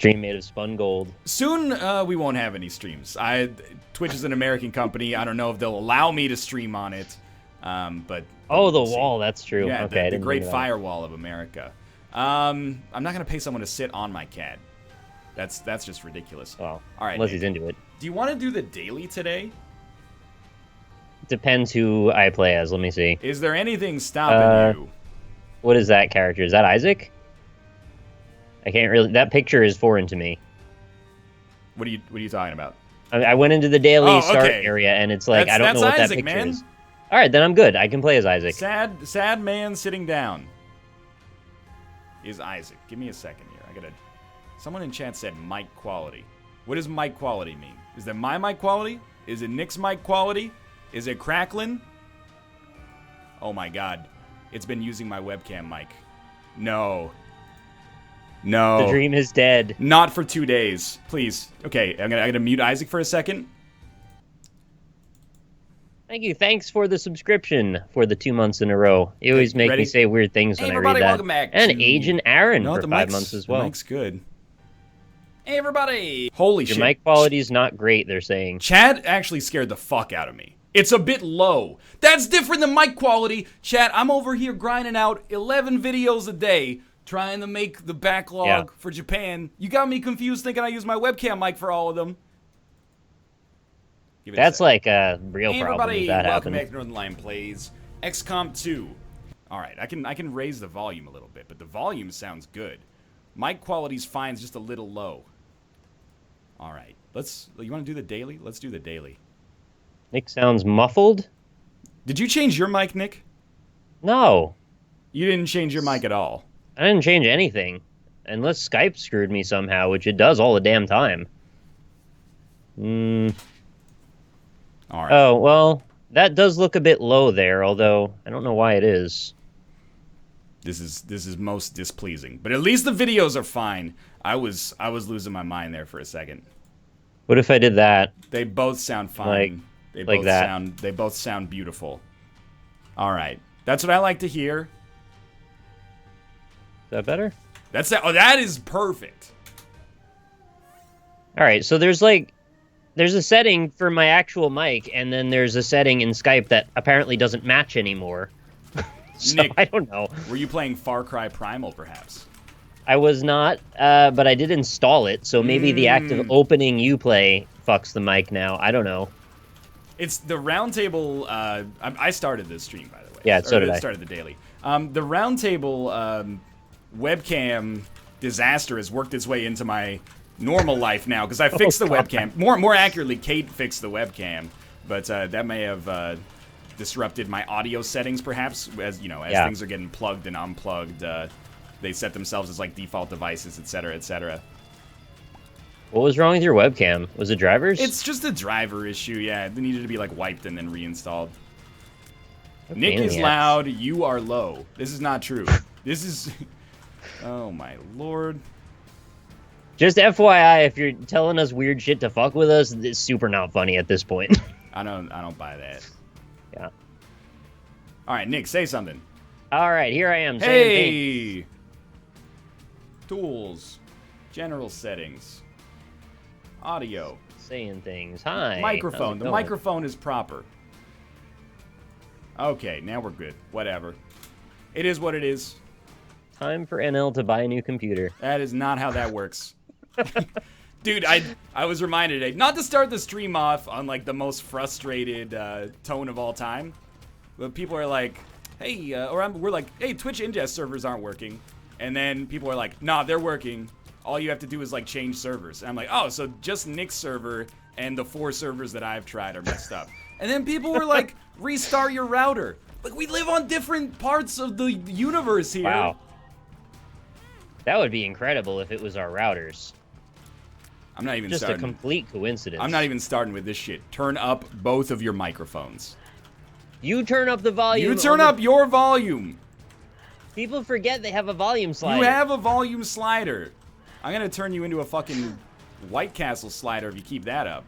Stream made of spun gold. Soon, we won't have any streams. Twitch is an American company. I don't know if they'll allow me to stream on it, but Oh, the we'll see. wall. That's true. Yeah, okay, the Great Firewall of America. I'm not gonna pay someone to sit on my cat. That's just ridiculous. Well, all right, unless he's into it. Do you want to do the daily today? Depends who I play as. Let me see. Is there anything stopping you? What is that character? Is that Isaac? I can't really. That picture is foreign to me. What are you talking about? I went into the daily start area, and it's like I don't know what Isaac, that picture man. is. All right, then I'm good. I can play as Isaac. Sad man sitting down. Is Isaac? Give me a second here. Someone in chat said mic quality. What does mic quality mean? Is that my mic quality? Is it Nick's mic quality? Is it crackling? Oh my god. It's been using my webcam mic. No. No. The dream is dead. Not for 2 days. Please. Okay, I'm gonna mute Isaac for a second. Thank you. Thanks for the subscription for the 2 months in a row. You always make me say weird things when I read that. Welcome back and Agent Aaron for 5 months as well. The mic's good. Hey, everybody! Holy shit. Your mic quality's not great, they're saying. Chad actually scared the fuck out of me. It's a bit low. That's different than mic quality. Chad, I'm over here grinding out 11 videos a day, trying to make the backlog for Japan. You got me confused thinking I use my webcam mic for all of them. That's like a real problem if that welcome happens. back to Northern Lion Plays XCOM 2. Alright, I can raise the volume a little bit, but the volume sounds good. Mic quality's fine, it's just a little low. Alright, you want to do the daily? Let's do the daily. Nick sounds muffled? Did you change your mic, Nick? No. You didn't change your mic at all. I didn't change anything. Unless Skype screwed me somehow, which it does all the damn time. Alright. Oh, well, that does look a bit low there, although I don't know why it is. This is most displeasing. But at least the videos are fine. I was losing my mind there for a second. What if I did that? They both sound fine. They both sound beautiful. Alright. That's what I like to hear. Is that better? That is perfect. Alright, so there's a setting for my actual mic, and then there's a setting in Skype that apparently doesn't match anymore. So, Nick, I don't know. Were you playing Far Cry Primal, perhaps? I was not, but I did install it, so maybe the act of opening Uplay fucks the mic now. I don't know. It's the roundtable. I started this stream, by the way. Yeah, so did I. Started the daily. The roundtable webcam disaster has worked its way into my normal life now because I fixed the webcam. More accurately, Kate fixed the webcam, but that may have disrupted my audio settings, perhaps, as things are getting plugged and unplugged. They set themselves as like default devices, etc., etc. What was wrong with your webcam? Was it drivers? It's just a driver issue. Yeah, it needed to be like wiped and then reinstalled. Okay, Nick is loud. You are low. This is not true. This is. Oh my lord. Just FYI, if you're telling us weird shit to fuck with us, it's super not funny at this point. I don't buy that. Yeah. All right, Nick, say something. All right, here I am. Saying Hey. Tools, general settings, audio, saying things. Hi. microphone. The microphone is proper. Okay, now we're good. Whatever. It is what it is. Time for NL to buy a new computer. That is not how that works. Dude, I was reminded not to start the stream off on like the most frustrated tone of all time. But people are like, hey, we're like, hey, Twitch ingest servers aren't working. And then people are like, nah, they're working. All you have to do is like change servers. And I'm like, oh, so just Nick's server and the 4 servers that I've tried are messed up. And then people were like, restart your router. Like, we live on different parts of the universe here. Wow. That would be incredible if it was our routers. I'm not even just starting. A complete coincidence. I'm not even starting with this shit. Turn up both of your microphones. You turn up the volume. You turn up your volume. People forget they have a volume slider. You have a volume slider. I'm gonna turn you into a fucking White Castle slider if you keep that up.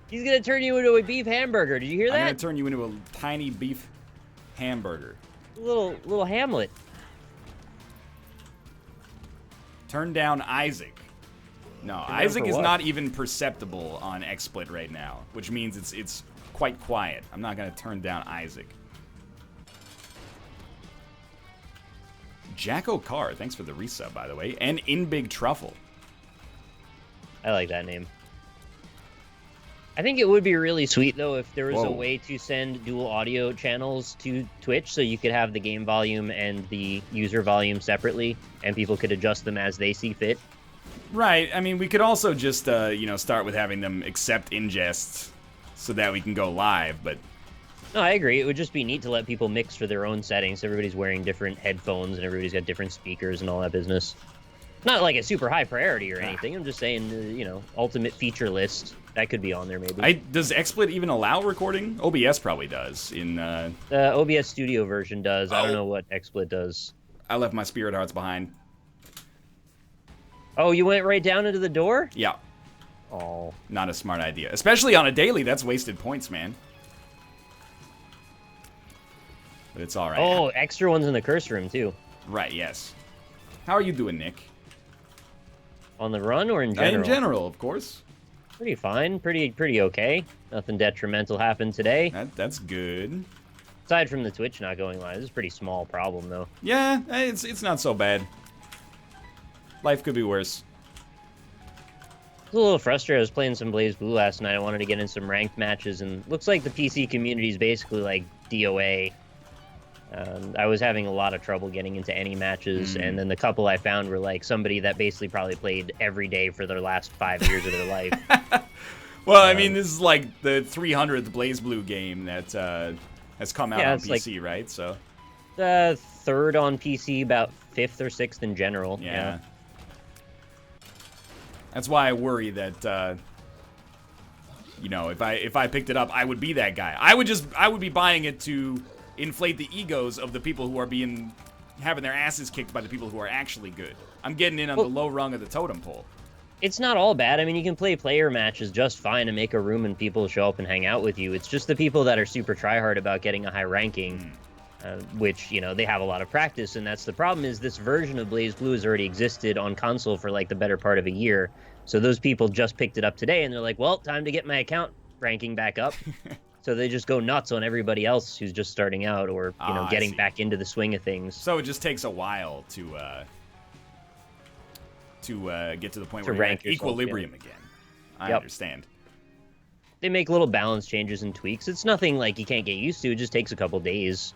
He's gonna turn you into a beef hamburger. Did you hear that? I'm gonna turn you into a tiny beef hamburger. Little Hamlet. Turn down Isaac. No, Down Isaac for is what? not even perceptible on XSplit right now, which means it's quite quiet. I'm not gonna turn down Isaac. Jacko Carr, thanks for the resub, by the way, and In Big Truffle. I like that name. I think it would be really sweet, though, if there was Whoa. a way to send dual audio channels to Twitch so you could have the game volume and the user volume separately, and people could adjust them as they see fit. Right. I mean, we could also just, start with having them accept ingests so that we can go live, but... No, I agree. It would just be neat to let people mix for their own settings. Everybody's wearing different headphones, and everybody's got different speakers and all that business. Not like a super high priority or anything. I'm just saying, ultimate feature list. That could be on there, maybe. Does XSplit even allow recording? OBS probably does. The OBS Studio version does. I don't know what XSplit does. I left my Spirit Hearts behind. Oh, you went right down into the door? Yeah. Oh. Not a smart idea. Especially on a daily, that's wasted points, man. But it's alright. Oh, extra ones in the curse room, too. Right, yes. How are you doing, Nick? On the run or in general? In general, of course. Pretty fine. Pretty okay. Nothing detrimental happened today. That's good. Aside from the Twitch not going live. This is a pretty small problem, though. Yeah, it's not so bad. Life could be worse. I was a little frustrated. I was playing some Blaze Blue last night. I wanted to get in some ranked matches, and looks like the PC community is basically like DOA. I was having a lot of trouble getting into any matches, and then the couple I found were like somebody that basically probably played every day for their last 5 years of their life. Well, I mean, this is like the 300th Blaze Blue game that has come out on PC, right? So third on PC, about 5th or 6th in general. Yeah. That's why I worry that if I picked it up, I would be that guy. I would be buying it to inflate the egos of the people who are having their asses kicked by the people who are actually good. I'm getting in on the low rung of the totem pole. It's not all bad. I mean, you can play player matches just fine and make a room and people show up and hang out with you. It's just the people that are super tryhard about getting a high ranking, which, they have a lot of practice, and that's the problem is this version of Blaze Blue has already existed on console for like the better part of a year. So those people just picked it up today, and they're like, well, time to get my account ranking back up. So they just go nuts on everybody else who's just starting out or, getting back into the swing of things. So it just takes a while to get to the point where rank you're at yourself, equilibrium again. I understand. They make little balance changes and tweaks. It's nothing like you can't get used to. It just takes a couple days.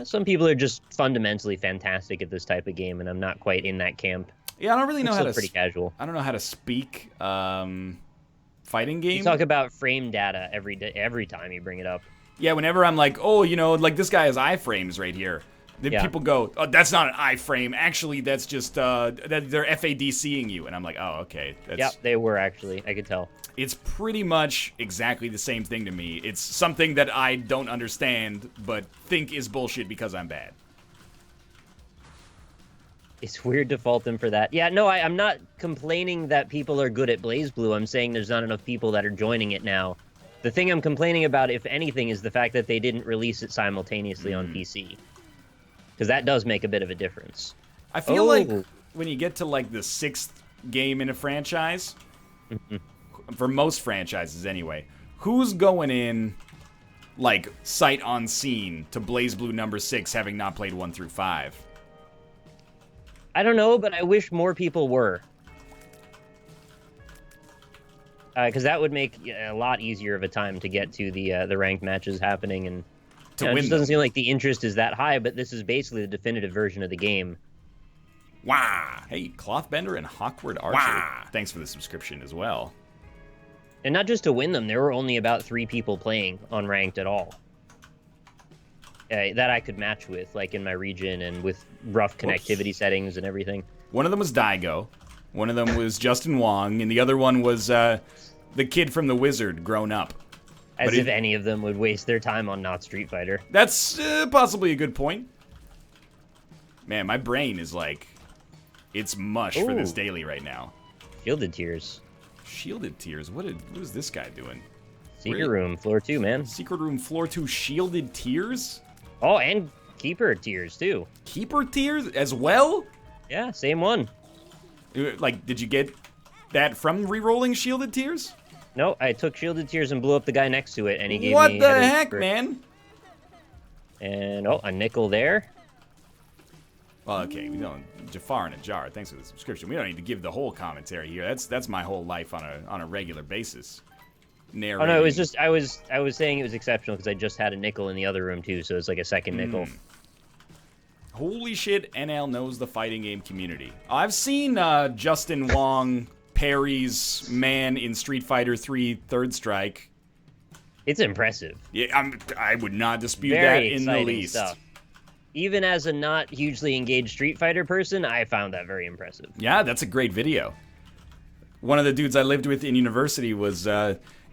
Some people are just fundamentally fantastic at this type of game, and I'm not quite in that camp. Yeah, I don't really know how to... pretty casual. I don't know how to speak fighting game. You talk about frame data every time you bring it up. Yeah, whenever I'm like, oh, like this guy has iframes right here. Then people go, oh, that's not an iframe. Actually, that's just that they're FADCing you. And I'm like, oh, okay. Yep, they were actually. I could tell. It's pretty much exactly the same thing to me. It's something that I don't understand, but think is bullshit because I'm bad. It's weird to fault them for that. Yeah, no, I'm not complaining that people are good at Blaze Blue. I'm saying there's not enough people that are joining it now. The thing I'm complaining about, if anything, is the fact that they didn't release it simultaneously on PC. Because that does make a bit of a difference. I feel like when you get to like the 6th game in a franchise, for most franchises anyway, who's going in like sight unseen to Blaze Blue number 6 having not played 1 through 5? I don't know, but I wish more people were. Because that would make a lot easier of a time to get to the ranked matches happening, and it just doesn't seem like the interest is that high. But this is basically the definitive version of the game. Wow! Hey, Clothbender and Hawkward Archer. Wow. Thanks for the subscription as well. And not just to win them, there were only about 3 people playing on ranked at all. That I could match with, like in my region and with rough connectivity settings and everything. One of them was Daigo, one of them was Justin Wong, and the other one was the kid from The Wizard grown up. As if any of them would waste their time on not Street Fighter. That's possibly a good point. Man, my brain is like, it's mush for this daily right now. Shielded Tears. Shielded Tears? What is this guy doing? Secret Room, floor 2, man. Secret Room, floor 2, Shielded Tears? Oh, and Keeper Tears, too. Keeper Tears as well? Yeah, same one. Like, did you get that from re-rolling Shielded Tears? No, I took Shielded Tears and blew up the guy next to it, and he gave me... What the Headed heck, for... man? And, oh, a nickel there. Well, okay, we don't... Jafar in a jar, thanks for the subscription. We don't need to give the whole commentary here. That's my whole life on a regular basis. Narrating. Oh, no, it was just... I was saying it was exceptional because I just had a nickel in the other room, too, so it's like a second nickel. Holy shit, NL knows the fighting game community. I've seen Justin Wong parries man in Street Fighter 3 Third Strike. It's impressive. Yeah, I would not dispute Very that in the least. Stuff. Even as a not hugely engaged Street Fighter person, I found that very impressive. Yeah, that's a great video. One of the dudes I lived with in university was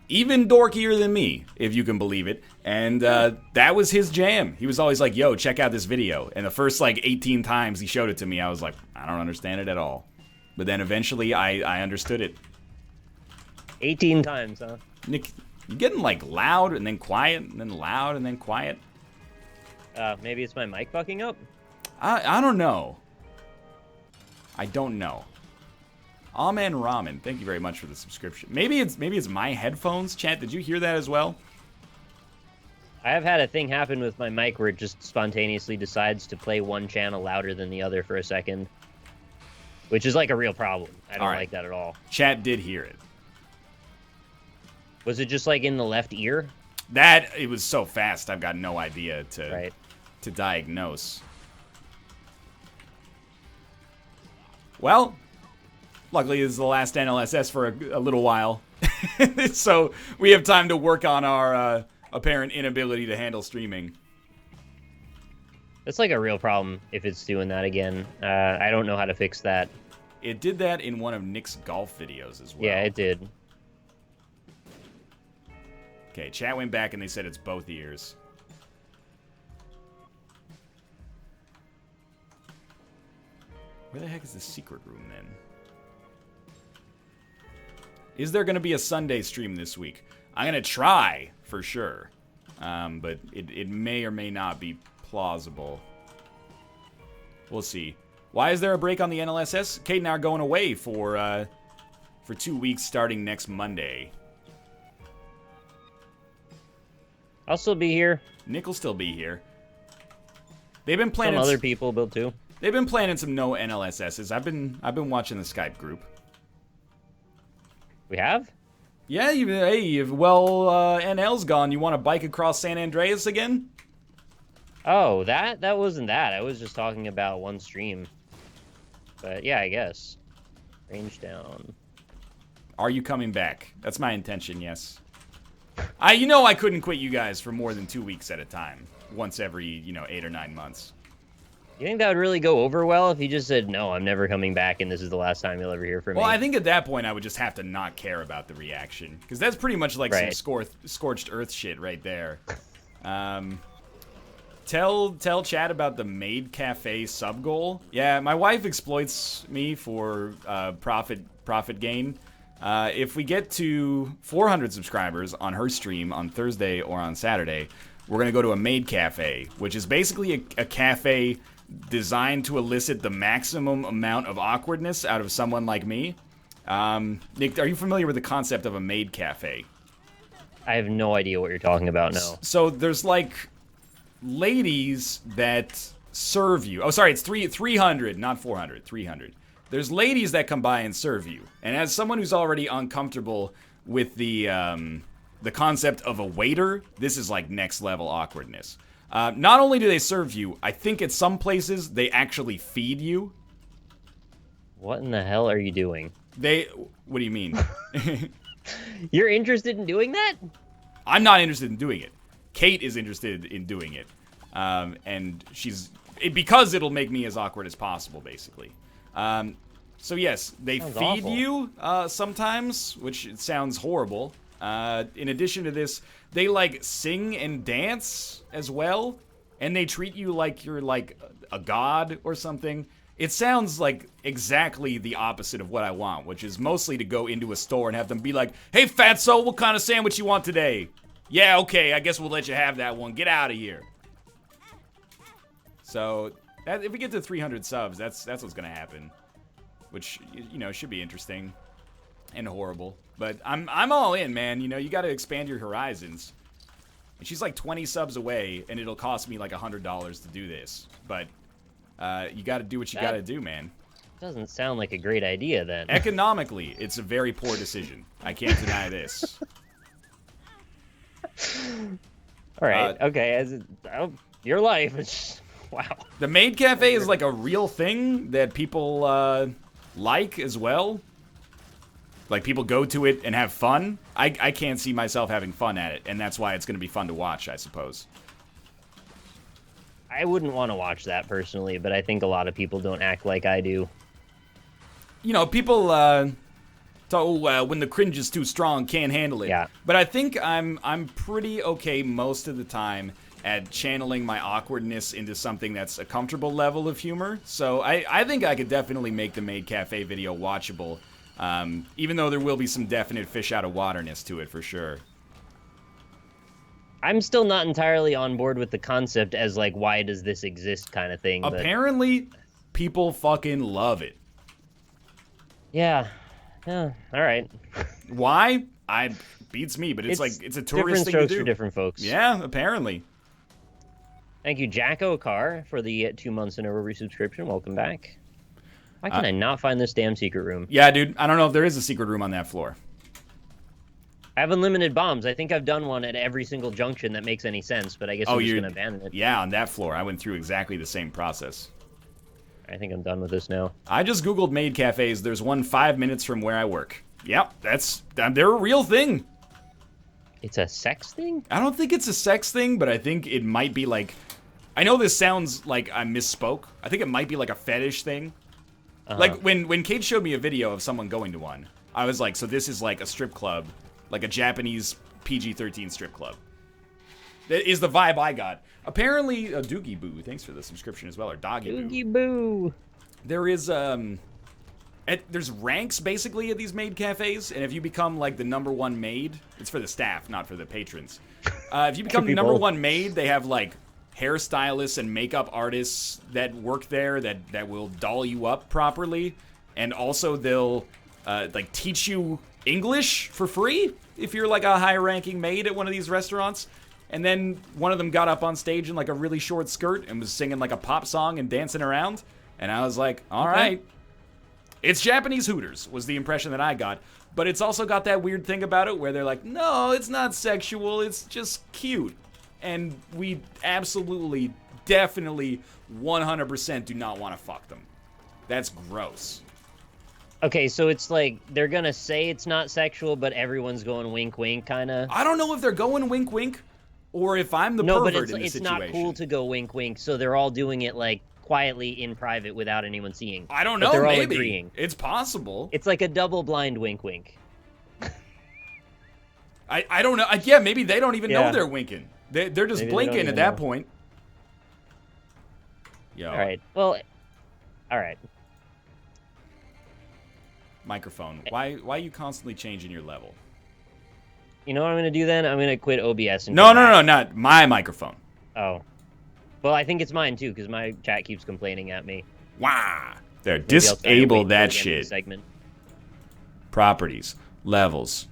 even dorkier than me, if you can believe it. And that was his jam. He was always like, yo, check out this video. And the first, 18 times he showed it to me, I was like, I don't understand it at all. But then eventually, I understood it. 18 times, huh? Nick, you getting, loud and then quiet, and then loud and then quiet? Maybe it's my mic fucking up? I don't know. I don't know. Amen Ramen, thank you very much for the subscription. Maybe it's my headphones, chat. Did you hear that as well? I have had a thing happen with my mic where it just spontaneously decides to play one channel louder than the other for a second. Which is like a real problem. I don't like that at all. Chat did hear it. Was it just in the left ear? It was so fast, I've got no idea to diagnose. Well, luckily this is the last NLSS for a little while. So we have time to work on our apparent inability to handle streaming. It's a real problem if it's doing that again. I don't know how to fix that. It did that in one of Nick's golf videos as well. Yeah, it did. Okay, chat went back and they said it's both ears. Where the heck is the secret room then? Is there going to be a Sunday stream this week? I'm going to try, for sure. But it may or may not be plausible. We'll see. Why is there a break on the NLSS? Kate and I are going away for 2 weeks starting next Monday. I'll still be here. Nick will still be here. They've been planning... Some other people will too. They've been planning some no NLSSs. I've been watching the Skype group. We have? Yeah, NL's gone. You want to bike across San Andreas again? Oh, that wasn't that. I was just talking about one stream. But yeah, I guess. Range down. Are you coming back? That's my intention, yes. I couldn't quit you guys for more than 2 weeks at a time. Once every, 8 or 9 months. You think that would really go over well if you just said, no, I'm never coming back and this is the last time you'll ever hear from me? Well, I think at that point I would just have to not care about the reaction. Because that's pretty much like some scorched earth shit right there. Tell Chad about the Maid Cafe sub goal. Yeah, my wife exploits me for profit gain. If we get to 400 subscribers on her stream on Thursday or on Saturday, we're going to go to a Maid Cafe, which is basically a cafe designed to elicit the maximum amount of awkwardness out of someone like me. Nick, are you familiar with the concept of a Maid Cafe? I have no idea what you're talking about, no. So there's ladies that serve you. Oh, sorry, it's 300, not 400, 300. There's ladies that come by and serve you. And as someone who's already uncomfortable with the concept of a waiter, this is next level awkwardness. Not only do they serve you, I think at some places they actually feed you. What in the hell are you doing? What do you mean? You're interested in doing that? I'm not interested in doing it. Kate is interested in doing it. And because it'll make me as awkward as possible, basically. So yes, they feed you sometimes, which sounds horrible. In addition to this, they sing and dance as well, and they treat you like you're a god or something. It sounds like exactly the opposite of what I want, which is mostly to go into a store and have them be like, "Hey, fatso, what kind of sandwich you want today?" "Yeah, okay, I guess we'll let you have that one. Get out of here." So If we get to 300 subs, that's what's gonna happen. Which, you know, should be interesting and horrible. But I'm all in, man. You know, you got to expand your horizons. And she's like 20 subs away, and it'll cost me like $100 to do this. But you got to do what you got to do, man. Doesn't sound like a great idea, then. Economically, it's a very poor decision. I can't deny this. All right. Okay. Your life is wow. The maid cafe is like a real thing that people like as well. Like, people go to it and have fun. I can't see myself having fun at it, and that's why it's going to be fun to watch, I suppose. I wouldn't want to watch that personally, but I think a lot of people don't act like I do. You know, people talk, when the cringe is too strong, can't handle it. Yeah. But I think I'm pretty okay most of the time at channeling my awkwardness into something that's a comfortable level of humor. So I think I could definitely make the Maid Cafe video watchable. Even though there will be some definite fish out of waterness to it for sure. I'm still not entirely on board with the concept as like, why does this exist kind of thing. Apparently, people fucking love it. Yeah. All right. Why? Beats me, but it's like, it's a tourist thing to do. Different strokes for different folks. Yeah, apparently. Thank you, Jacko Carr, for the 2 months in a row resubscription. Welcome back. Why can I not find this damn secret room? Yeah, dude. I don't know if there is a secret room on that floor. I have unlimited bombs. I think I've done one at every single junction that makes any sense, but I guess I'm just going to abandon it. Yeah, on that floor. I went through exactly the same process. I think I'm done with this now. I just Googled maid cafes. There's one 5 minutes from where I work. Yep, they're a real thing. It's a sex thing? I don't think it's a sex thing, but I think it might be like... I know this sounds like I misspoke. I think it might be like a fetish thing. Like, when Kate showed me a video of someone going to one, I was like, so this is like a strip club, like a Japanese PG-13 strip club. That is the vibe I got. Apparently, Doogie Boo, thanks for the subscription as well, or Doggy Boo. Doogie Boo. There is, there's ranks, basically, at these maid cafes, and if you become, like, the #1 maid, it's for the staff, not for the patrons. If you become the #1 maid, they have, like, hairstylists and makeup artists that work there that will doll you up properly, and also they'll like teach you English for free if you're like a high-ranking maid at one of these restaurants. And then one of them got up on stage in like a really short skirt and was singing like a pop song and dancing around, and I was like, all right, it's Japanese Hooters was the impression that I got. But it's also got that weird thing about it where they're like, no, it's not sexual, it's just cute. And we absolutely, definitely, 100% do not want to fuck them. That's gross. Okay, so it's like they're gonna say it's not sexual, but everyone's going wink, wink, kind of. I don't know if they're going wink, wink, or if I'm the pervert in the situation. No, but it's not cool to go wink, wink. So they're all doing it like quietly in private without anyone seeing. I don't know. They're maybe all agreeing. It's possible. It's like a double-blind wink, wink. I don't know. Yeah, maybe they don't even know they're winking. They're just maybe blinking at that point. Yo. All right. Well, all right. Microphone. Why are you constantly changing your level? You know what I'm going to do then? I'm going to quit OBS. And no, not my microphone. Oh. Well, I think it's mine too, because my chat keeps complaining at me. Wow. There, disable that shit. Segment. Properties. Levels.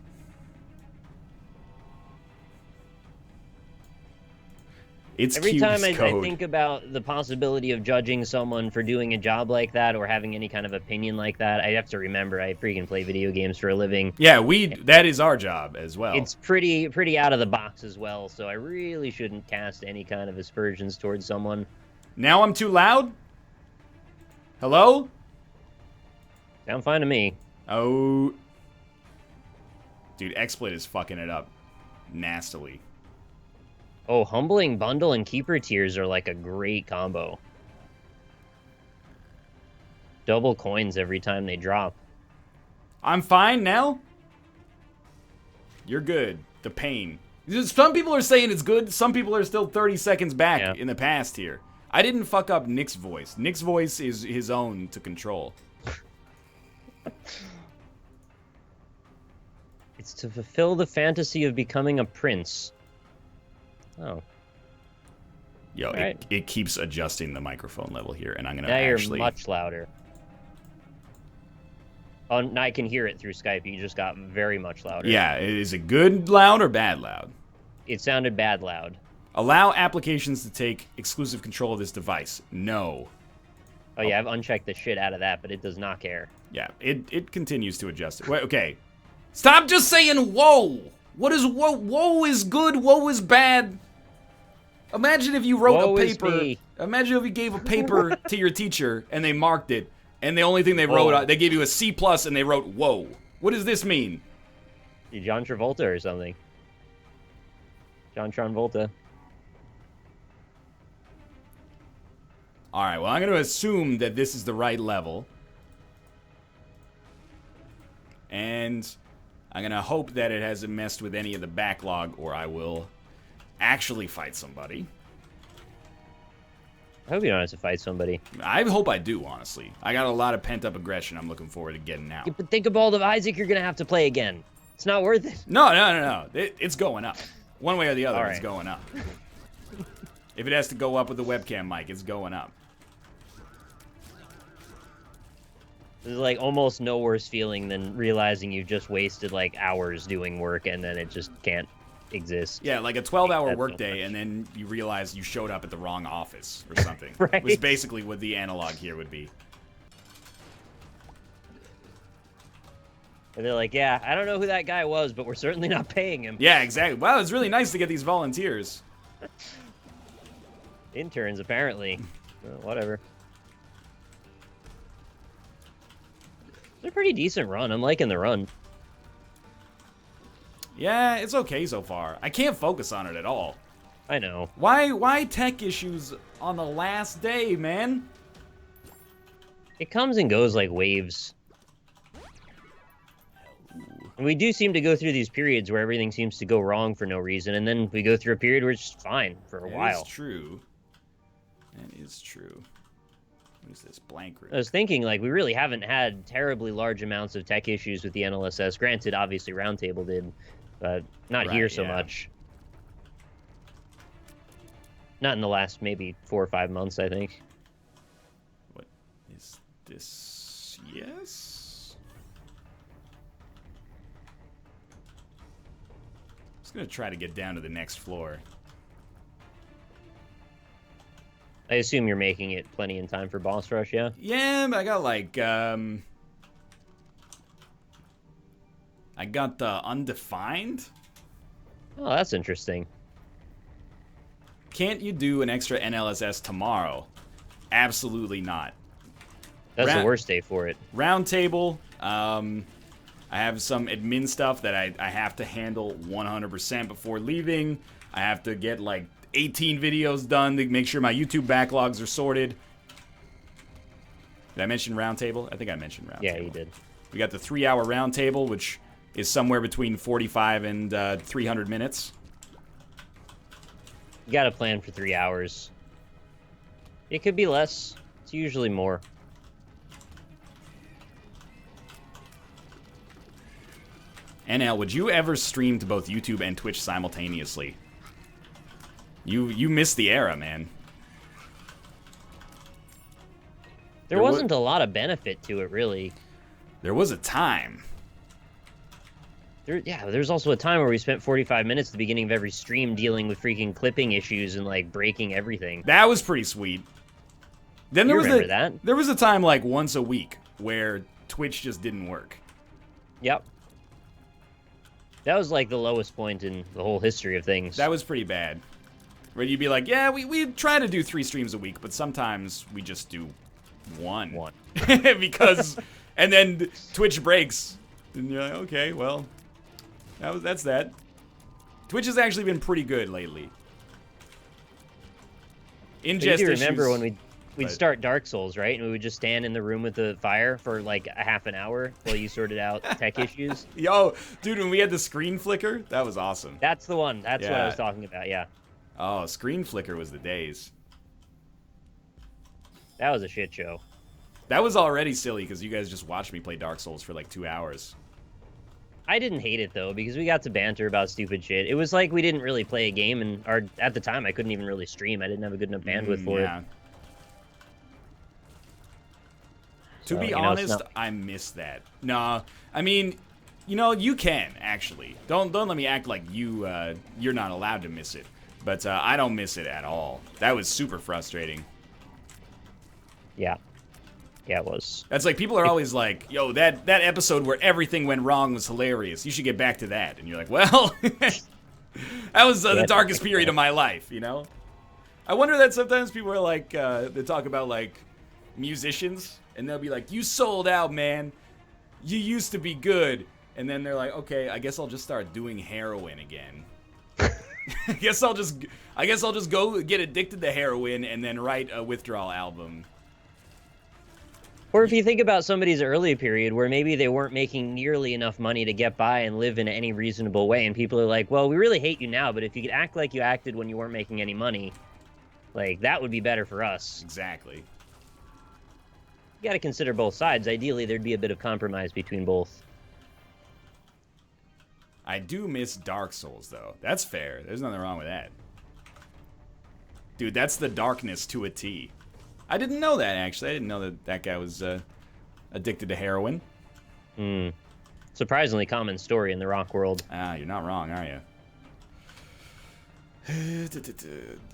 It's every cute time as I think about the possibility of judging someone for doing a job like that or having any kind of opinion like that, I have to remember I freaking play video games for a living. Yeah, that is our job as well. It's pretty out of the box as well, so I really shouldn't cast any kind of aspersions towards someone. Now I'm too loud? Hello? Sound fine to me. Oh. Dude, XSplit is fucking it up nastily. Oh, Humbling Bundle and Keeper Tiers are like a great combo. Double coins every time they drop. I'm fine now? You're good. The pain. Some people are saying it's good. Some people are still 30 seconds back in the past here. I didn't fuck up Nick's voice. Nick's voice is his own to control. It's to fulfill the fantasy of becoming a prince. Oh. Yo, right. it keeps adjusting the microphone level here, and I'm gonna Now actually. you're much louder. Oh, now I can hear it through Skype. You just got very much louder. Yeah, is it good loud or bad loud? It sounded bad loud. Allow applications to take exclusive control of this device. No. Oh yeah, I've unchecked the shit out of that, but it does not care. Yeah, it continues to adjust it. Wait, okay. Stop just saying whoa! What is whoa? Whoa is good, whoa is bad. Imagine if you wrote Woe a is paper. me. Imagine if you gave a paper to your teacher and they marked it, and the only thing they wrote, they gave you a C+ and they wrote whoa. What does this mean? You John Travolta or something. John Travolta. Alright, well, I'm going to assume that this is the right level. And I'm going to hope that it hasn't messed with any of the backlog, or I will actually fight somebody. I hope you don't have to fight somebody. I hope I do, honestly. I got a lot of pent-up aggression I'm looking forward to getting out. Yeah, but think of all the Isaac you're going to have to play again. It's not worth it. No. It's going up. One way or the other, All it's right. going up. If it has to go up with the webcam mic, it's going up. There's like almost no worse feeling than realizing you've just wasted like hours doing work and then it just can't exist. Yeah, like a 12-hour That's workday, so and then you realize you showed up at the wrong office or something. Right. Which is basically what the analog here would be. And they're like, yeah, I don't know who that guy was, but we're certainly not paying him. Yeah, exactly. Wow, it's really nice to get these volunteers. Interns, apparently. Whatever. It's a pretty decent run. I'm liking the run. Yeah, it's okay so far. I can't focus on it at all. I know. Why tech issues on the last day, man? It comes and goes like waves. And we do seem to go through these periods where everything seems to go wrong for no reason, and then we go through a period where it's just fine for a while. That is true. That is true. What is this? Blank room. I was thinking, like, we really haven't had terribly large amounts of tech issues with the NLSS. Granted, obviously, Roundtable did, but not Right, here so yeah. much. Not in the last maybe 4 or 5 months, I think. What is this? Yes? I'm gonna try to get down to the next floor. I assume you're making it plenty in time for boss rush, yeah? Yeah, but I got like, I got the undefined. Oh, that's interesting. Can't you do an extra NLSS tomorrow? Absolutely not. That's Ra- the worst day for it. Roundtable. I have some admin stuff that I have to handle 100% before leaving. I have to get like 18 videos done to make sure my YouTube backlogs are sorted. Did I mention Roundtable? I think I mentioned Roundtable. Yeah, you did. We got the 3-hour Roundtable, which is somewhere between 45 and 300 minutes. You gotta plan for 3 hours. It could be less. It's usually more. NL, would you ever stream to both YouTube and Twitch simultaneously? You missed the era, man. There wasn't a lot of benefit to it, really. There was a time. There's also a time where we spent 45 minutes at the beginning of every stream dealing with freaking clipping issues and, like, breaking everything. That was pretty sweet. Then there You was remember that? There was a time, like, once a week where Twitch just didn't work. Yep. That was, like, the lowest point in the whole history of things. That was pretty bad. Where you'd be like, yeah, we try to do 3 streams a week, but sometimes we just do one. Because, and then Twitch breaks. And you're like, okay, well, that's that. Twitch has actually been pretty good lately. Ingest you remember issues, when we'd start Dark Souls, right? And we would just stand in the room with the fire for, like, a half an hour while you sorted out tech issues? Yo, dude, when we had the screen flicker, that was awesome. That's the one. That's what I Yeah. was talking about, yeah. Oh, screen flicker was the days. That was a shit show. That was already silly because you guys just watched me play Dark Souls for like 2 hours. I didn't hate it though because we got to banter about stupid shit. It was like we didn't really play a game, and at the time I couldn't even really stream. I didn't have a good enough bandwidth for it. To be honest, I miss that. Nah, I mean, you know, you can actually. Don't let me act like you're not allowed to miss it. But I don't miss it at all. That was super frustrating. Yeah. Yeah, it was. That's like, people are always like, yo, that episode where everything went wrong was hilarious. You should get back to that. And you're like, well, that was the darkest period of my life, you know? I wonder that sometimes people are like, they talk about, like, musicians, and they'll be like, you sold out, man. You used to be good. And then they're like, okay, I guess I'll just start doing heroin again. I guess I'll just go get addicted to heroin and then write a withdrawal album. Or if you think about somebody's early period where maybe they weren't making nearly enough money to get by and live in any reasonable way, and people are like, well, we really hate you now, but if you could act like you acted when you weren't making any money, like, that would be better for us. Exactly. You gotta consider both sides. Ideally, there'd be a bit of compromise between both. I do miss Dark Souls, though. That's fair. There's nothing wrong with that. Dude, that's the darkness to a T. I didn't know that, actually. I didn't know that guy was addicted to heroin. Surprisingly common story in the rock world. Ah, you're not wrong, are you?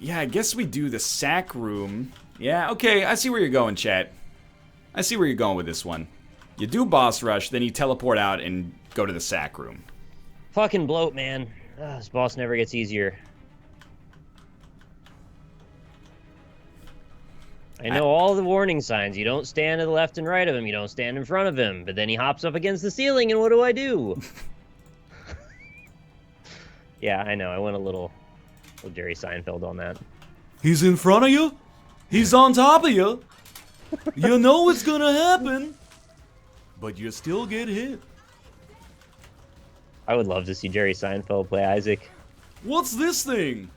Yeah, I guess we do the sack room. Yeah, okay, I see where you're going, chat. I see where you're going with this one. You do boss rush, then you teleport out and go to the sack room. Fucking bloat, man. This boss never gets easier. I know all the warning signs. You don't stand to the left and right of him. You don't stand in front of him. But then he hops up against the ceiling, and what do I do? Yeah, I know. I went a little Jerry Seinfeld on that. He's in front of you. He's on top of you. You know what's gonna happen. But you still get hit. I would love to see Jerry Seinfeld play Isaac. What's this thing?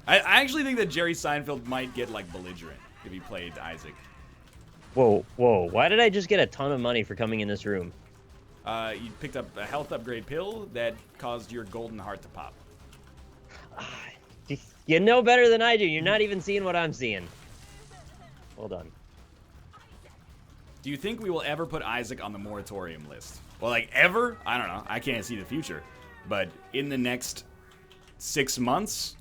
I actually think that Jerry Seinfeld might get, like, belligerent if he played Isaac. Whoa, whoa. Why did I just get a ton of money for coming in this room? You picked up a health upgrade pill that caused your golden heart to pop. You know better than I do. You're not even seeing what I'm seeing. Hold on. Do you think we will ever put Isaac on the moratorium list? Well, like, ever? I don't know. I can't see the future. But in the next 6 months,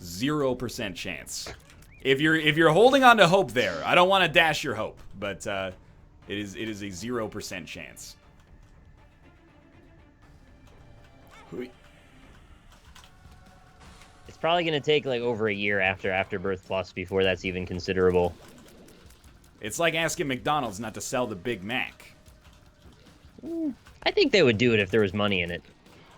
0% chance. If you're holding on to hope there, I don't want to dash your hope, but it is a 0% chance. It's probably going to take like over a year after Afterbirth Plus before that's even considerable. It's like asking McDonald's not to sell the Big Mac. I think they would do it if there was money in it.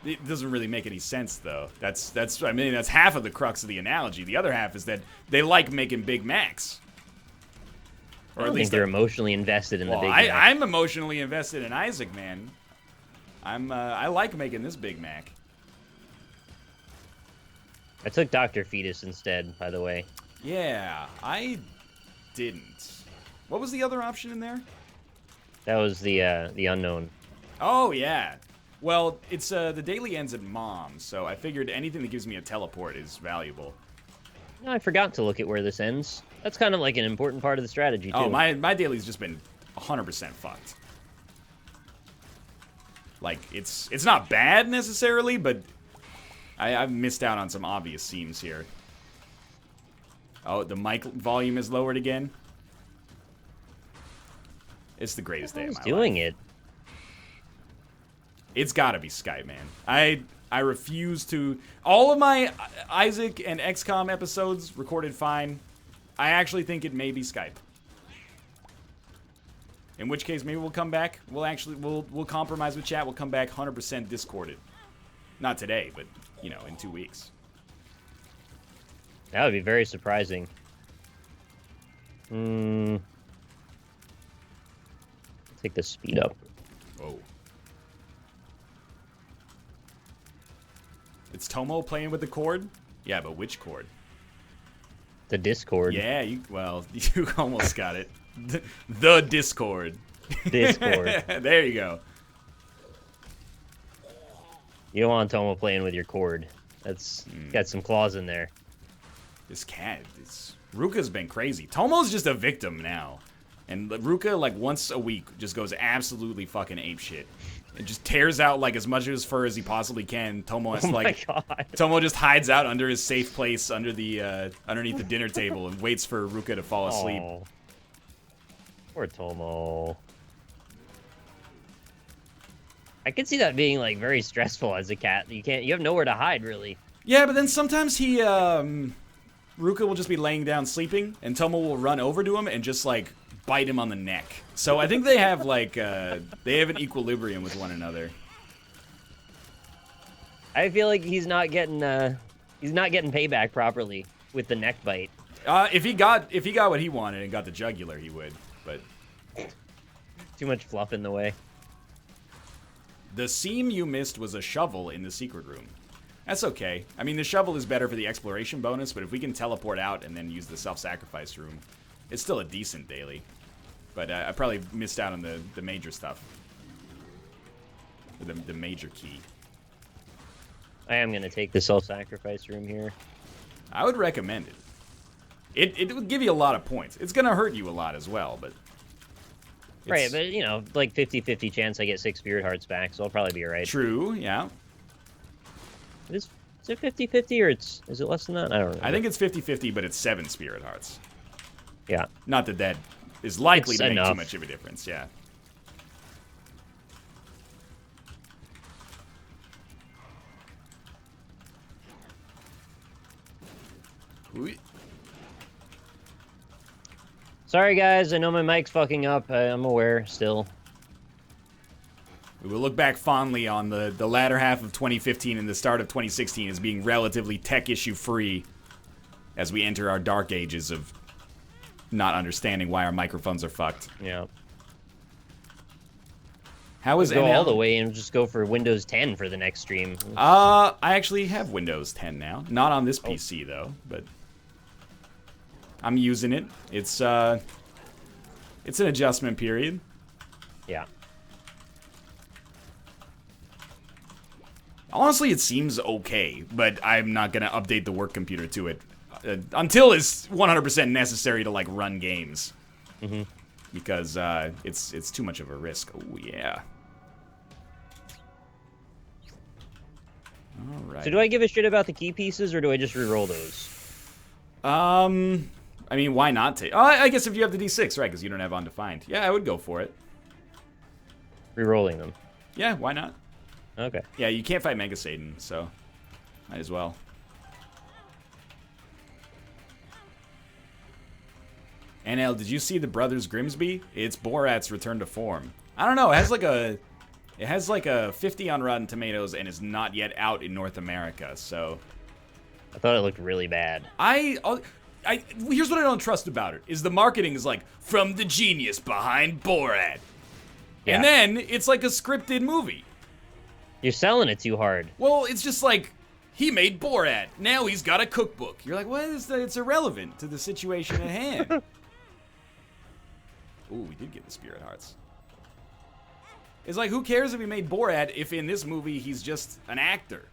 It doesn't really make any sense, though. That's half of the crux of the analogy. The other half is that they like making Big Macs. Or I don't think they're emotionally invested in the Big Mac. I'm emotionally invested in Isaac, man. I like making this Big Mac. I took Dr. Fetus instead, by the way. Yeah, I didn't. What was the other option in there? That was the unknown. Oh, yeah. Well, it's the daily ends at Mom, so I figured anything that gives me a teleport is valuable. No, I forgot to look at where this ends. That's kind of like an important part of the strategy, too. Oh, my daily's just been 100% fucked. Like, it's not bad necessarily, but I've missed out on some obvious seams here. Oh, the mic volume is lowered again. It's the greatest day of my life. Who's doing it? It's gotta be Skype, man. I refuse to... All of my Isaac and XCOM episodes recorded fine. I actually think it may be Skype. In which case, maybe we'll come back. We'll compromise with chat. We'll come back 100% Discorded. Not today, but, you know, in 2 weeks. That would be very surprising. Take the speed up. Oh. It's Tomo playing with the cord? Yeah, but which cord? The Discord. Yeah, you almost got it. The Discord. Discord. There you go. You don't want Tomo playing with your cord. That's got some claws in there. This cat, Ruka's been crazy. Tomo's just a victim now. And Ruka, like, once a week, just goes absolutely fucking apeshit. It just tears out, like, as much of his fur as he possibly can. Tomo has to, like... God. Tomo just hides out under his safe place, under the, underneath the dinner table, and waits for Ruka to fall asleep. Oh. Poor Tomo. I could see that being, like, very stressful as a cat. You have nowhere to hide, really. Yeah, but then sometimes he, Ruka will just be laying down sleeping, and Tomo will run over to him and just, like, bite him on the neck. So I think they have, like, they have an equilibrium with one another. I feel like he's not getting payback properly with the neck bite. If he got what he wanted and got the jugular, he would, but... Too much fluff in the way. The seam you missed was a shovel in the secret room. That's okay. I mean, the shovel is better for the exploration bonus, but if we can teleport out and then use the self-sacrifice room, it's still a decent daily. But I probably missed out on the major stuff. The major key. I am going to take the self-sacrifice room here. I would recommend it. It would give you a lot of points. It's going to hurt you a lot as well, but... Right, but, you know, like 50-50 chance I get 6 Spirit Hearts back, so I'll probably be alright. True, yeah. Is it 50-50 or is it less than that? I don't know. I think it's 50-50, but it's 7 Spirit Hearts. Yeah. Not that that is likely to make enough. too much of a difference, yeah. Ooh. Sorry, guys. I know my mic's fucking up. I'm aware still. We will look back fondly on the latter half of 2015 and the start of 2016 as being relatively tech issue free as we enter our dark ages of not understanding why our microphones are fucked. Yeah. How is go NL? all the way and just go for Windows 10 for the next stream. I actually have Windows 10 now. Not on this PC though, but I'm using it. It's an adjustment period. Yeah. Honestly, it seems okay, but I'm not gonna update the work computer to it until it's 100% necessary to like run games. Mm-hmm. Because it's too much of a risk. Oh yeah. All right. So do I give a shit about the key pieces or do I just re-roll those? I mean, why not take? Oh, I guess if you have the D6, right? Because you don't have undefined. Yeah, I would go for it. Re-rolling them. Yeah, why not? Okay. Yeah, you can't fight Mega Satan, so might as well. NL, did you see the Brothers Grimsby? It's Borat's return to form. I don't know. It has like a 50 on Rotten Tomatoes and is not yet out in North America. So I thought it looked really bad. Here's what I don't trust about it is the marketing is like from the genius behind Borat, Yeah. and then it's like a scripted movie. You're selling it too hard. Well, it's just like, he made Borat. Now he's got a cookbook. You're like, what is that? It's irrelevant to the situation at hand. Ooh, we did get the Spirit Hearts. It's like, who cares if he made Borat if in this movie he's just an actor?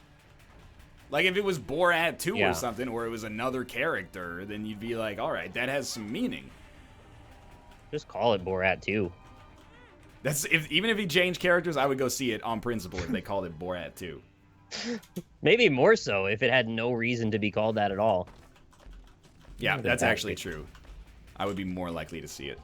Like, if it was Borat 2 or something, or it was another character, then you'd be like, all right, that has some meaning. Just call it Borat 2. Even if he changed characters, I would go see it on principle if they called it Borat 2. Maybe more so if it had no reason to be called that at all. Yeah, that's actually true. I would be more likely to see it.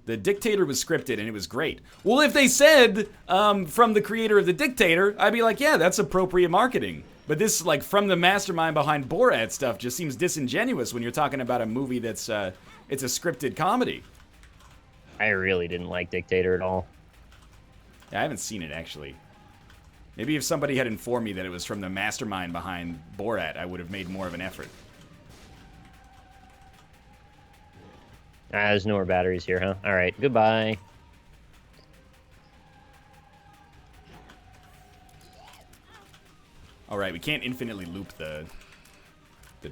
The Dictator was scripted and it was great. Well, if they said from the creator of The Dictator, I'd be like, yeah, that's appropriate marketing. But this, like, from the mastermind behind Borat stuff just seems disingenuous when you're talking about a movie that's, it's a scripted comedy. I really didn't like Dictator at all. Yeah, I haven't seen it, actually. Maybe if somebody had informed me that it was from the mastermind behind Borat, I would have made more of an effort. There's no more batteries here, huh? Alright, goodbye. Alright, we can't infinitely loop the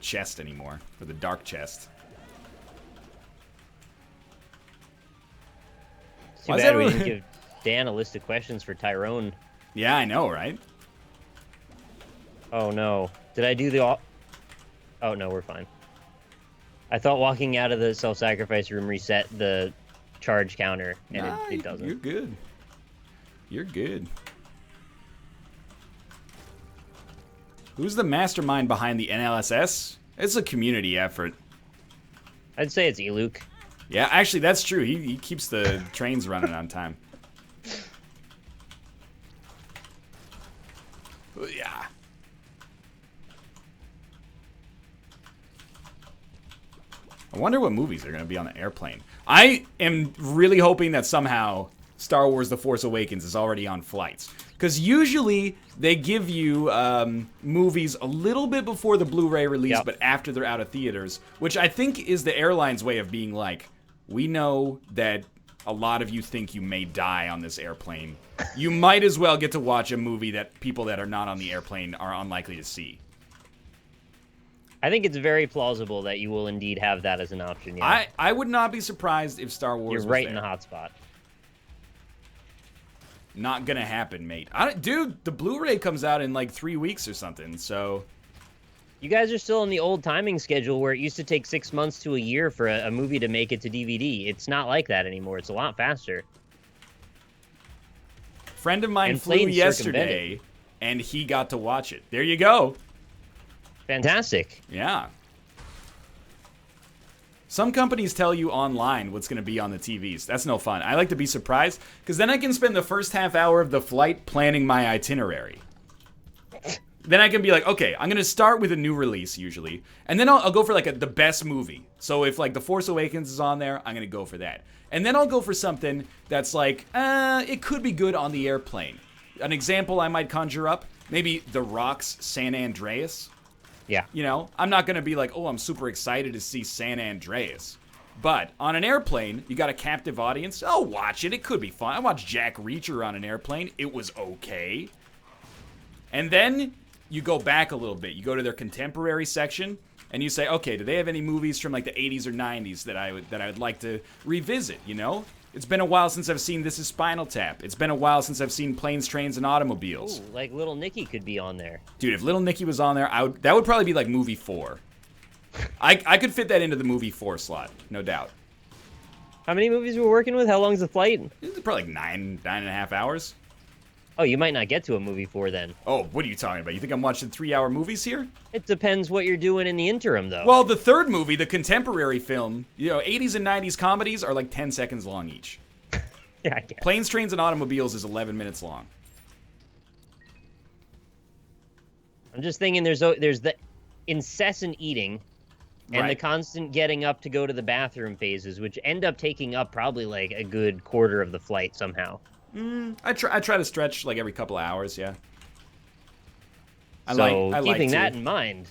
chest anymore, or the dark chest. Too bad we didn't give Dan a list of questions for Tyrone. Yeah, I know, right? Oh no. Did I do the... Oh no, we're fine. I thought walking out of the self-sacrifice room reset the charge counter, and Nah, it doesn't. You're good. You're good. Who's the mastermind behind the NLSS? It's a community effort. I'd say it's Eluk. Yeah, actually, that's true. He keeps the trains running on time. Yeah. I wonder what movies are going to be on the airplane. I am really hoping that somehow Star Wars The Force Awakens is already on flights. Because usually they give you movies a little bit before the Blu-ray release, but after they're out of theaters, which I think is the airline's way of being like, we know that a lot of you think you may die on this airplane. You might as well get to watch a movie that people that are not on the airplane are unlikely to see. I think it's very plausible that you will indeed have that as an option. Yeah. I would not be surprised if Star Wars You're right in the hot spot. Not gonna happen, mate. Dude, the Blu-ray comes out in like 3 weeks or something, so... You guys are still in the old timing schedule where it used to take 6 months to a year for a movie to make it to DVD. It's not like that anymore. It's a lot faster. Friend of mine flew yesterday, and he got to watch it. There you go. Fantastic. Yeah. Some companies tell you online what's going to be on the TVs. That's no fun. I like to be surprised, because then I can spend the first half hour of the flight planning my itinerary. Then I can be like, okay, I'm going to start with a new release, usually. And then I'll go for, like, the best movie. So if, like, The Force Awakens is on there, I'm going to go for that. And then I'll go for something that's like, it could be good on the airplane. An example I might conjure up, maybe The Rock's San Andreas. Yeah. You know, I'm not going to be like, oh, I'm super excited to see San Andreas. But on an airplane, you got a captive audience. I'll watch it. It could be fun. I watched Jack Reacher on an airplane. It was okay. And then you go back a little bit. You go to their contemporary section, and you say, okay, do they have any movies from like the 80s or 90s that I would like to revisit, you know? It's been a while since I've seen This Is Spinal Tap. It's been a while since I've seen Planes, Trains, and Automobiles. Ooh, like Little Nicky could be on there. Dude, if Little Nicky was on there, that would probably be like movie 4. I could fit that into the movie 4 slot, no doubt. How many movies we're working with? How long's the flight? It's probably like 9.5 hours. Oh, you might not get to a movie 4 then. Oh, what are you talking about? You think I'm watching 3-hour movies here? It depends what you're doing in the interim, though. Well, the third movie, the contemporary film, you know, 80s and 90s comedies are like 10 seconds long each. Yeah, I guess. Planes, Trains, and Automobiles is 11 minutes long. I'm just thinking there's the incessant eating and the constant getting up to go to the bathroom phases, which end up taking up probably like a good quarter of the flight somehow. I try to stretch like every couple of hours, yeah. Keeping that in mind,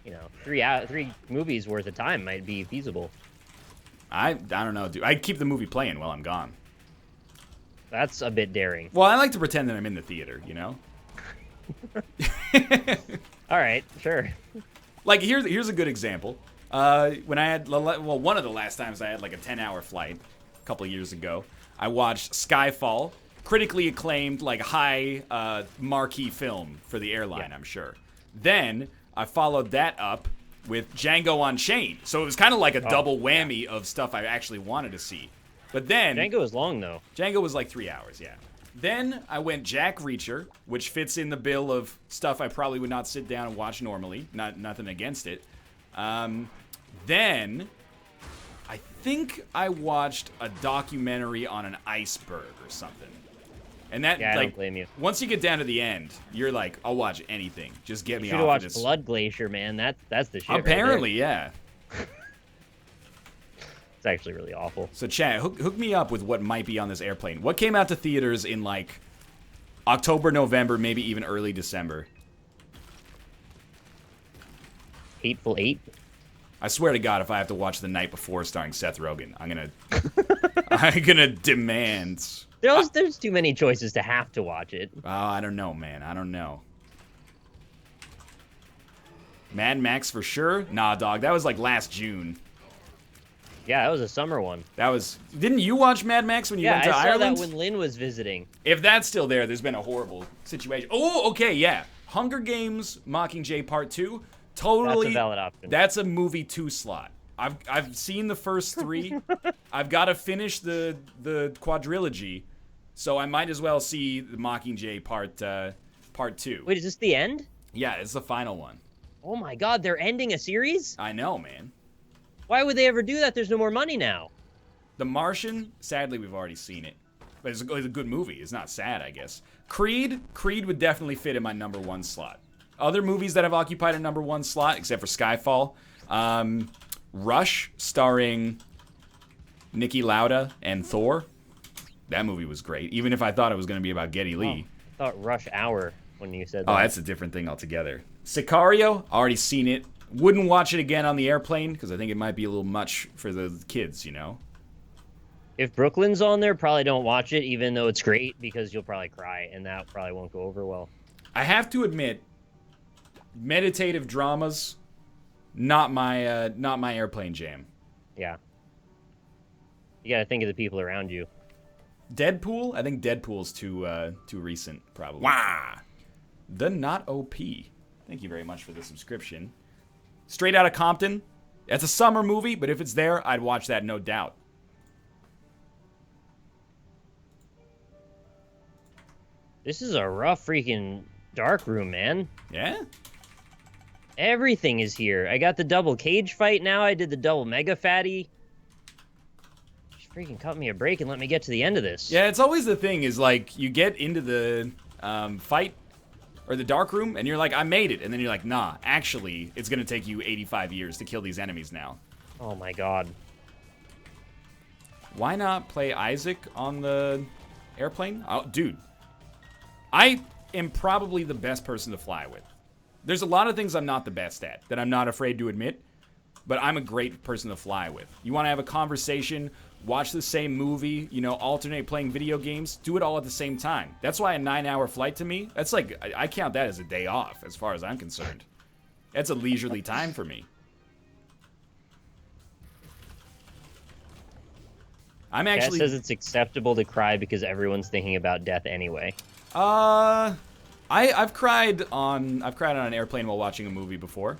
you know, 3 movies worth of time might be feasible. I don't know, dude. I keep the movie playing while I'm gone. That's a bit daring. Well, I like to pretend that I'm in the theater, you know? All right, sure. Like, here's a good example. When I had, one of the last times I had like a 10-hour flight a couple of years ago, I watched Skyfall, critically acclaimed, like high marquee film for the airline, I'm sure. Then I followed that up with Django Unchained. So it was kind of like a double whammy of stuff I actually wanted to see. But then... Django was long, though. Django was like 3 hours, yeah. Then I went Jack Reacher, which fits in the bill of stuff I probably would not sit down and watch normally. Nothing against it. Then I think I watched a documentary on an iceberg or something. And that, I don't blame you. Once you get down to the end, you're like, I'll watch anything. Just get me off of this. Should have watched Blood Glacier, man. That's the shit. Apparently, yeah. It's actually really awful. So, chat, hook me up with what might be on this airplane. What came out to theaters in, like, October, November, maybe even early December? Hateful Eight? I swear to God, if I have to watch The Night Before starring Seth Rogen, I'm gonna demand. There's too many choices to have to watch it. Oh, I don't know, man. I don't know. Mad Max for sure? Nah, dog. That was like last June. Yeah, that was a summer one. That was... Didn't you watch Mad Max when you went to I saw Ireland? that when Lynn was visiting. If that's still there, there's been a horrible situation. Oh, okay, yeah. Hunger Games Mockingjay Part 2. Totally. That's a valid option. That's a movie 2 slot. I've seen the first 3. I've got to finish the quadrilogy, so I might as well see the Mockingjay Part 2. Wait, is this the end? Yeah, it's the final one. Oh my god, they're ending a series? I know, man. Why would they ever do that? There's no more money now. The Martian, sadly, we've already seen it. But it's a good movie. It's not sad, I guess. Creed would definitely fit in my number 1 slot. Other movies that have occupied a number 1 slot, except for Skyfall, Rush, starring Niki Lauda and Thor. That movie was great, even if I thought it was going to be about Geddy Lee. I thought Rush Hour when you said that. Oh, that's a different thing altogether. Sicario, already seen it. Wouldn't watch it again on the airplane, because I think it might be a little much for the kids, you know? If Brooklyn's on there, probably don't watch it, even though it's great, because you'll probably cry, and that probably won't go over well. I have to admit, meditative dramas, not my airplane jam. Yeah. You gotta think of the people around you. Deadpool? I think Deadpool's too recent, probably. Wah! The Not OP. Thank you very much for the subscription. Straight Outta Compton. That's a summer movie, but if it's there, I'd watch that, no doubt. This is a rough freaking dark room, man. Yeah? Everything is here. I got the double cage fight now. I did the double mega fatty. Just freaking cut me a break and let me get to the end of this. Yeah, it's always the thing is, like, you get into the fight or the dark room, and you're like, I made it. And then you're like, nah, actually, it's going to take you 85 years to kill these enemies now. Oh my god. Why not play Isaac on the airplane? Oh, dude. I am probably the best person to fly with. There's a lot of things I'm not the best at that I'm not afraid to admit, but I'm a great person to fly with. You want to have a conversation, watch the same movie, you know, alternate playing video games, do it all at the same time. That's why a 9-hour flight to me, that's like, I count that as a day off as far as I'm concerned. That's a leisurely time for me. I'm actually... Cat says it's acceptable to cry because everyone's thinking about death anyway. I've cried on an airplane while watching a movie before.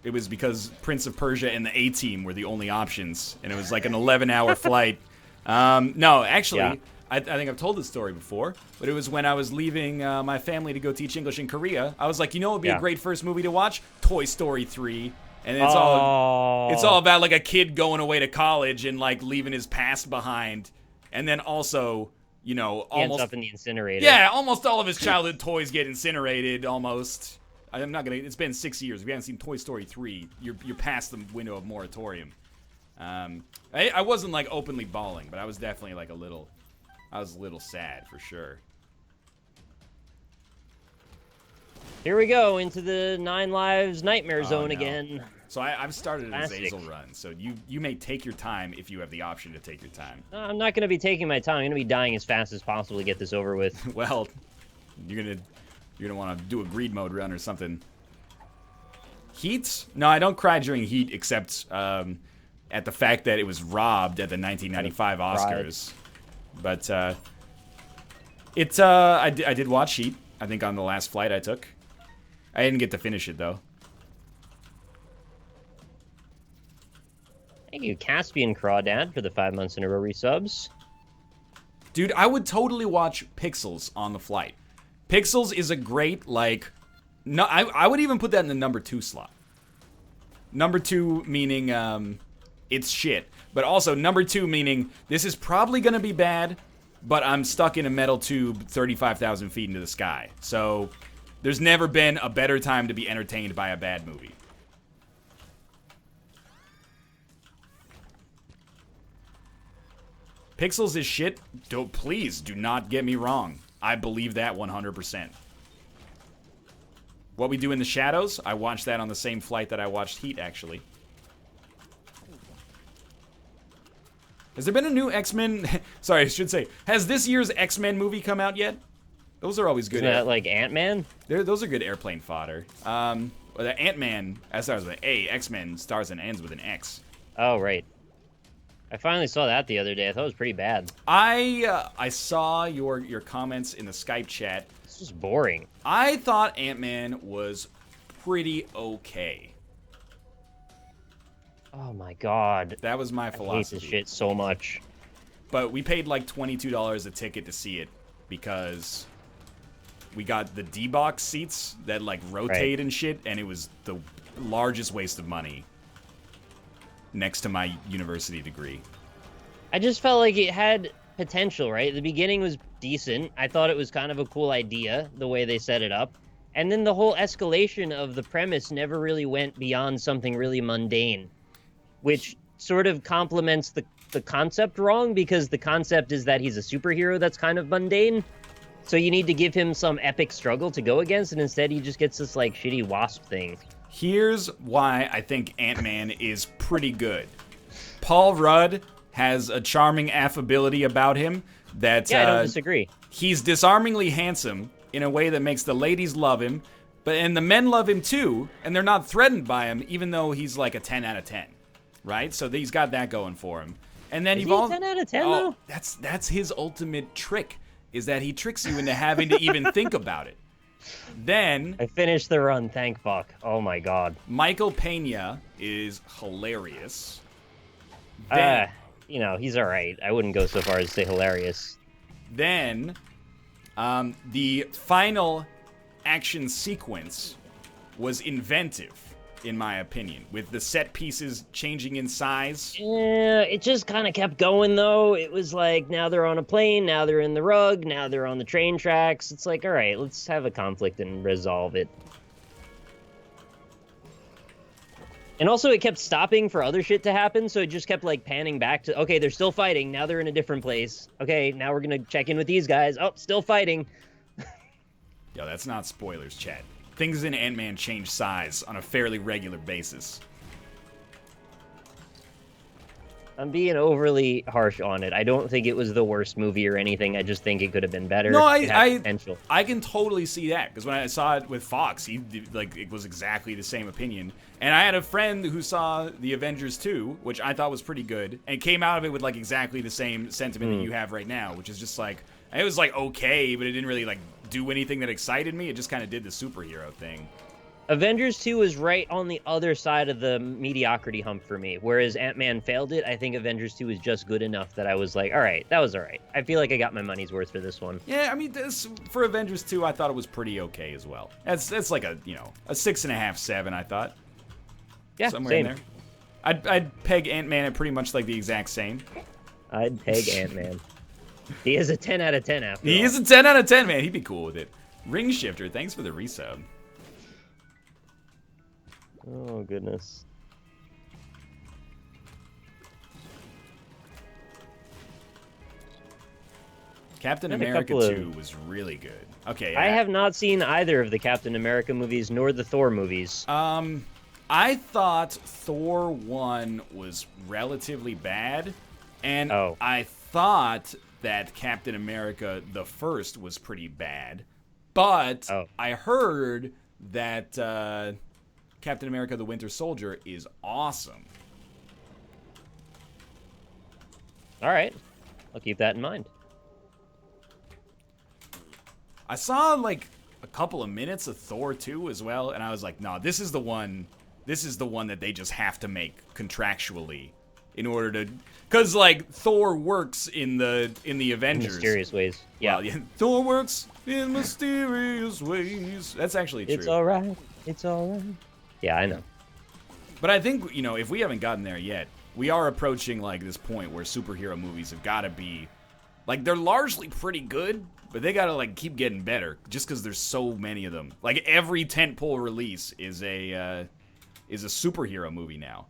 It was because Prince of Persia and the A-Team were the only options, and it was like an 11-hour flight. No, actually, yeah. I think I've told this story before, but it was when I was leaving my family to go teach English in Korea. I was like, you know what would be a great first movie to watch? Toy Story 3. And it's all about like a kid going away to college and like leaving his past behind, and then also, you know, he ends up in the incinerator. Yeah, almost all of his childhood toys get incinerated. Almost. I'm not gonna. It's been 6 years. If you haven't seen Toy Story 3, you're past the window of moratorium. I wasn't like openly bawling, but I was definitely like a little sad for sure. Here we go into the 9 Lives Nightmare Zone again. So I've started an Azazel run, so you may take your time if you have the option to take your time. I'm not going to be taking my time. I'm going to be dying as fast as possible to get this over with. Well, you're gonna want to do a greed mode run or something. Heat? No, I don't cry during Heat, except at the fact that it was robbed at the 1995 Oscars. But I did watch Heat. I think on the last flight I took. I didn't get to finish it though. Thank you, Caspian Crawdad, for the 5 months in a row resubs. Dude, I would totally watch Pixels on the flight. Pixels is a great, like... No, I would even put that in the number 2 slot. Number 2 meaning, it's shit. But also, number 2 meaning, this is probably gonna be bad, but I'm stuck in a metal tube 35,000 feet into the sky. So, there's never been a better time to be entertained by a bad movie. Pixels is shit. Please do not get me wrong. I believe that 100%. What We Do in the Shadows, I watched that on the same flight that I watched Heat, actually. Has there been a new X-Men... Sorry, I should say. Has this year's X-Men movie come out yet? Those are always good. Isn't that like Ant-Man? Those are good airplane fodder. Or the Ant-Man starts with an A. X-Men starts and ends with an X. Oh, right. I finally saw that the other day. I thought it was pretty bad. I saw your comments in the Skype chat. It's just boring. I thought Ant-Man was pretty okay. Oh my god. That was my philosophy. I hate this shit so much. But we paid like $22 a ticket to see it because we got the D-box seats that like rotate and shit, and it was the largest waste of money next to my university degree. I just felt like it had potential, right? The beginning was decent. I thought it was kind of a cool idea, the way they set it up. And then the whole escalation of the premise never really went beyond something really mundane, which sort of complements the concept wrong, because the concept is that he's a superhero that's kind of mundane. So you need to give him some epic struggle to go against, and instead he just gets this, like, shitty wasp thing. Here's why I think Ant-Man is pretty good. Paul Rudd has a charming affability about him that... Yeah, I don't disagree. He's disarmingly handsome in a way that makes the ladies love him, and the men love him too, and they're not threatened by him, even though he's like a 10 out of 10, right? So he's got that going for him. And then is he 10 out of 10, though? That's his ultimate trick, is that he tricks you into having to even think about it. Then... I finished the run, thank fuck. Oh my god. Michael Pena is hilarious. You know, he's alright. I wouldn't go so far as to say hilarious. Then, the final action sequence was inventive, in my opinion, with the set pieces changing in size. Yeah, it just kind of kept going, though. It was like, now they're on a plane, now they're in the rug, now they're on the train tracks. It's like, all right, let's have a conflict and resolve it. And also, it kept stopping for other shit to happen, so it just kept, like, panning back to, okay, they're still fighting, now they're in a different place. Okay, now we're gonna check in with these guys. Oh, still fighting. Yo, that's not spoilers, chat. Things in Ant-Man change size on a fairly regular basis. I'm being overly harsh on it. I don't think it was the worst movie or anything. I just think it could have been better. No, it had potential. I can totally see that, because when I saw it with Fox, it was exactly the same opinion. And I had a friend who saw the Avengers 2, which I thought was pretty good, and came out of it with like exactly the same sentiment that you have right now, which is just like, it was like okay, but it didn't really like do anything that excited me. It just kind of did the superhero thing. Avengers 2 was right on the other side of the mediocrity hump for me. Whereas Ant-Man failed it, I think Avengers 2 was just good enough that I was like, all right, that was all right. I feel like I got my money's worth for this one. Yeah, I mean, for Avengers 2, I thought it was pretty okay as well. That's like a 6.5, 7, I thought. Yeah, somewhere same. in there. I'd peg Ant-Man at pretty much like the exact same. I'd peg Ant-Man. He is a 10 out of 10 after all. He is a 10 out of 10, man. He'd be cool with it. Ring Shifter, thanks for the resub. Oh, goodness. Captain America 2 was really good. Okay. I have not seen either of the Captain America movies nor the Thor movies. I thought Thor 1 was relatively bad, and I thought that Captain America the First was pretty bad, but I heard that Captain America the Winter Soldier is awesome. All right. I'll keep that in mind. I saw like a couple of minutes of Thor 2 as well, and I was like, no, this is the one that they just have to make contractually in order to, because like Thor works in the Avengers in mysterious ways. Yeah. Well, yeah, Thor works in mysterious ways. That's actually true. It's all right. It's all right. Yeah, I know. But I think, if we haven't gotten there yet, we are approaching like this point where superhero movies have got to be, like, they're largely pretty good, but they got to like keep getting better just because there's so many of them. Like every tentpole release is a superhero movie now.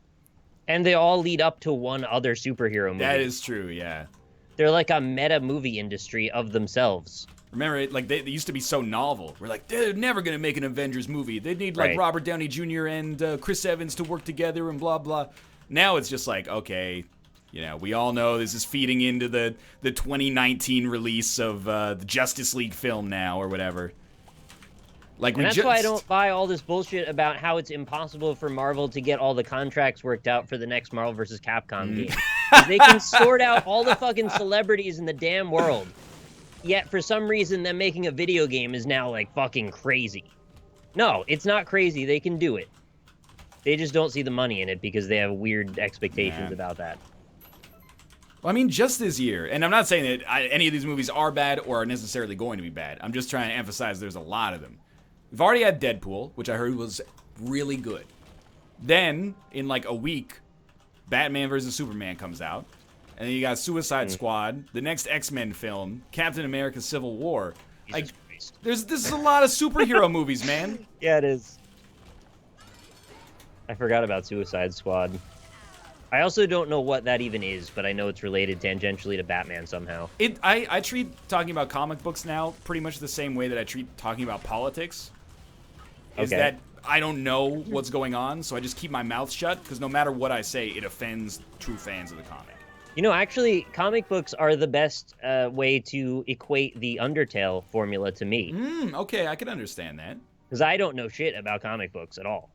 And they all lead up to one other superhero movie. That is true, yeah. They're like a meta movie industry of themselves. Remember, like they used to be so novel. We're like, they're never gonna make an Avengers movie. They need like Robert Downey Jr. and Chris Evans to work together and blah blah. Now it's just like, okay, we all know this is feeding into the 2019 release of the Justice League film now or whatever. Like, And that's why I don't buy all this bullshit about how it's impossible for Marvel to get all the contracts worked out for the next Marvel vs. Capcom game. 'Cause they can sort out all the fucking celebrities in the damn world. Yet, for some reason, them making a video game is now, like, fucking crazy. No, it's not crazy. They can do it. They just don't see the money in it because they have weird expectations about that. Well, I mean, just this year, and I'm not saying that any of these movies are bad or are necessarily going to be bad. I'm just trying to emphasize there's a lot of them. We've already had Deadpool, which I heard was really good. Then, in like a week, Batman vs. Superman comes out. And then you got Suicide Squad, the next X-Men film, Captain America Civil War. Like, this is a lot of superhero movies, man. Yeah, it is. I forgot about Suicide Squad. I also don't know what that even is, but I know it's related tangentially to Batman somehow. I treat talking about comic books now pretty much the same way that I treat talking about politics. Is that I don't know what's going on, so I just keep my mouth shut, because no matter what I say, it offends true fans of the comic. You know, actually, comic books are the best way to equate the Undertale formula to me. Okay, I can understand that. Because I don't know shit about comic books at all.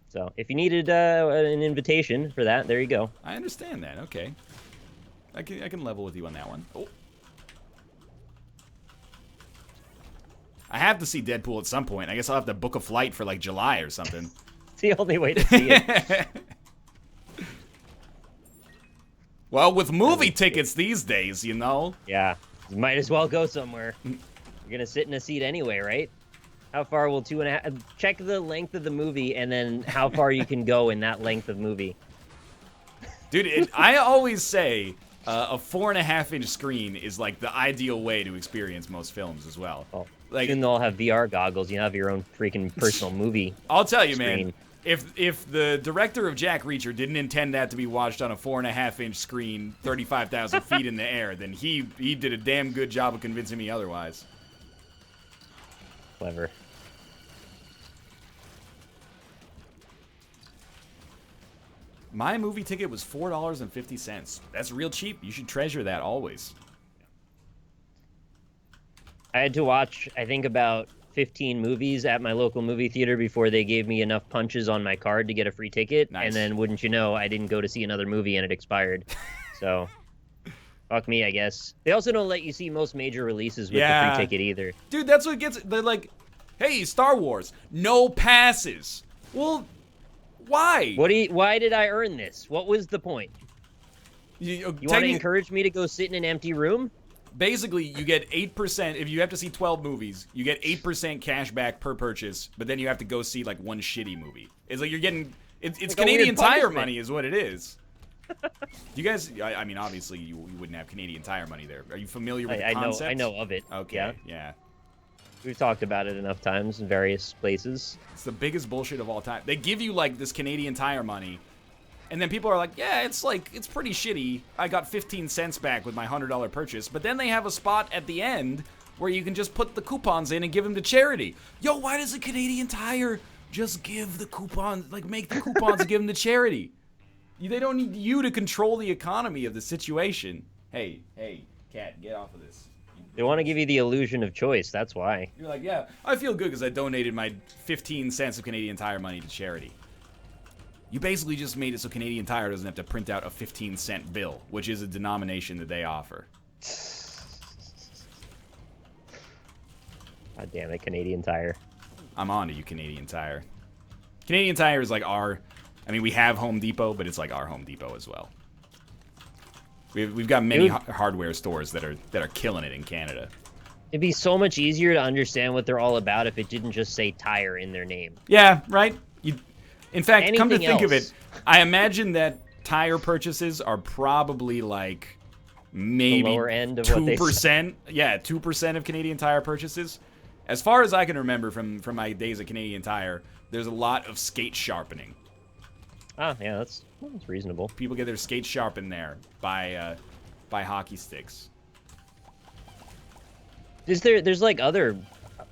So, if you needed an invitation for that, there you go. I understand that, okay. I can level with you on that one. Oh. I have to see Deadpool at some point. I guess I'll have to book a flight for, like, July or something. It's the only way to see it. Well, with movie tickets these days, you know. Yeah, you might as well go somewhere. You're gonna sit in a seat anyway, right? How far will 2.5... Check the length of the movie and then how far you can go in that length of movie. Dude, I always say a 4.5-inch screen is like the ideal way to experience most films as well. Well, like, soon they'll all have VR goggles. You have your own freaking personal movie. I'll tell you, screen. man. If the director of Jack Reacher didn't intend that to be watched on a 4.5-inch screen, 35,000 feet in the air, then he did a damn good job of convincing me otherwise. Clever. My movie ticket was $4.50. That's real cheap. You should treasure that always. I had to watch, I think, about 15 movies at my local movie theater before they gave me enough punches on my card to get a free ticket. Nice. And then, wouldn't you know, I didn't go to see another movie and it expired. So, fuck me, I guess. They also don't let you see most major releases with the free ticket either. Dude, that's what gets... They're like, hey, Star Wars, no passes. Well, why? Why did I earn this? What was the point? You want to encourage me to go sit in an empty room? Basically, you get 8%. If you have to see 12 movies, you get 8% cash back per purchase, but then you have to go see, like, one shitty movie. It's like you're getting... It's like Canadian Tire money is what it is. You guys... I mean, obviously, you wouldn't have Canadian Tire money there. Are you familiar with the concept? I know of it. Okay, yeah. We've talked about it enough times in various places. It's the biggest bullshit of all time. They give you, like, this Canadian Tire money, and then people are like, yeah, it's pretty shitty. I got 15 cents back with my $100 purchase. But then they have a spot at the end where you can just put the coupons in and give them to charity. Yo, why does a Canadian Tire just give the coupons, like, make the coupons and give them to charity? They don't need you to control the economy of the situation. Hey, Cat, get off of this. They want to give you the illusion of choice, that's why. You're like, yeah, I feel good because I donated my 15 cents of Canadian Tire money to charity. You basically just made it so Canadian Tire doesn't have to print out a 15-cent bill, which is a denomination that they offer. God damn it, Canadian Tire. I'm on to you, Canadian Tire. Canadian Tire is like our... I mean, we have Home Depot, but it's like our Home Depot as well. We've got many hardware stores that are killing it in Canada. It'd be so much easier to understand what they're all about if it didn't just say tire in their name. Yeah, right? In fact, Anything come to think else. of it, I imagine that tire purchases are probably like maybe the lower end of 2%. What they Yeah, 2% of Canadian Tire purchases. As far as I can remember from my days at Canadian Tire, there's a lot of skate sharpening. Ah, yeah, that's reasonable. People get their skates sharpened there by hockey sticks. There's like other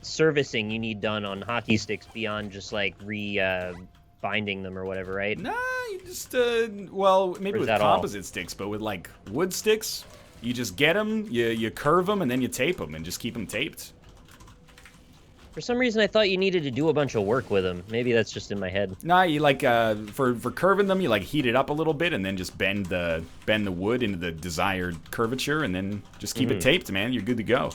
servicing you need done on hockey sticks beyond just like binding them or whatever, right? Nah, you just well, maybe with composite sticks, but with like wood sticks, you just get them, you curve them, and then you tape them and just keep them taped. For some reason, I thought you needed to do a bunch of work with them. Maybe that's just in my head. Nah, you like for curving them, you like heat it up a little bit and then just bend the wood into the desired curvature and then just keep it taped, man. You're good to go.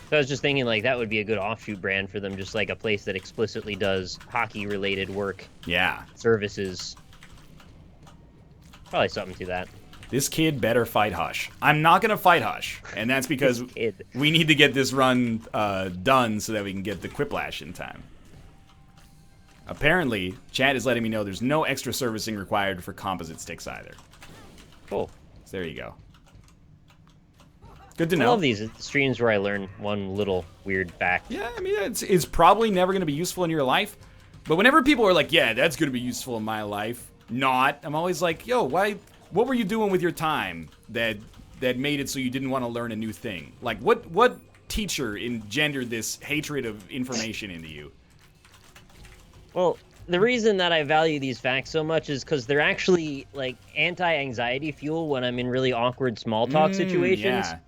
So I was just thinking like that would be a good offshoot brand for them, just like a place that explicitly does hockey-related work. Yeah. Services. Probably something to that. This kid better fight Hush. I'm not going to fight Hush, and that's because we need to get this run done so that we can get the Quiplash in time. Apparently, chat is letting me know there's no extra servicing required for composite sticks either. Cool. So there you go. Good to know. I love these streams where I learn one little weird fact. Yeah, I mean, it's probably never going to be useful in your life, but whenever people are like, yeah, that's going to be useful in my life, I'm always like, yo, why... What were you doing with your time that made it so you didn't want to learn a new thing? Like, what teacher engendered this hatred of information into you? Well, the reason that I value these facts so much is because they're actually, like, anti-anxiety fuel when I'm in really awkward small talk situations. Yeah.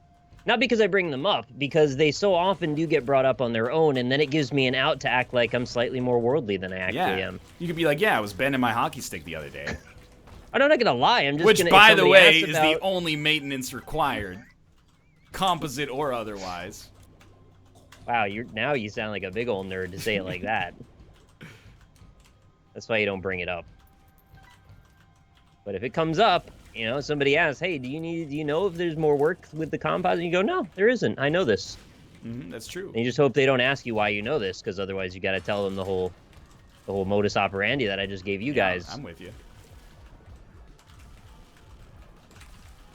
Not because I bring them up, because they so often do get brought up on their own, and then it gives me an out to act like I'm slightly more worldly than I actually am. You could be like, yeah, I was bending my hockey stick the other day. I'm not gonna lie, I'm just Which, gonna... by the way, is the only maintenance required. Composite or otherwise. Wow, now you sound like a big old nerd to say it like that. That's why you don't bring it up. But if it comes up, you know, somebody asks, hey, do you know if there's more work with the composite? And you go, no, there isn't. I know this. That's true. And you just hope they don't ask you why you know this, because otherwise you gotta tell them the whole modus operandi that I just gave you guys. I'm with you.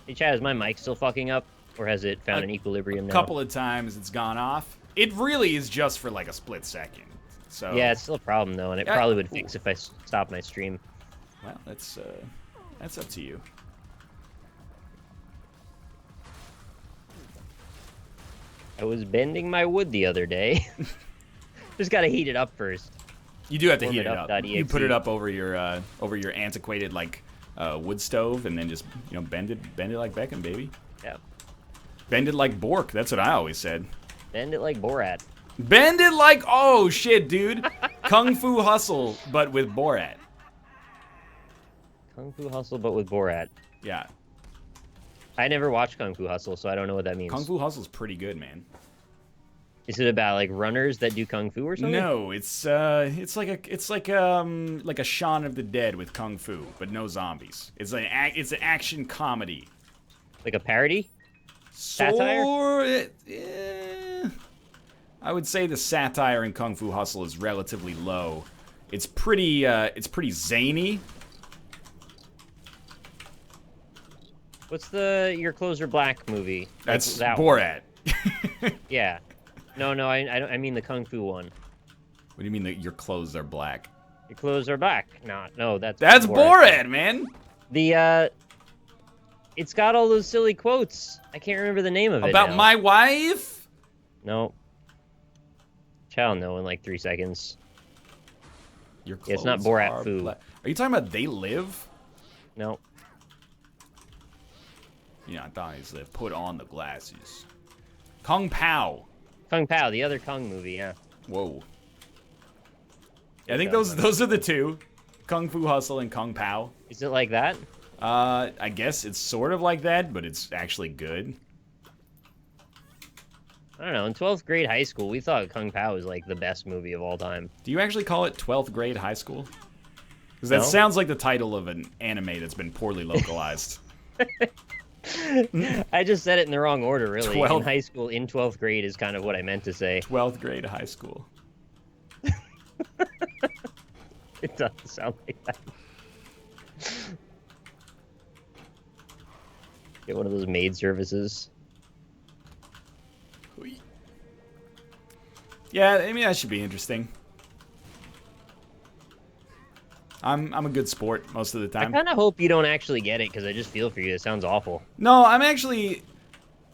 Hey, Chad, is my mic still fucking up? Or has it found an equilibrium now? A couple of times it's gone off. It really is just for like a split second. So yeah, it's still a problem though, and it probably would fix if I stopped my stream. Well, that's up to you. I was bending my wood the other day. Just gotta heat it up first. You do have to heat it up. .exe. You put it up over your antiquated like wood stove, and then just bend it like Beckham, baby. Yeah. Bend it like Bork. That's what I always said. Bend it like Borat. Bend it like, oh shit, dude. Kung Fu Hustle, but with Borat. Kung Fu Hustle, but with Borat. Yeah. I never watched Kung Fu Hustle, so I don't know what that means. Kung Fu Hustle's pretty good, man. Is it about like runners that do kung fu or something? No, it's like a Shaun of the Dead with kung fu, but no zombies. It's an action comedy. Like a parody? Satire? I would say the satire in Kung Fu Hustle is relatively low. It's pretty zany. What's the Your Clothes Are Black movie? That's that Borat. Yeah. No, I mean the Kung Fu one. What do you mean that your clothes are black? Your clothes are black. No, that's Borat, man. It's got all those silly quotes. I can't remember the name of it. About now. my wife? No. Child, no, in like 3 seconds. Your clothes it's not Borat are Fu. Black. Are you talking about They Live? No. Yeah, I thought he said put on the glasses. Kung Pao. Kung Pao, the other Kung movie, yeah. Whoa. Yeah, I think those are the two. Kung Fu Hustle and Kung Pao. Is it like that? I guess it's sort of like that, but it's actually good. I don't know. In 12th grade high school, we thought Kung Pao was like the best movie of all time. Do you actually call it 12th grade high school? Because that sounds like the title of an anime that's been poorly localized. I just said it in the wrong order, really. In high school, in 12th grade is kind of what I meant to say. 12th grade high school. It doesn't sound like that. Get one of those maid services. Yeah, I mean, that should be interesting. I'm a good sport most of the time. I kind of hope you don't actually get it, because I just feel for you. It sounds awful. No, I'm actually...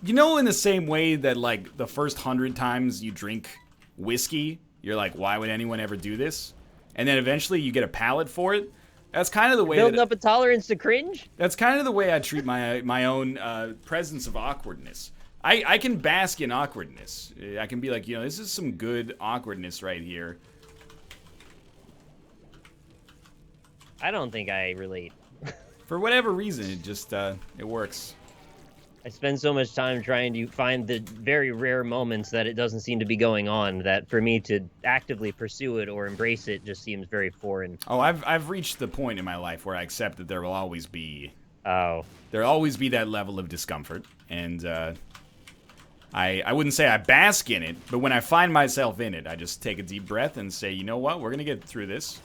You know, in the same way that, like, the first 100 times you drink whiskey, you're like, why would anyone ever do this? And then eventually you get a palate for it. That's kind of the way building up a tolerance to cringe? That's kind of the way I treat my own presence of awkwardness. I can bask in awkwardness. I can be like, you know, this is some good awkwardness right here. I don't think I relate. For whatever reason, it just, it works. I spend so much time trying to find the very rare moments that it doesn't seem to be going on, that for me to actively pursue it or embrace it just seems very foreign. Oh, I've reached the point in my life where I accept that there will always be... Oh. There'll always be that level of discomfort, and, I wouldn't say I bask in it, but when I find myself in it, I just take a deep breath and say, you know what, we're gonna get through this.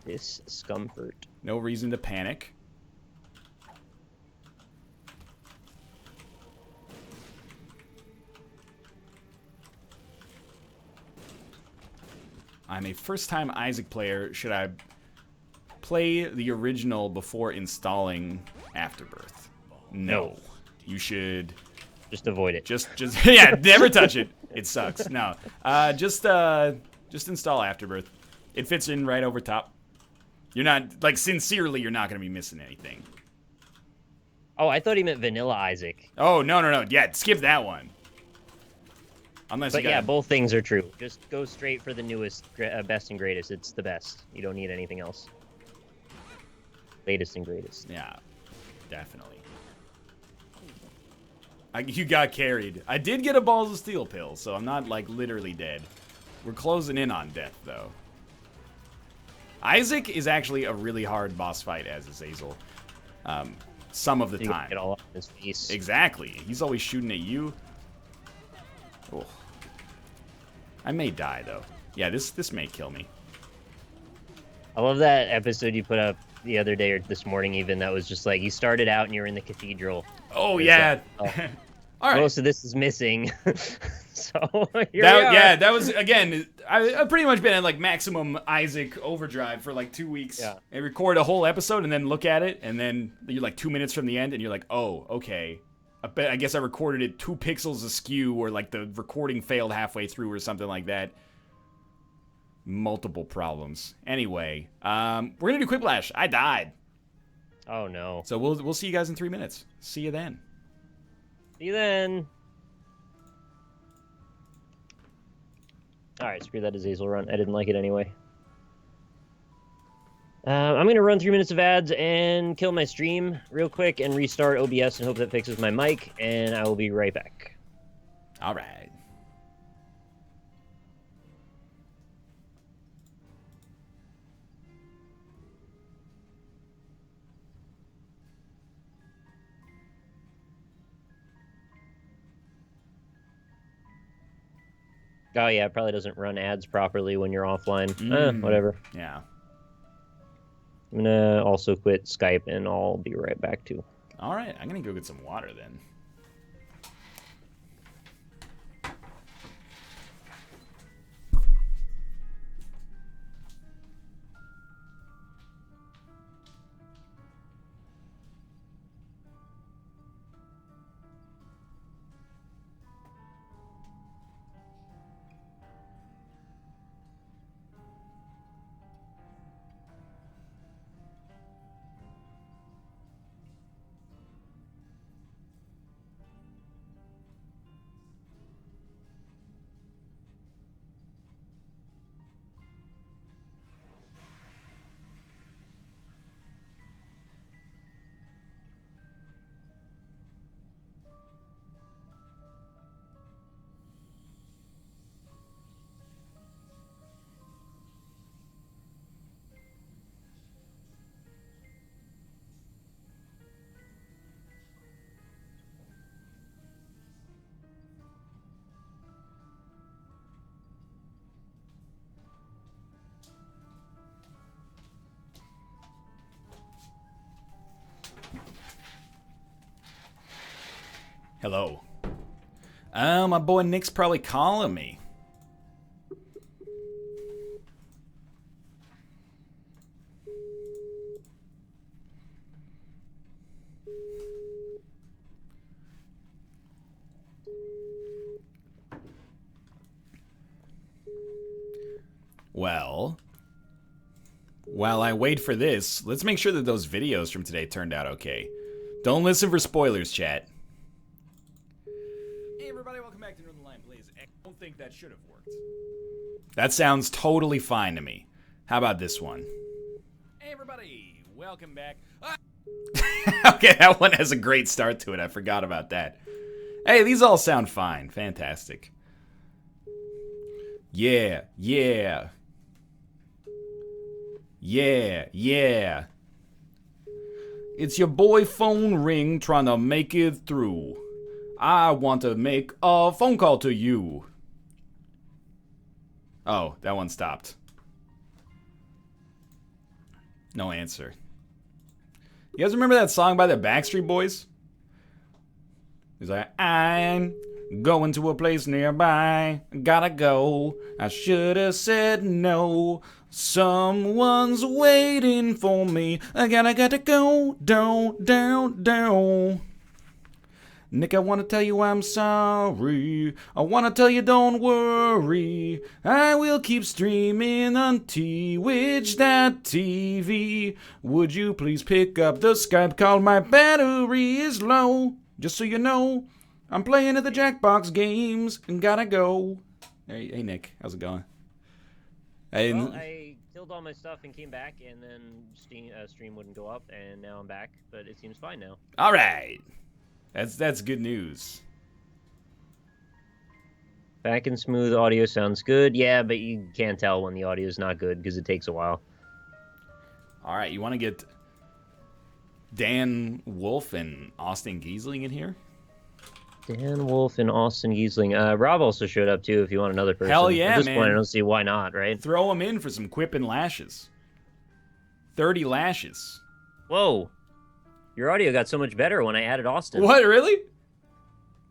Discomfort. No reason to panic. I'm a first-time Isaac player. Should I play the original before installing Afterbirth? No. You should... Just avoid it. Just yeah, never touch it. It sucks. No. Just install Afterbirth. It fits in right over top. You're not, like, sincerely, you're not going to be missing anything. Oh, I thought he meant Vanilla Isaac. Oh, no. Yeah, skip that one. Unless But you yeah, both things are true. Just go straight for the newest, best and greatest. It's the best. You don't need anything else. Latest and greatest. Yeah, definitely. You got carried. I did get a Balls of Steel pill, so I'm not, like, literally dead. We're closing in on death, though. Isaac is actually a really hard boss fight as Azazel. Some of the time. Get all up in his face. Exactly. He's always shooting at you. Oh. I may die, though. Yeah, this may kill me. I love that episode you put up the other day or this morning even that was just like, you started out and you're in the cathedral. Oh, yeah. All right. Most of this is missing. So here we are. Yeah, that was, again, I've pretty much been at, like, maximum Isaac overdrive for, like, 2 weeks. Yeah. And record a whole episode and then look at it, and then you're, like, 2 minutes from the end, and you're like, oh, okay. I guess I recorded it 2 pixels askew, or, like, the recording failed halfway through or something like that. Multiple problems. Anyway, we're gonna do Quiplash. I died. Oh, no. So we'll see you guys in 3 minutes. See you then. See you then. Alright, screw that Azazel run. I didn't like it anyway. I'm going to run 3 minutes of ads and kill my stream real quick and restart OBS and hope that fixes my mic, and I will be right back. All right. Oh yeah, it probably doesn't run ads properly when you're offline. Whatever. Yeah. I'm gonna also quit Skype and I'll be right back too. All right, I'm gonna go get some water then. Hello. My boy Nick's probably calling me. Well, while I wait for this, let's make sure that those videos from today turned out okay. Don't listen for spoilers, chat. don't think that should have worked. That sounds totally fine to me. How about this one? Hey, everybody. Welcome back. Okay, that one has a great start to it. I forgot about that. Hey, these all sound fine. Fantastic. Yeah, yeah. Yeah, yeah. It's your boy phone ring trying to make it through. I want to make a phone call to you. Oh, that one stopped. No answer. You guys remember that song by the Backstreet Boys? He's like, I'm going to a place nearby. Gotta go. I should have said no. Someone's waiting for me. I gotta go. Down. Nick, I want to tell you I'm sorry. I want to tell you don't worry. I will keep streaming on Twitch.tv. Would you please pick up the Skype call? My battery is low. Just so you know, I'm playing at the Jackbox games and gotta go. Hey Nick, how's it going? Well, I killed all my stuff and came back, and then stream wouldn't go up, and now I'm back, but it seems fine now. All right. That's good news. Back and smooth audio sounds good. Yeah, but you can't tell when the audio is not good because it takes a while. All right, you want to get Dan Wolf and Austin Giesling in here? Dan Wolf and Austin Giesling. Rob also showed up too if you want another person. Hell yeah, At this man. point, I don't see why not, right? Throw him in for some quip and lashes. 30 lashes. Whoa. Your audio got so much better when I added Austin. What, really?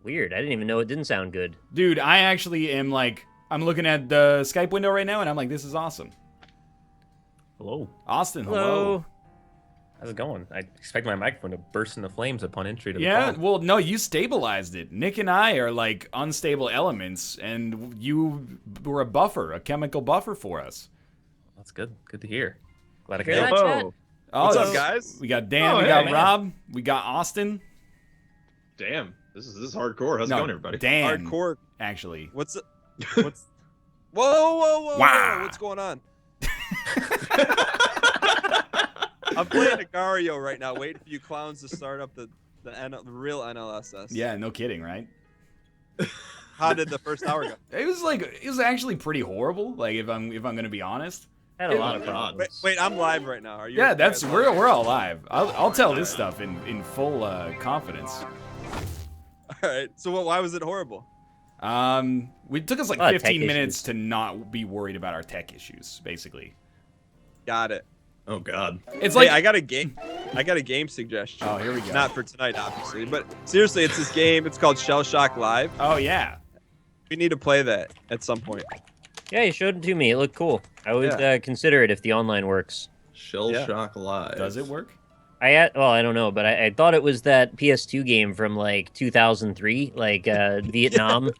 Weird. I didn't even know it didn't sound good. Dude, I actually am like, I'm looking at the Skype window right now, and I'm like, this is awesome. Hello. Austin, hello. How's it going? I expect my microphone to burst into flames upon entry to the Yeah, call. well, no, you stabilized it. Nick and I are like unstable elements, and you were a buffer, a chemical buffer for us. That's good. Good to hear. Glad I Hear could that, help. chat? Oh, What's up, guys? We got Dan, Oh, we hey, got man. Rob, we got Austin. Damn, this is hardcore. How's it going, everybody? Dan, Hardcore. actually. What's Whoa! Wow. What's going on? I'm playing Agario right now, waiting for you clowns to start up the real NLSS. Yeah, no kidding, right? How did the first hour go? It was actually pretty horrible. Like if I'm gonna be honest. Had a lot of problems. Wait, I'm live right now. Are you? Yeah, we're all live. I'll tell this stuff in full confidence. All right. So why was it horrible? It took us like A lot of 15 tech minutes issues. to not be worried about our tech issues, basically. Got it. Oh God. It's Hey, like I got a game suggestion. Oh, here we go. Not for tonight, obviously, but seriously, it's this game. It's called Shell Shock Live. Oh yeah. We need to play that at some point. Yeah, you showed it to me. It looked cool. I would consider it if the online works. Shell Yeah. Shock Live. Does it work? I don't know, but I thought it was that PS2 game from like 2003, like Vietnam,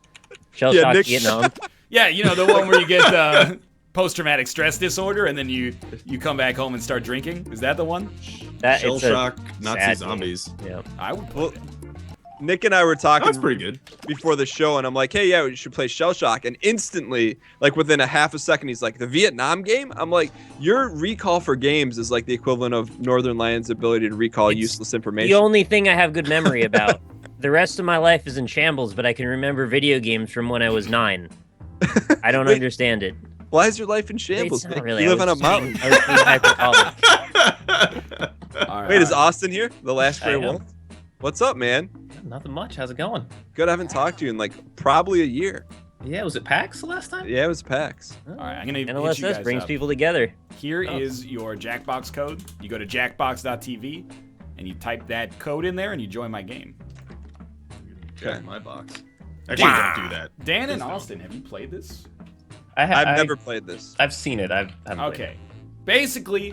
Shell Yeah, Shock Nick- Vietnam. Yeah, you know the one where you get post-traumatic stress disorder and then you come back home and start drinking. Is that the one? That Shell it's a Shock Nazi sad Zombies. game. Yeah. I would. Well, Nick and I were talking That's pretty good. before the show, and I'm like, hey, yeah, we should play Shell Shock. And instantly, like within a half a second, he's like, the Vietnam game? I'm like, your recall for games is like the equivalent of Northern Lions' ability to recall It's useless The information. only thing I have good memory about. The rest of my life is in shambles, but I can remember video games from when I was 9. I don't Wait. understand it. Why is your life in shambles, It's not Nick? really. You I live on a was mountain. being- I was being hypercolic. All right, Wait, is all right. Austin here? The last I gray am. wolf? What's up, man? Nothing much. How's it going? Good, I haven't talked to you in like probably a year. Yeah, was it PAX the last time? Yeah, it was PAX. All right, I'm gonna hit you NLSS guys brings up. people together. Here is your Jackbox code. You go to jackbox.tv and you type that code in there and you join my game. Check my box. Actually, Wow. don't do that. Dan and Please don't. Austin, have you played this? I've never played this. I've seen it. Haven't played Okay. Basically,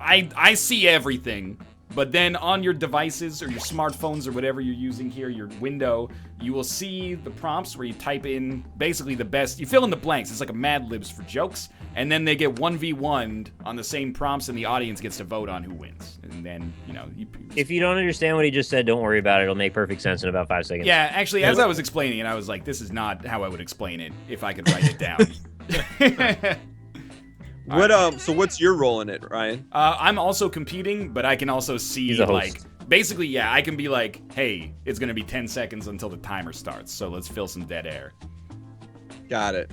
I see everything But then on your devices or your smartphones or whatever you're using here, your window, you will see the prompts where you type in basically the best. You fill in the blanks. It's like a Mad Libs for jokes. And then they get 1v1'd on the same prompts, and the audience gets to vote on who wins. And then, you know... If you don't understand what he just said, don't worry about it. It'll make perfect sense in about 5 seconds. Yeah, actually, as I was explaining it, I was like, this is not how I would explain it if I could write it down. So what's your role in it, Ryan? I'm also competing, but I can also see, He's a like... host. Basically, yeah, I can be like, hey, it's going to be 10 seconds until the timer starts, so let's fill some dead air. Got it.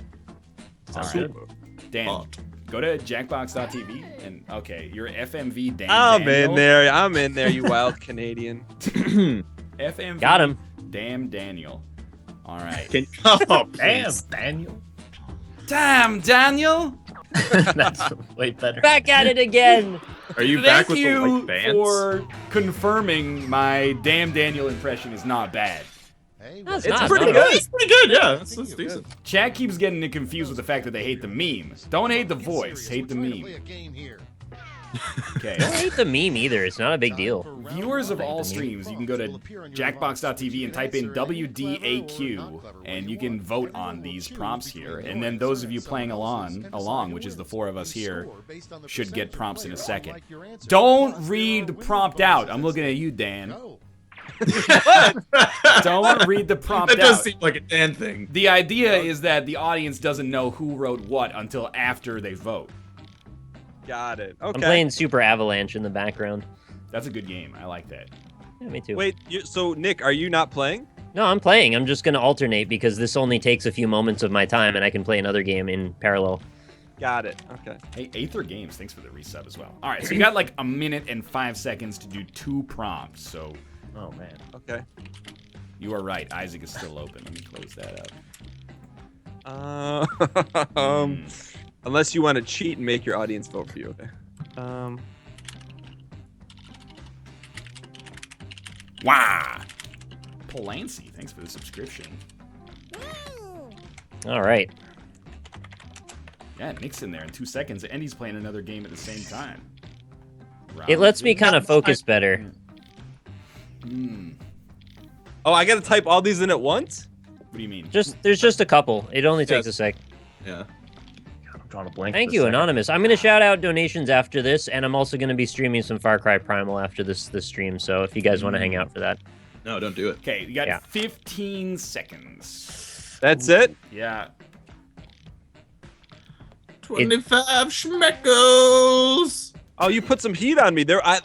Sounds All right. good. Dan, go to jackbox.tv and okay, you're FMV Dan. I'm Daniel. I'm in there, you wild Canadian. FMV. Got him. Damn Daniel. All right. Oh, Damn, please. Daniel. Damn Daniel. That's way better. Back at it again. Are you Thank back with you the like bands? for confirming my Damn Daniel impression is not bad. That's It's not pretty bad. good. It's pretty good, yeah. That's decent. Chat keeps getting it confused with the fact that they hate the meme. Don't hate the voice, hate the meme. Okay. Don't hate the meme either. It's not a big deal. Viewers of all streams, you can go to jackbox.tv and type in WDAQ, and you can vote on these prompts here. And then those of you playing along, which is the 4 of us here, should get prompts in a second. Don't read the prompt out. I'm looking at you, Dan. Don't read the prompt That does out. seem like a Dan thing. The idea is that the audience doesn't know who wrote what until after they vote. Got it. I'm Okay. playing Super Avalanche in the background. That's a good game. I like that. Yeah, me too. Wait, so Nick, are you not playing? No, I'm playing. I'm just going to alternate because this only takes a few moments of my time, and I can play another game in parallel. Got it. Okay. Hey, Aether Games, thanks for the resub as well. All right, so you got like a minute and 5 seconds to do 2 prompts. So Oh man. Okay. you are right. Isaac is still open. Let me close that up. Unless you want to cheat and make your audience vote for you. Okay. Wow. Polancy, thanks for the subscription. All right. Yeah, Nick's in there in 2 seconds, and he's playing another game at the same time. It lets me kind of focus better. Oh, I gotta type all these in at once? What do you mean? There's just a couple. It only takes a sec. Yeah. I'm drawing a blank. Thank for a you, second. Anonymous. I'm going to shout out donations after this, and I'm also going to be streaming some Far Cry Primal after this stream, so if you guys want to hang out for that. No, don't do it. Okay, you got Yeah. 15 seconds. That's it? Yeah. 25 schmeckles. Oh, you put some heat on me there. I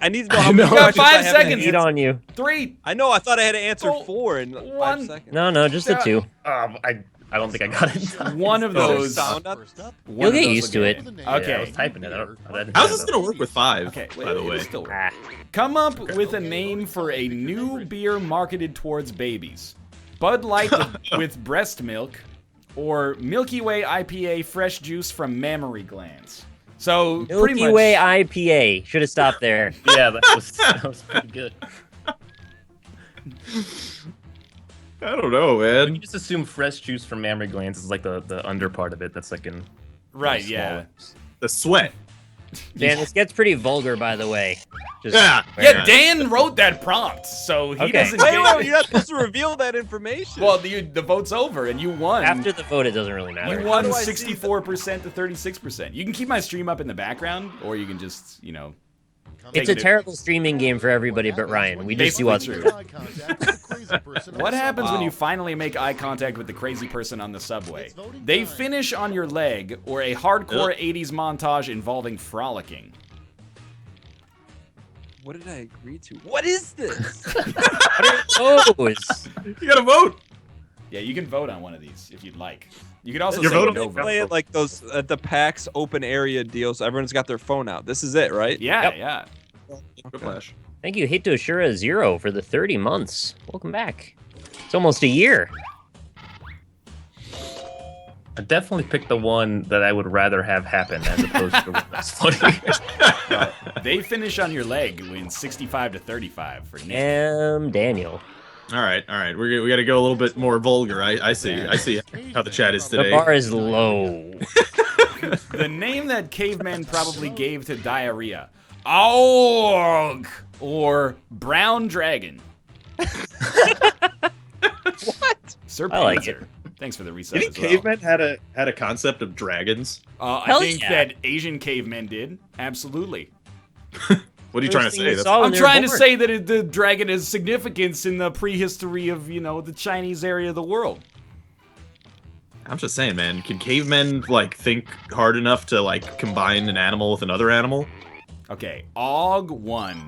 need to know how know. many You got questions 5 I have to seconds. Heat answer. on you. 3. I know. I thought I had to answer Oh, 4 in 5 1. seconds. No, just the two. I don't think I got it. One of Is there those. sound on? one You'll of get those used will to get it. Yeah, I Okay. was typing it. I didn't How's have this it. gonna work with 5? Okay, by the way. it'll still work. Ah. Come up with a name for a new beer marketed towards babies. Bud Light with breast milk, or Milky Way IPA fresh juice from mammary glands. So pretty Milky much, Way IPA. Should have stopped there. Yeah, that was pretty good. I don't know, You man. just assume fresh juice from mammary glands is like the under part of it. That's like in right? small. Yeah. The sweat. Dan, this gets pretty vulgar, by the way. Just Yeah. Yeah, Dan wrote that prompt, so he Okay. doesn't. Wait, get- you're not supposed to reveal that information. Well, the vote's over, and you won. After the vote, it doesn't really you matter. won do I see 64% to 36%. You can keep my stream up in the background, or you can just, It's a terrible streaming game for everybody but Ryan. We just do Basically other. What happens when you finally make eye contact with the crazy person on the subway? They finish on your leg, or a hardcore 80s montage involving frolicking. what did I agree to? What is this? Oh, You gotta vote. Yeah, you can vote on one of these if you'd like. You could also You're say voting no for vote. Play it like those at the PAX open area deal, so everyone's got their phone out. This is it, right? Yeah, Yep. yeah. Quiplash. thank you, Hito Shura Zero, for the 30 months. Welcome back. It's almost a year. I definitely picked the one that I would rather have happen as opposed to one that's funny. They finish on your leg wins 65 to 35 for Nick. Daniel. All right. We got to go a little bit more vulgar. I see how the chat is The today. bar is low. The name that cavemen probably gave to diarrhea. Aug or brown dragon. What? Sir I like Panzer. Thanks for the You reset think as well. cavemen had a concept of dragons? I Hell think yeah. that Asian cavemen did. Absolutely. What are you trying to First thing say? you That's saw when I'm they were trying to born. say that the dragon has significance in the prehistory of, the Chinese area of the world. I'm just saying, man. Can cavemen like think hard enough to like combine an animal with another animal? Okay, Aug won,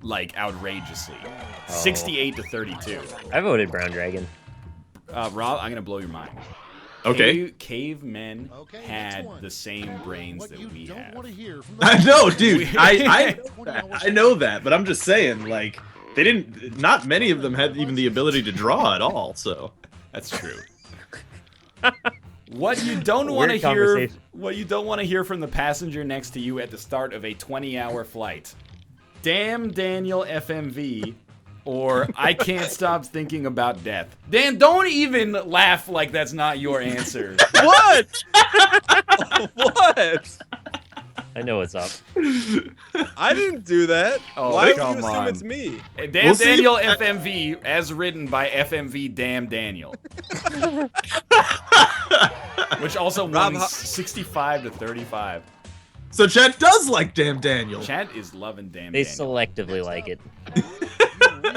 like, outrageously. 68 to 32. I voted brown dragon. Rob, I'm gonna blow your mind. Okay. Cavemen had the same brains that we have. I know, dude. I know that, but I'm just saying, like, they didn't. Not many of them had even the ability to draw at all. So That's true. What you don't want to Weird hear, conversation. what you don't want to hear from the passenger next to you at the start of a 20-hour flight. Damn Daniel FMV, or I can't stop thinking about death. Dan, don't even laugh like that's not your answer. What? What? I know what's up. I didn't do that. Oh, Why would come you assume on. it's me? Damn We'll see. Daniel FMV, as written by FMV Damn Daniel. Which also Rob, won how- 65 to 35. So Chad does like damn Daniel. Chad is loving Damn They Daniel. selectively like it.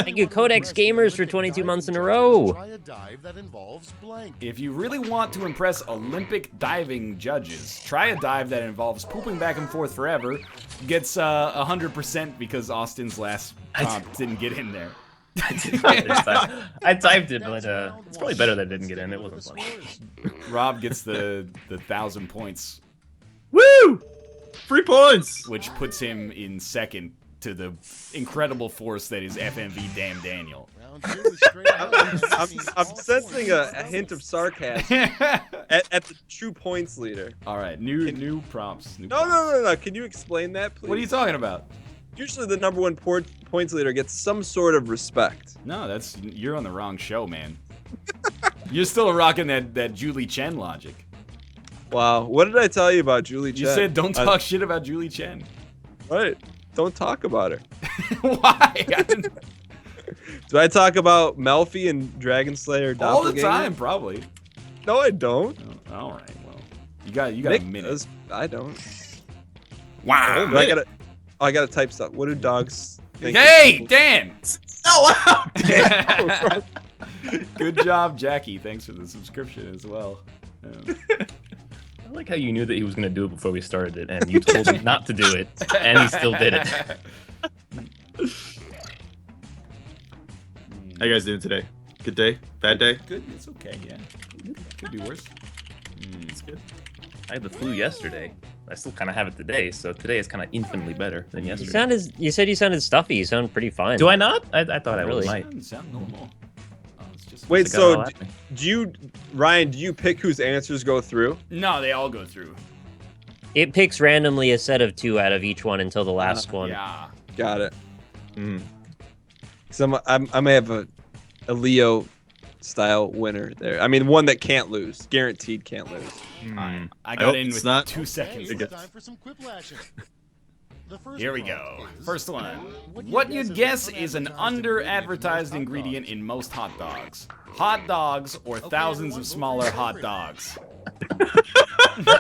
Thank you, Codex Gamers, for 22 months in a row. Try a dive that involves blank. If you really want to impress Olympic diving judges, try a dive that involves pooping back and forth forever. Gets 100% because Austin's last prompt didn't get in there. I typed it, but it's probably better that it didn't get in. It wasn't funny. Rob gets the 1,000 points, Woo! 3 points. which puts him in second to the incredible force that is FMV Damn Daniel. Round two is straight ahead. I'm sensing a hint of sarcasm at the true points leader. All right, new prompts. No. Can you explain that, please? What are you talking about? Usually the number one points leader gets some sort of respect. No, you're on the wrong show, man. You're still rocking that Julie Chen logic. Wow. What did I tell you about Julie Chen? You said don't talk shit about Julie Chen. Right. Don't talk about her. Why? Do I talk about Melfi and Dragon Slayer All the Doppelganger? time, probably. No, I don't. Oh, all right, well, you got Nick a minute. does. I don't. Wow. I gotta type stuff. What do dogs think? Hey, Dan! Oh wow! Good job, Jackie. Thanks for the subscription as well. I like how you knew that he was going to do it before we started it, and you told him not to do it, and he still did it. How you guys doing today? Good day? Bad day? Good, it's okay, yeah. Could be worse. It's good. I had the flu yesterday. I still kind of have it today, so today is kind of infinitely better than yesterday. You said you sounded stuffy. You sound pretty fine. Do I not? I thought I Really? might. Doesn't sound normal. Oh, it's just Wait, It's got it all so happening. Ryan, do you pick whose answers go through? No, they all go through. It picks randomly a set of 2 out of each one until the last one. Yeah. Got it. Mm. So I may have a Leo style winner there. I mean, one that can't lose, guaranteed can't lose. I I got hope in it's with not- 2 seconds. Okay, time for some quiplashing. The first Here we prompt go. is, First one. What you'd guess is an under-advertised ingredient in most hot dogs. Hot dogs or thousands of smaller hot dogs. Can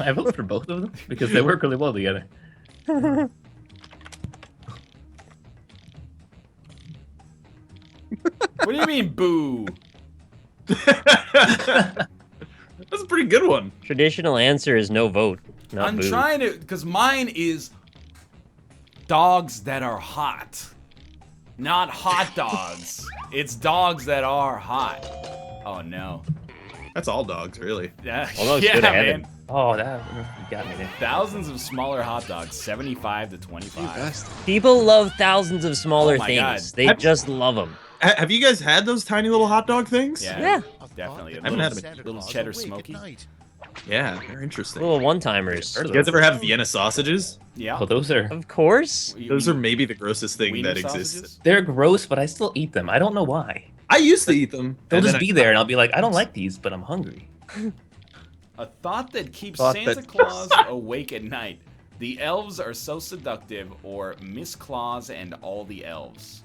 I vote for both of them? Because they work really well together. What do you mean, boo? That's a pretty good one. Traditional answer is no vote. Not I'm boo. trying to, because mine is dogs that are hot. Not hot dogs. It's dogs that are hot. Oh, no. That's all dogs, really. Yeah, Although it's yeah good to have man. it. Oh, that got me there. Thousands of smaller hot dogs, 75 to 25. People love thousands of smaller Oh my things. God. They just love them. Have you guys had those tiny little hot dog things? Yeah, Yeah. definitely. A I haven't little, had them. little cheddar smoky. Yeah, they're interesting. Little one-timers. You guys ever have Vienna sausages? Yeah. Oh, those are Of course. Those are maybe the grossest thing wiener that exists. sausages? they're gross, but I still eat them. I don't know why. I used to eat them. They'll and just then be there, and I'll be like, I don't like these, but I'm hungry. A thought that keeps Thought Santa that- Claus awake at night. The elves are so seductive, or Miss Claus and all the elves.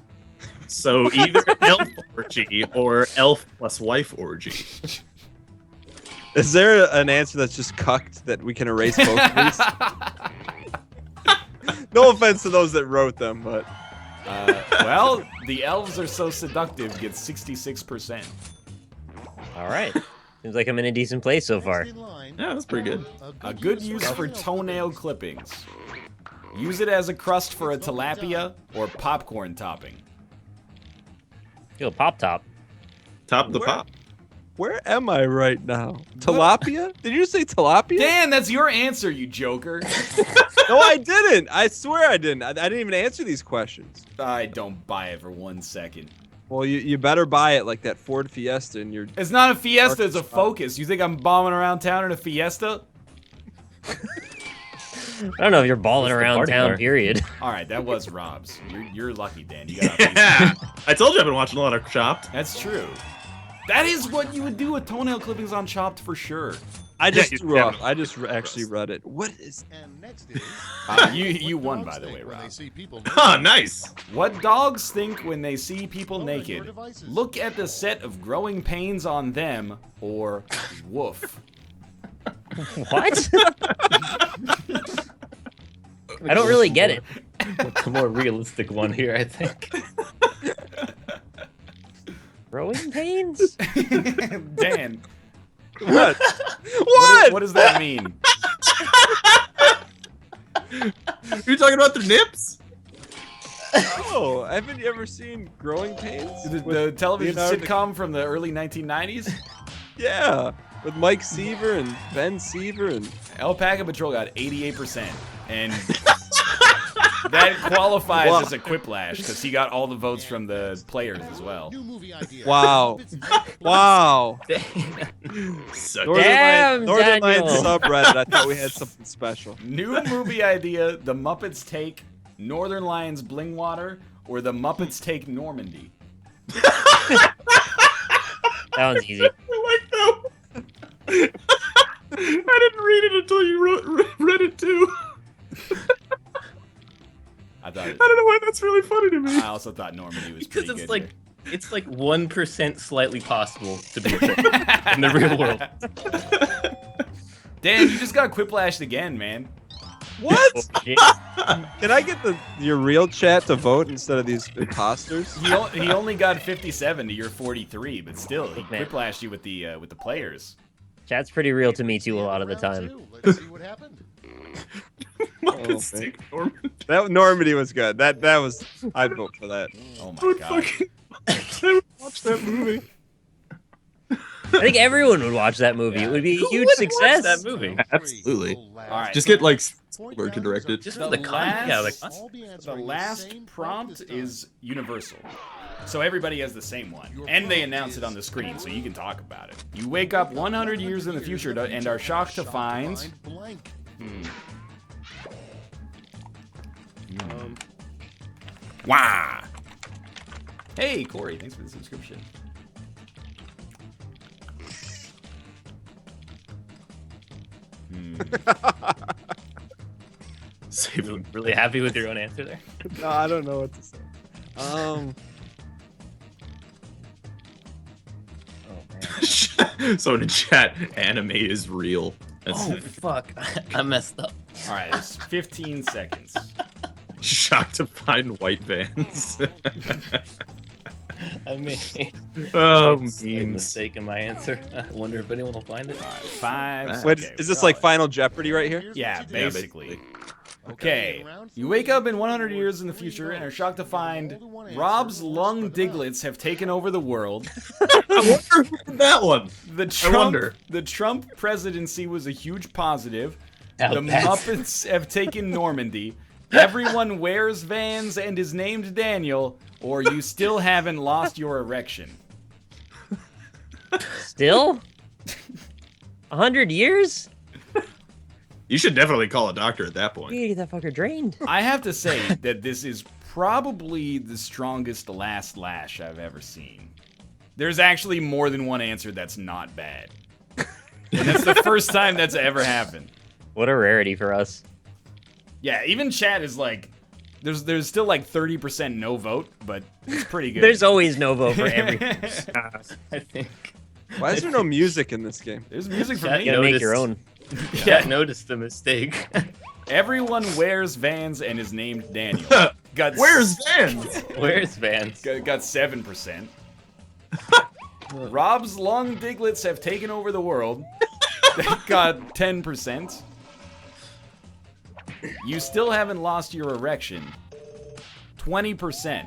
So either elf orgy or elf plus wife orgy. Is there an answer that's just cucked that we can erase both of these? No offense to those that wrote them, but Well, the elves are so seductive gets 66%. All right. Seems like I'm in a decent place so far. Next in line, Yeah, that's pretty good. A good use for toenail clippings. Use it as a crust for a tilapia or popcorn topping. Yo, Pop Top. Top the Where- pop. where am I right now? Tilapia? Did you just say tilapia? Dan, that's your answer, you joker. No, I didn't. I swear I didn't. I didn't even answer these questions. I don't buy it for 1 second. Well, you better buy it like that Ford Fiesta and your. It's not a Fiesta, it's a Focus. You think I'm bombing around town in a Fiesta? I don't know if you're balling It's the around party town, car. period. All right, that was Rob's. You're lucky, Dan. You got a piece. Yeah, I told you I've been watching a lot of Chopped. That's true. That is what you would do with toenail clippings on Chopped for sure. I just you threw up. definitely- I just actually read it. What is? And next is You what won, dogs by the way, think when they Rob. see people Oh, nice. What dogs think when they see people Lower your naked? devices. Look at the set of growing pains on them, or woof. What? I don't really get it. What's a more realistic one here, I think. Growing pains? Dan, What? what does that mean? You're talking about their nips? Oh, haven't you ever seen Growing Pains? The television Leonardo sitcom from the early 1990s? Yeah, with Mike Seaver and Ben Seaver and. Alpaca Patrol got 88%, and that qualifies Wow. as a Quiplash because he got all the votes from the players as well. new movie idea. Wow. Wow. So Damn, Northern Daniel. Lions subreddit. I thought we had something special. New movie idea: The Muppets take Northern Lions Blingwater, or The Muppets take Normandy. That one's easy. I like that one. I didn't read it until you read it too. I thought. I don't know why that's really funny to me. I also thought Normandy was Because pretty it's good like here. it's like 1% slightly possible to be a thing in the real world. Dan, you just got Quiplashed again, man. What? Shit. Can I get your real chat to vote instead of these imposters? He only got 57 to your 43, but still, he Man. Quiplashed you with the players. Chat's pretty real to me too a lot of the Round time. two. Let's see what happened. Muppets man. take Norman. That Normandy was good. That was. I'd vote for that. Oh I my would god. I would watch that movie. I think everyone would watch that movie. It would be a Who huge wouldn't watch success. that movie? Absolutely. All right. Just get like Point Spielberg to values direct are it. Just The for the content. Yeah, last- like, All be The answering the last same prompt this time. is universal. So everybody has the same one. And they announce it on the screen, so you can talk about it. You wake up 100 years in the future and are shocked to find... blank. Wah! Hey, Corey, thanks for the subscription. Save you them. really happy with your own answer there? No, I don't know what to say. Oh man. So in chat, anime is real. That's Oh fuck! I messed up. All right, it's 15 seconds. shocked to find white vans. I made Oh, a slight memes. mistake in my answer. I wonder if anyone will find it. 5 Wait, okay, is this we're like all- Final Jeopardy right here? Yeah, Here's what you do. basically. Okay, you wake up in 100 years in the future and are shocked to find Rob's lung diglets have taken over the world. I wonder who did that one. The Trump presidency was a huge positive. The Muppets have taken Normandy. Everyone wears Vans and is named Daniel, or you still haven't lost your erection. Still? 100 years? You should definitely call a doctor at that You point. gotta get that fucker drained. I have to say that this is probably the strongest last lash I've ever seen. There's actually more than one answer that's not bad. And that's the first time that's ever happened. What a rarity for us. Yeah, even chat is like, there's still like 30% no vote, but it's pretty good. There's always no vote for everything. I think. Why is there no music in this game? There's music for Chat, me. You gotta make your Noticed. own. Yeah, noticed the mistake. Everyone wears Vans and is named Daniel. Got Where's Vans? Where's Vance? got 7%. Rob's long diglets have taken over the world. Got 10%. You still haven't lost your erection. 20%.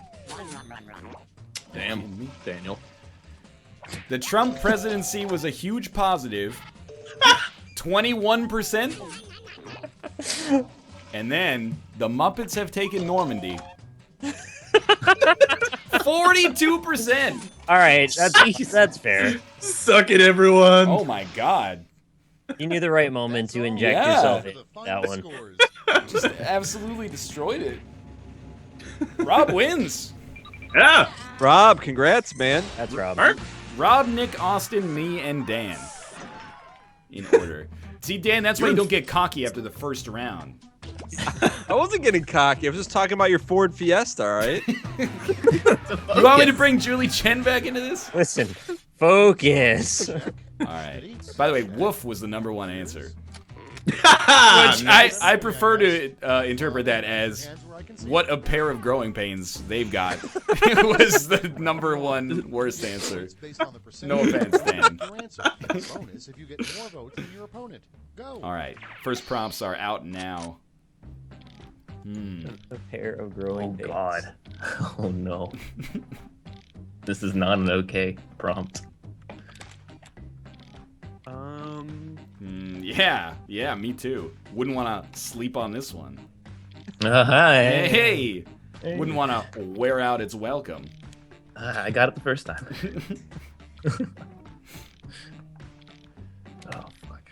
Damn, Daniel. The Trump presidency was a huge positive. 21%. And then the Muppets have taken Normandy. 42%. All right, that's fair. Suck it, everyone. Oh my god. You knew the right moment to inject Yeah. yourself The in final that one. scores. Just absolutely destroyed it. Rob wins. Yeah. Rob, congrats, man. That's Rob. Rob, Nick, Austin, me, and Dan. In order. See, Dan, that's why you don't get cocky after the first round. I wasn't getting cocky. I was just talking about your Ford Fiesta, all right? You want me to bring Julie Chen back into this? Listen, focus. Alright. By the way, woof was the #1 answer. Which Nice. I prefer to interpret that as Hands where I can see what a pair of growing pains they've got. It was the #1 worst answer. It's based on the percentage No offense, Dan. your answer. Bonus if you get more votes than your opponent. Go. Alright, first prompts are out now. A pair of growing Oh pains. God. Oh no. This is not an okay prompt. Yeah, me too. Wouldn't want to sleep on this one. Hey. Hey! Wouldn't want to wear out its welcome. I got it the first time. Oh fuck.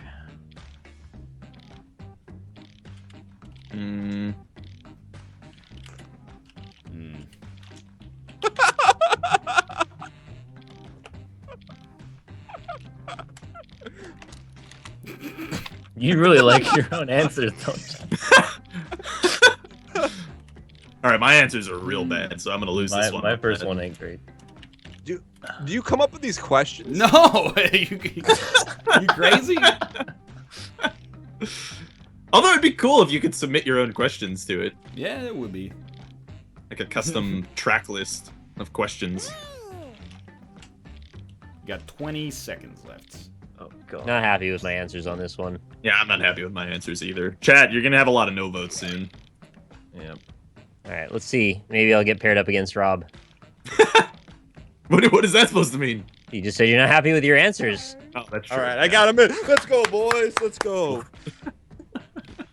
You really like your own answers, don't you? All right, my answers are real bad, so I'm gonna lose this one. My first one ain't great. Do you come up with these questions? No! you crazy? Although it'd be cool if you could submit your own questions to it, Yeah, it would be. like a custom track list of questions. You got 20 seconds left. Oh god. Not happy with my answers on this one. Yeah, I'm not happy with my answers either. Chat, you're gonna have a lot of no votes soon. Yeah. All right, let's see. Maybe I'll get paired up against Rob. What is that supposed to mean? You just said you're not happy with your answers. Oh, that's true. All right, I got him in. Let's go, boys. Let's go.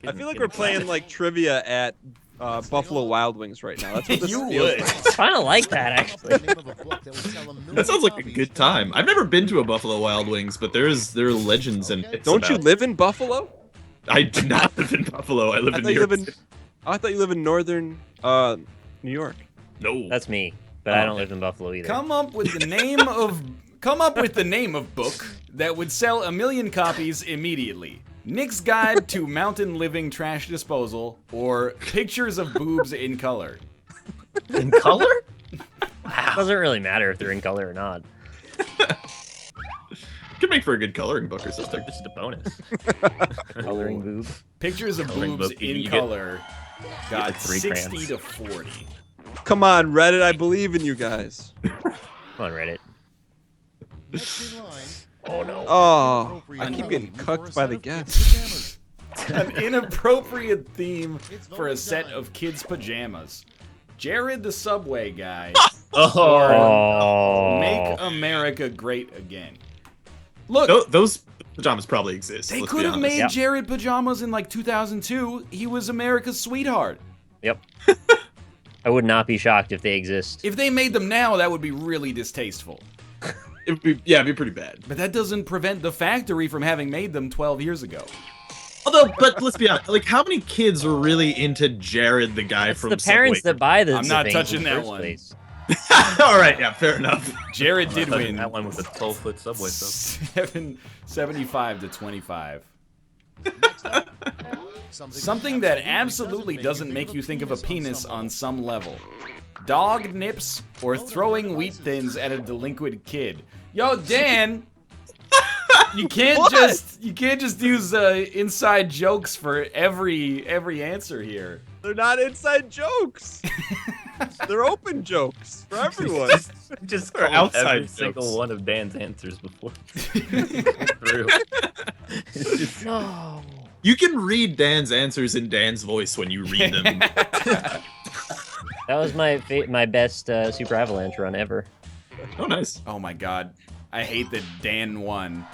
I feel like we're playing like trivia at Buffalo Wild Wings right now. That's what this You feels would. like. Kind of like that, actually. The name of a book that would sell a million That sounds like a copies. good time. I've never been to a Buffalo Wild Wings, but there are legends and myths Don't you about- live in Buffalo? I do not live in Buffalo. I live I in thought New you York. live in. I thought you live in northern New York. No. That's me, but I don't live in Buffalo either. Come up with the name of book that would sell 1 million copies immediately. Nick's Guide to Mountain Living Trash Disposal, or Pictures of Boobs in Color. In color? Doesn't really matter if they're in color or not. Could make for a good coloring book or something. Just a bonus. Coloring boob. Pictures of Coloring Boobs book, you in get- Color got like 3 60 crayons. to 40. Come on, Reddit. I believe in you guys. Come on, Reddit. Next in line, Oh no. Oh, I appropriate keep getting theme for cucked a by set the of guests. kids' pajamas. An inappropriate theme It's for a voting set time. of kids' pajamas. Jared the Subway Guy. Oh. Make America Great Again. Look, Those pajamas probably exist. they let's be could have honest. made Yep. Jared pajamas in like 2002. He was America's sweetheart. Yep. I would not be shocked if they exist. If they made them now, that would be really distasteful. It'd be pretty bad. But that doesn't prevent the factory from having made them 12 years ago. Although, but let's be honest. Like, how many kids were really into Jared, the guy It's from the parents Subway? that buy the I'm not things touching in the that first one. place. All right, yeah, fair enough. Jared did win. That one with the 12-foot subway stuff. 75 to 25. Something that absolutely doesn't make you think of a penis on some level. Dog nips or throwing wheat thins at a delinquent kid. Yo, Dan, you can't just use inside jokes for every answer here. They're not inside jokes. They're open jokes for everyone. Just Or call outside every single jokes. one of Dan's answers before. Through. It's just, No. You can read Dan's answers in Dan's voice when you read them. That was my best Super Avalanche run ever. Oh, nice. Oh my god. I hate that Dan won.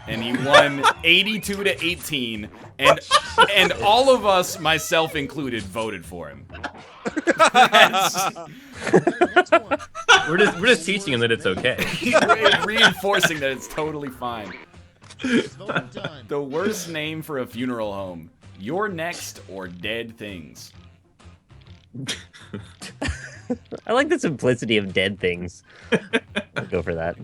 And he won 82 to 18. And all of us, myself included, voted for him. we're just teaching him that it's okay. Reinforcing that it's totally fine. The worst name for a funeral home. You're Next or Dead Things. I like the simplicity of dead things. I'll go for that.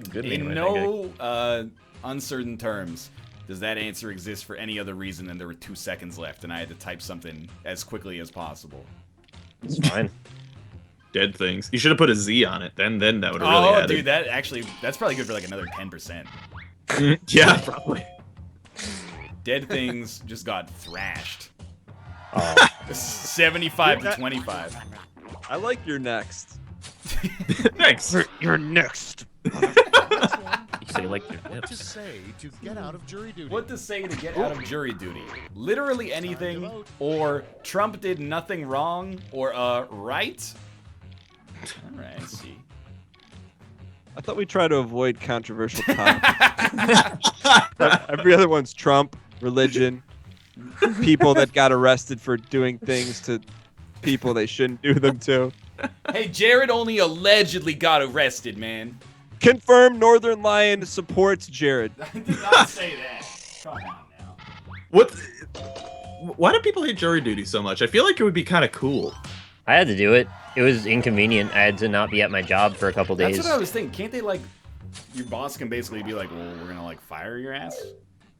Good name, In I think. no uncertain terms, does that answer exist for any other reason than there were 2 seconds left and I had to type something as quickly as possible? It's fine. Dead things. You should have put a Z on it. Then that would have really Oh, added. dude, that's probably good for like another 10%. Yeah, probably. Dead Things just got thrashed. Oh. 75 to 25. I like your next. Thanks. You're next. You say like your What to nips. say to get out of jury duty? What to say to get out of jury duty? Literally anything, or Trump did nothing wrong, or right? Alright, I see. I thought we try to avoid controversial topics. Every other one's Trump, religion, people that got arrested for doing things to people they shouldn't do them to. Hey, Jared only allegedly got arrested, man. Confirmed Northern Lion supports Jared. I did not say that. Come on now. What? Why do people hate jury duty so much? I feel like it would be kind of cool. I had to do it. It was inconvenient. I had to not be at my job for a couple days. That's what I was thinking. Can't they, like, your boss can basically be like, well, we're gonna, like, fire your ass?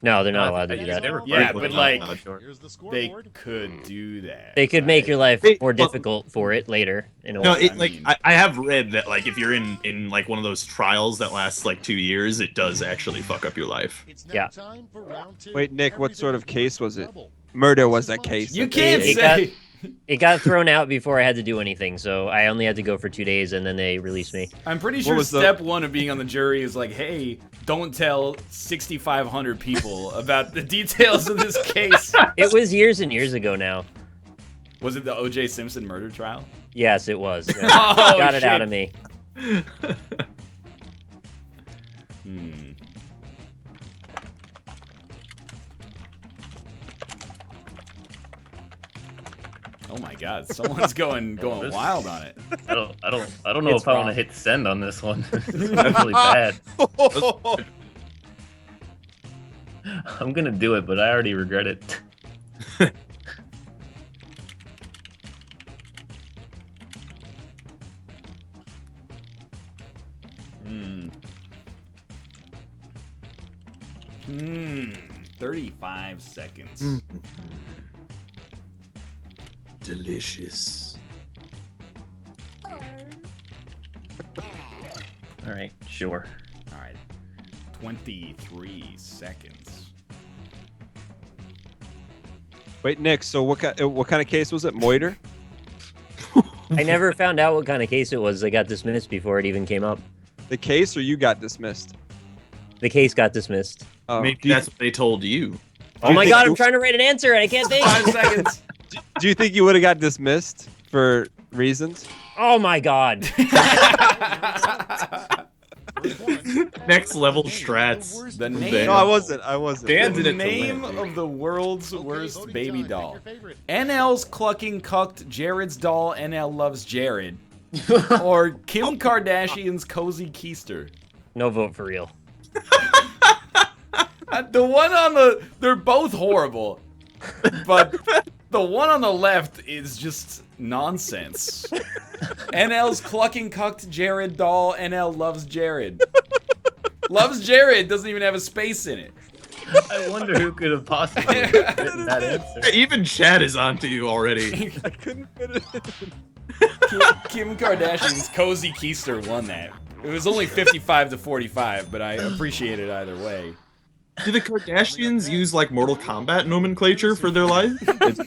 No, they're not allowed to do that. Yeah, but, like, Here's the they scoreboard. could do that. They could make your life Hey, more well- difficult for it later. In a No, way. it like I have read that like if you're in like one of those trials that lasts like 2 years, it does actually fuck up your life. It's now Yeah. time for round 2. Wait, Nick, what sort of Everything case was it? double. Murder was that case. You can't It say. It got thrown out before I had to do anything, so I only had to go for 2 days, and then they released me. I'm pretty sure was the- step one of being on the jury is like, hey, don't tell 6,500 people about the details of this case. It was years and years ago now. Was it the O.J. Simpson murder trial? Yes, it was. Oh, Got it shit. out of me. Oh my God, someone's going This- wild on it. I don't know It's if I want wrong. to hit send on this one. It's definitely bad. I'm gonna do it, but I already regret it. Hmm. 35 seconds. Delicious. All right, sure. All right. 23 seconds. Wait, Nick, so what kind of case was it? Moiter? I never found out what kind of case it was. They got dismissed before it even came up. The case or you got dismissed? The case got dismissed. Oh, Maybe do you- that's what they told you. Oh my think God, you- I'm trying to write an answer and I can't think. 5 seconds. Do you think you would have got dismissed for reasons? Oh my God. Next level strats. The name. Damn. No, I wasn't. I wasn't. Dan The did it to name win. of the world's worst voting baby time. Pick doll. your favorite. NL's clucking cucked Jared's doll. NL loves Jared. Or Kim Kardashian's cozy keister. No vote for real. The one on the, they're both horrible, but the one on the left is just nonsense. NL's clucking cucked Jared doll. NL loves Jared. Loves Jared doesn't even have a space in it. I wonder who could have possibly written that answer. Even Chad is onto you already. I couldn't fit it in. Kim Kardashian's Cozy Keister won that. It was only 55 to 45, but I appreciate it either way. Do the Kardashians use like Mortal Kombat nomenclature for their life? Is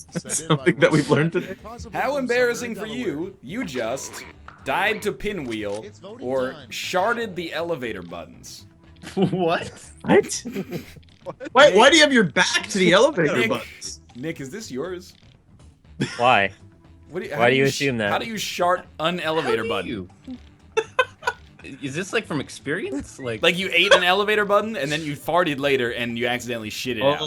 that something that we've learned today? How embarrassing for you, you just died to pinwheel or sharded the elevator buttons. What? What? Why do you have your back to the elevator Nick, buttons? Nick, is this yours? Why? How Why do you assume that? How do you shart an elevator button? You? Is this like from experience? Like you ate an elevator button and then you farted later and you accidentally shit it out.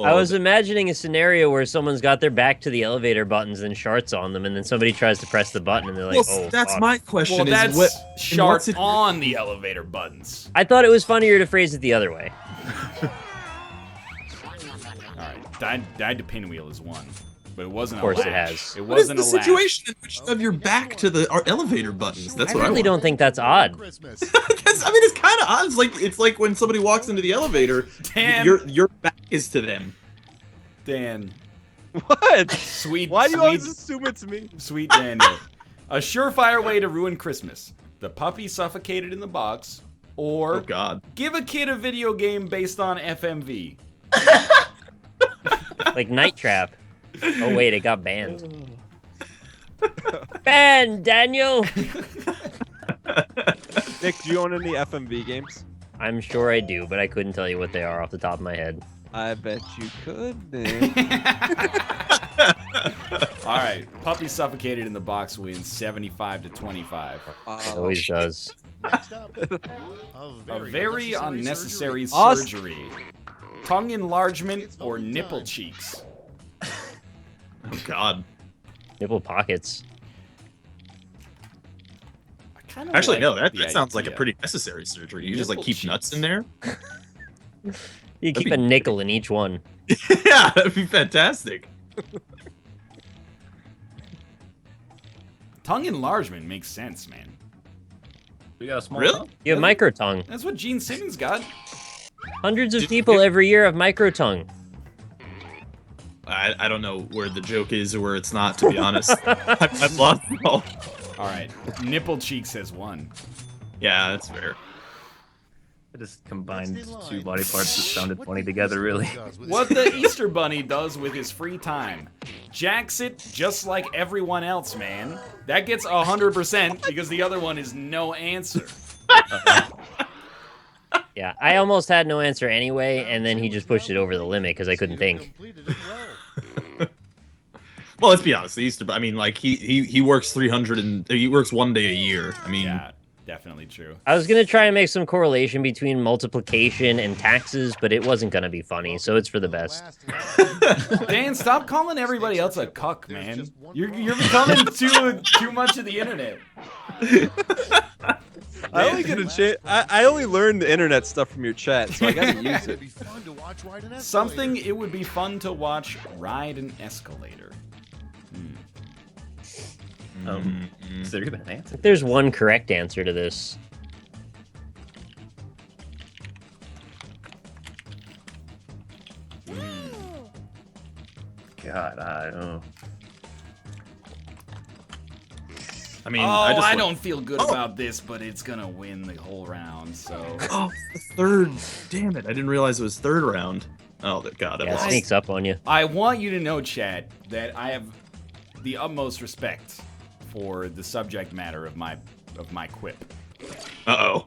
I was imagining a scenario where someone's got their back to the elevator buttons and sharts on them, and then somebody tries to press the button and they're like, Well, oh, that's fuck. my question. Well, that's is shart it on the elevator buttons. I thought it was funnier to phrase it the other way. All right, died to pinwheel is one, but it wasn't. Of course a it latch. has. It What is wasn't the a latch. situation in which you have your back to the elevator buttons? That's I what really I don't think that's odd. Christmas. I mean, it's kind of odd. It's like when somebody walks into the elevator, Dan. your back is to them. Dan, What? sweet. Why do you sweet, always assume it's me? Sweet Daniel. A surefire way to ruin Christmas: the puppy suffocated in the box, or Oh God. give a kid a video game based on FMV. Like Night Trap. Oh wait, it got banned. Banned, Daniel! Nick, do you own any FMV games? I'm sure I do, but I couldn't tell you what they are off the top of my head. I bet you could, Nick. All right, puppy suffocated in the box wins 75 to 25. It always does. Next up, A very unnecessary Awesome. surgery. Tongue enlargement or nipple cheeks. Oh God. Nipple pockets. I kinda Actually, like no. That the sounds like a idea. pretty necessary surgery. You just like Nipple keep nuts in there. You keep a nickel in each one. Yeah, that'd be fantastic. Tongue enlargement makes sense, man. We got a small Really? tongue? You have micro tongue. That's what Gene Simmons got. Hundreds of people every year have micro tongue. I don't know where the joke is or where it's not. To be honest, I've lost it all. All right, nipple cheeks has won. Yeah, that's fair. I just combined two body parts that sounded funny together, really. What the Easter Bunny does with his free time. Jacks it just like everyone else, man. That gets 100% because the other one is no answer. Yeah, I almost had no answer anyway, and then he just pushed it over the limit because I couldn't think. Well, let's be honest. The Easter, I mean, like he works 300 and he works one day a year. I mean, Yeah, definitely true. I was gonna try and make some correlation between multiplication and taxes, but it wasn't gonna be funny, so it's for the best. Dan, stop calling everybody else a cuck, man. You're becoming too much of the internet. I only get a chance. I only learned the internet stuff from your chat, so I gotta use it. Something it would be fun to watch ride an escalator. Is there even an answer? There's one correct answer to this. God, I don't know. I mean, Oh, I don't feel good about this, but it's gonna win the whole round, so. Oh, the third. Damn it! I didn't realize it was third round. Oh, God, I Yeah, it lost. sneaks up on you. I want you to know, Chad, that I have the utmost respect for the subject matter of my quip. Uh-oh.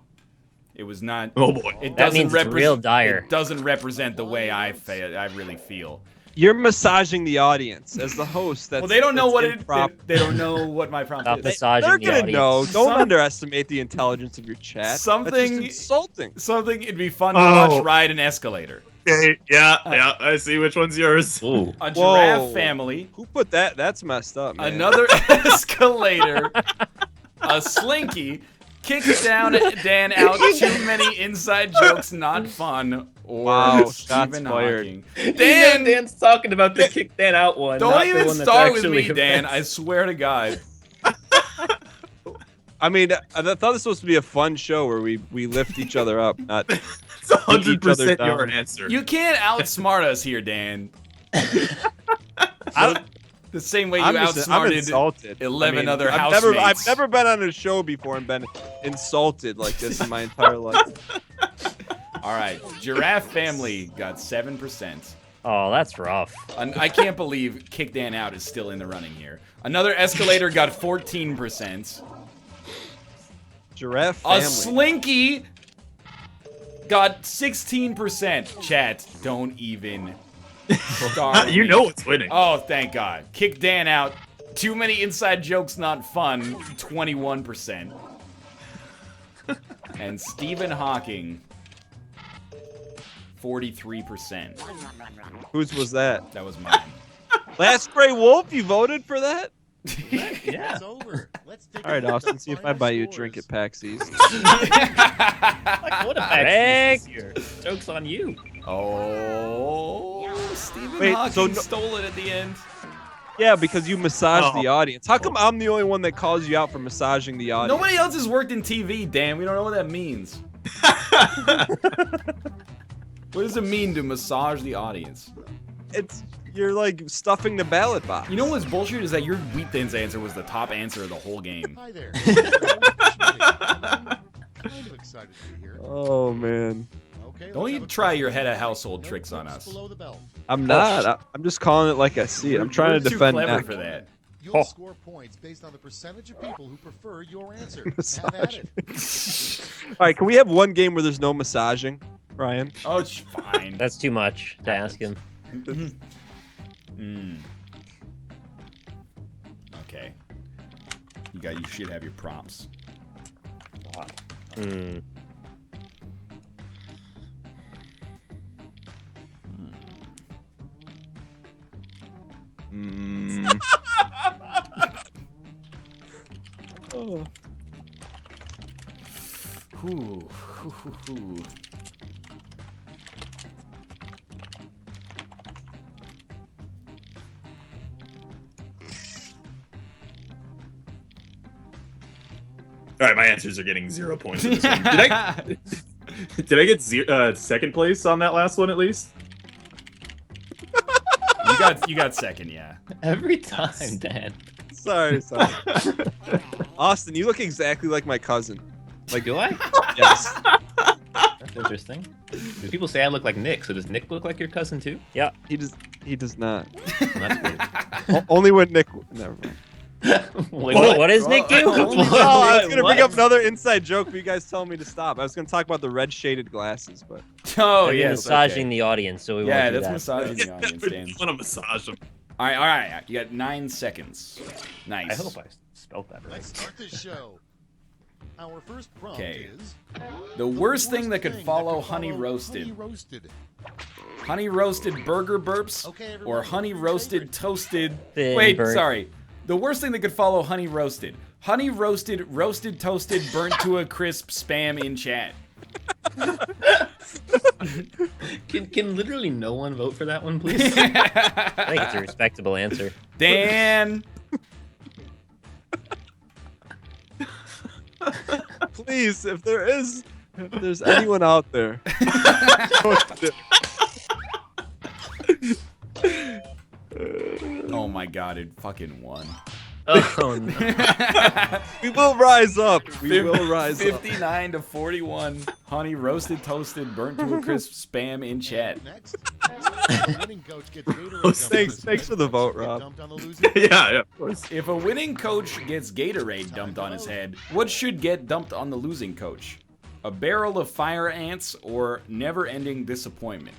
It was not. Oh boy. It That doesn't means it's real dire. It doesn't represent the way I really feel. You're massaging the audience as the host. That's, Well, they don't know that's what improp- they don't know what my prompt Stop is. massaging They're the gonna audience. know. Don't Some- underestimate the intelligence of your chat. That's Something- just insulting. Something it'd be fun to Oh. watch ride an escalator. Okay, yeah, I see which one's yours. Ooh. A giraffe Whoa. family, Who put that? That's messed up, man. another escalator, a slinky, kicks down Dan out. Too many inside jokes, not fun. Or Wow, shots Stephen fired. Hawking. Dan, Dan's talking about the kick Dan out one. don't not the even one that's start with actually me, Dan. I offensive. swear to God. I mean, I thought this was supposed to be a fun show where we lift each other up. Not It's 100% your down. answer. You can't outsmart us here, Dan. The same way you I'm outsmarted insulted. 11 other I've housemates. never been on a show before and been insulted like this in my entire life. All right, Giraffe Family got 7%. Oh, that's rough. I can't believe Kick Dan Out is still in the running here. Another Escalator got 14%. Giraffe A family. Slinky got 16%. Chat, don't even start. You know what's winning. Oh, thank God. Kick Dan Out. Too many inside jokes, not fun. 21%. And Stephen Hawking, 43%. Whose was that? That was mine. Last Gray Wolf, you voted for that? Yeah. It's over. Let's take All right, a look at Austin, the see if I final buy you a scores. drink at PAX East. What a Rick! this year. Joke's on you. Oh, Stephen Wait, Hawking so no- stole it at the end. Yeah, because you massage Oh. the audience. How come I'm the only one that calls you out for massaging the audience? Nobody else has worked in TV, Dan. We don't know what that means. What does it mean to massage the audience? You're like stuffing the ballot box. You know what's bullshit is that your Wheat Thins answer was the top answer of the whole game. Hi there. I'm kind of excited to be here. Oh man, Okay, Don't let's you have a try quick your head of look. household No tricks on clicks us. below the belt. I'm not. I'm just calling it like I see it. I'm trying You're to defend too clever Nick. for that. You'll score points based on the percentage of people who prefer your answer. Have at it. All right, can we have one game where there's no massaging, Ryan? Oh, it's fine. That's too much to ask him. Okay. You should have your prompts. Hmm. Oh. Whew. All right, my answers are getting 0 points. In this one. Did I get second place on that last one at least? You got second, yeah. Every time, Dan. Sorry. Austin, you look exactly like my cousin. Like, do I? Yes. That's interesting. Do people say I look like Nick? So does Nick look like your cousin too? Yeah. He does not. Well, that's weird. Only when Nick. Never mind. Wait, What does Nick do? Oh, I was gonna bring up What? another inside joke, but you guys told me to stop. I was gonna talk about the red shaded glasses, but Oh, You're yes. massaging okay. the audience, so we Yeah, won't do that's that. massaging the audience, I Dan. want to massage them. All right. You got 9 seconds. Nice. I hope I spelled that right. Let's start this show. Our first prompt Okay. is The worst thing that could follow honey roasted. Honey roasted. Honey roasted burger burps Okay, everyone, or honey your roasted favorite. toasted. Thin Wait, burnt. sorry. The worst thing that could follow honey roasted. Honey roasted, roasted toasted, burnt to a crisp spam in chat. Can literally no one vote for that one, please? I think it's a respectable answer. Dan. please, if there's anyone out there, Oh my god, it fucking won. Oh, no. we will rise up. We will rise up. 59 to 41. Honey roasted toasted, burnt to a crisp spam in chat. Next, the winning coach gets Gatorade dumped on his Thanks head. for the vote, Get Rob. dumped on the losing Yeah, of course. If a winning coach gets Gatorade dumped on his head, what should get dumped on the losing coach? A barrel of fire ants or never-ending disappointment?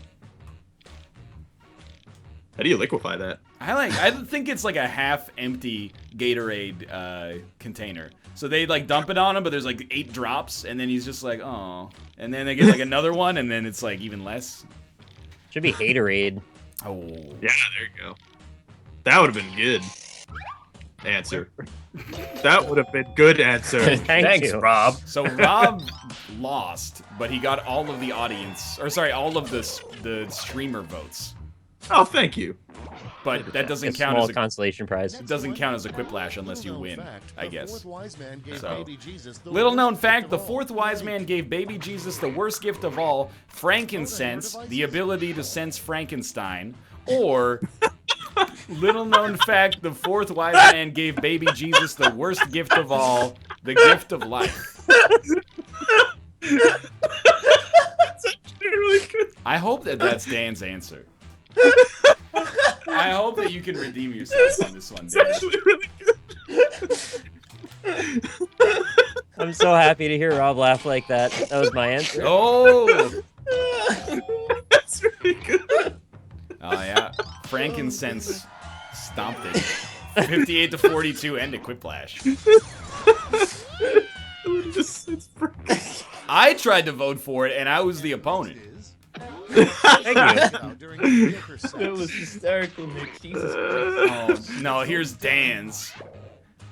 How do you liquefy that? I think it's like a half-empty Gatorade container. So they like dump it on him, but there's like 8 drops, and then he's just like, oh. And then they get like another one, and then it's like even less. Should be haterade. Oh. Yeah, there you go. That would have been good. Answer. That would have been good answer. Thanks, you. Rob. So Rob lost, but he got all of the audience, or sorry, all of the streamer votes. Oh, thank you. But that doesn't A count small as a consolation prize. it doesn't count as a quiplash unless you Little win, known fact, I the guess. fourth wise man gave So, baby Jesus the little worst known gift fact, of the all. fourth wise man gave baby Jesus the worst gift of all, frankincense, the ability to sense Frankenstein, or little known fact, the fourth wise man gave baby Jesus the worst gift of all, the gift of life. That's actually really good. I hope that that's Dan's answer. I hope that you can redeem yourself on this one, It's Dan. actually really good. I'm so happy to hear Rob laugh like that. That was my answer. Oh! That's really good. Oh, yeah. Frankincense stomped it. 58 to 42 and a quiplash. I tried to vote for it, and I was the opponent. Thank you. It was hysterical, Nick. Jesus Christ. Oh, no, here's Dan's.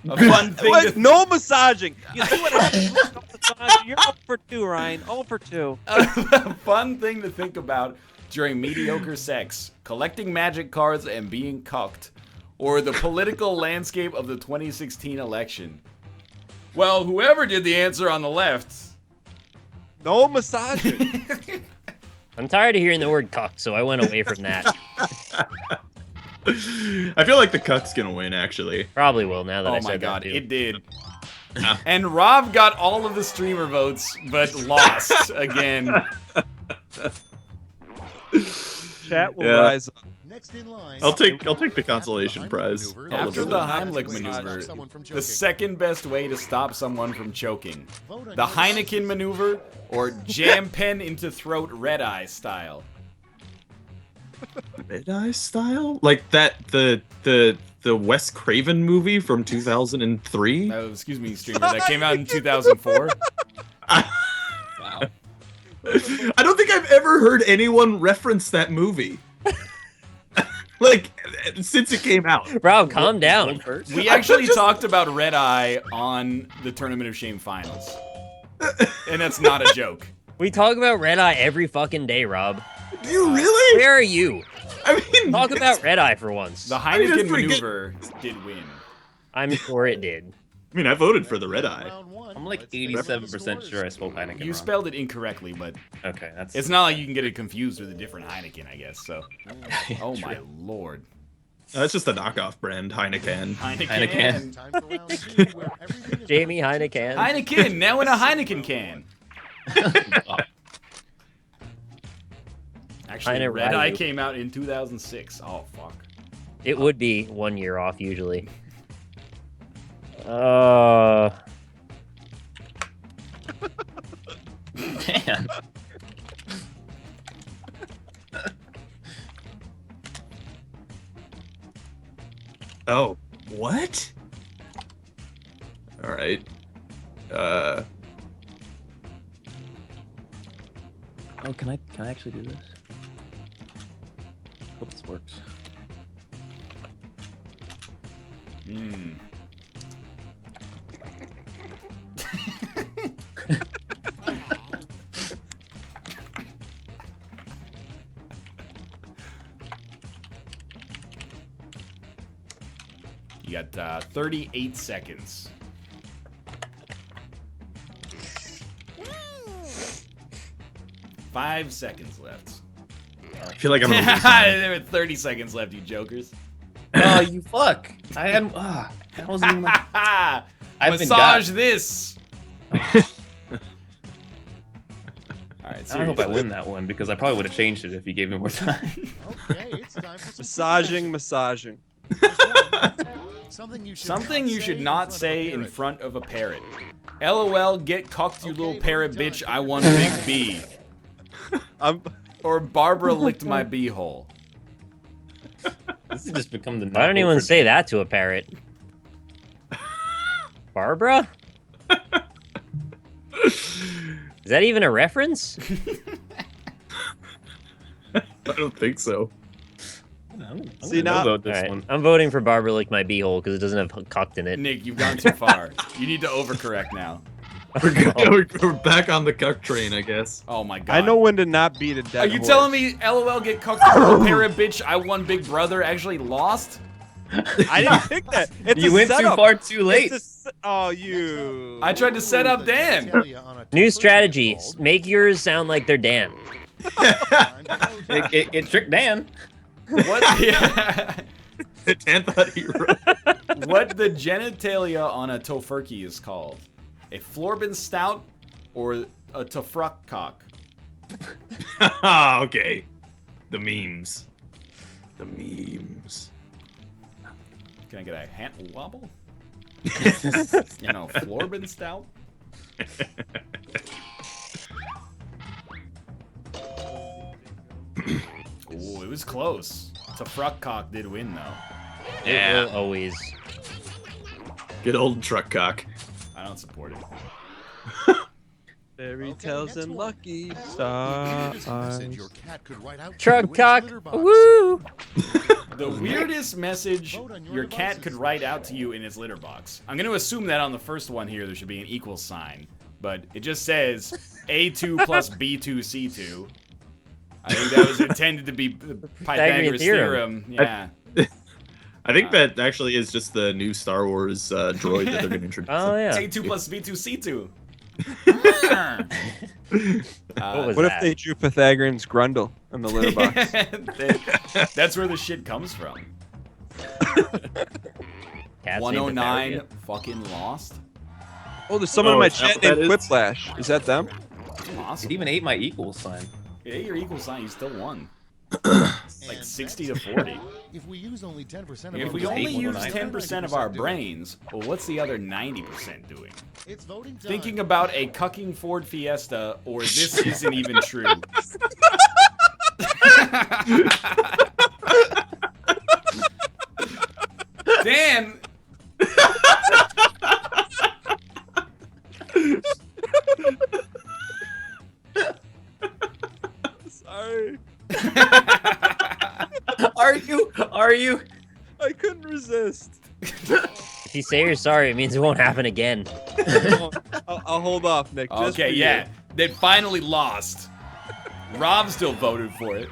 A fun thing What? to No massaging. You see what happens? No massaging. You're 0 for 2, Ryan. 0 for 2. a fun thing to think about during mediocre sex, collecting magic cards and being cucked, or the political landscape of the 2016 election. Well, whoever did the answer on the left. No massaging. I'm tired of hearing the word cuck, so I went away from that. I feel like the cuck's gonna win, actually. Probably will now that I Oh said my god, that too. it did. And Rob got all of the streamer votes, but lost again. Chat will Yeah. rise up. Next in line. I'll take the consolation prize. After the Heimlich Someone maneuver, from the choking. second best way to stop someone from choking. Vote on The your Heineken maneuver or jam pen into throat red eye style. Red Eye style? Like the Wes Craven movie from 2003? Oh, excuse me, streamer. That came out in 2004. Wow. I don't think I've ever heard anyone reference that movie. Like, since it came out. Rob, calm down. We actually talked about red eye on the Tournament of Shame finals. And that's not a joke. We talk about Red Eye every fucking day, Rob. Do you really? Where are you? I mean, Talk about Red Eye for once. The mean, Heineken it's pretty good. maneuver did win. I'm sure it did. I mean, I voted for the Red Eye. Round one. I'm like Let's figure out the 87% scores. sure I spelled Heineken You wrong. spelled it incorrectly, but Okay, that's... it's not like you can get it confused with a different Heineken, I guess. So, oh True. my lord, That's just a knockoff brand, Heineken. Heineken. Time for round two, where everything is Jamie Heineken. Heineken, now in a Heineken can. Oh, Actually, Heine Red Eye Ryu. came out in 2006. Oh fuck. It would be 1 year off usually. man. Oh, what? All right. Oh, can I actually do this? Hope this works. Hmm. You got 38 seconds. Five seconds left. I feel like I'm gonna lose. There were 30 seconds left, you jokers. Oh, you fuck! I had. That wasn't even like. I've been Massage got. this. All right, I hope I seriously. win that one because I probably would have changed it if you gave me more time. Okay, it's time for some Massaging. Something you should Something you should not say in front of a parrot. LOL, get cucked, you little Okay, parrot we're done. bitch. I want big B. I'm Or Barbara licked my beehole. This has just become the. Why don't anyone say that to a parrot? Barbara? Is that even a reference? I don't think so. See, now- vote this Alright, one. I'm voting for Barbara Lick My Beehole because it doesn't have cucked in it. Nick, you've gone too far. You need to overcorrect now. We're back on the cuck train, I guess. Oh my god. I know when to not beat a dead Are you horse. telling me LOL get cucked from a parrot bitch I won Big Brother actually lost? I didn't pick that. It's You a went too setup. far too late. Oh, you. I tried to set up Dan. New strategy. Make yours sound like they're Dan. It tricked Dan. What? Yeah. Dan thought he wrote. What the genitalia on a tofurkey is called? A Florbin stout or a tofruck cock? Okay. The memes. The memes. Can I get a hand wobble? Florbin stout? Ooh, it was close. Tofruck cock did win though. It will always. Good old truck cock. I don't support it. Fairy Okay, tales next and one. lucky Here's a stars. message your cat could write out to Truck you in cock. its litter box. Woo! The weirdest message your cat could write out to you in its litter box. I'm going to assume that on the first one here there should be an equal sign, but it just says A2 plus B2 C2. I think that was intended to be Pythagoras theorem. Yeah. I think that actually is just the new Star Wars droid that they're going to introduce. Oh yeah. A2 plus B2 C2. What was What that? if they drew Pythagorean's Grundle in the litter box? That's where the shit comes from. Cats named 109 Pythagoras. fucking lost. Oh, there's someone in Oh, my is that chat what that named is? Quiplash. Is that them? Awesome. It even ate my equal sign. Yeah, your equal sign, you still won. Like And 60 to next, 40. If we use only 10% of If our we just only hate use 109. 10% of our brains, well, what's the other 90% doing? It's voting time. Thinking about a cucking Ford Fiesta, or this isn't even true. Dan! Sorry. Are you? I couldn't resist. If you say you're sorry, it means it won't happen again. I'll hold off, Nick. Just Okay, for yeah. you. They finally lost. Rob still voted for it.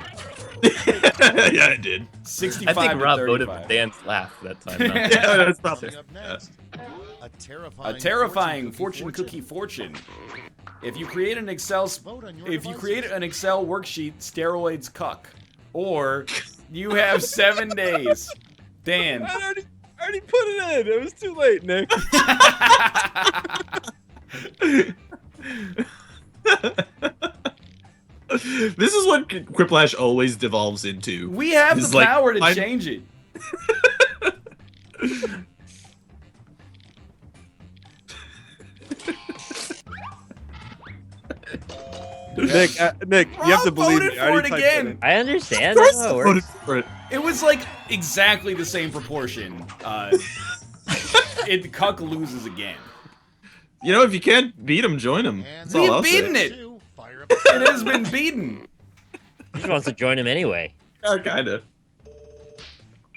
Yeah, I did. 65 I think to Rob 35. voted for Dan's laugh that time. Yeah, Not that's probably. Coming up next, A terrifying fortune cookie fortune. If you create an Excel worksheet, steroids cuck, or you have 7 days. Dan. I already put it in. It was too late, Nick. This is what Quiplash always devolves into. We have It's the like, power to I'm- change it. Nick, you have to Rob believe voted me. I already for it typed that again. in. I understand. Of course That's how I it voted works. for it. It was like exactly the same proportion. Cuck loses again. You know, if you can't beat him, join him. And That's all I'll say. beaten it. Fire up It has been beaten. He just wants to join him anyway. Kinda.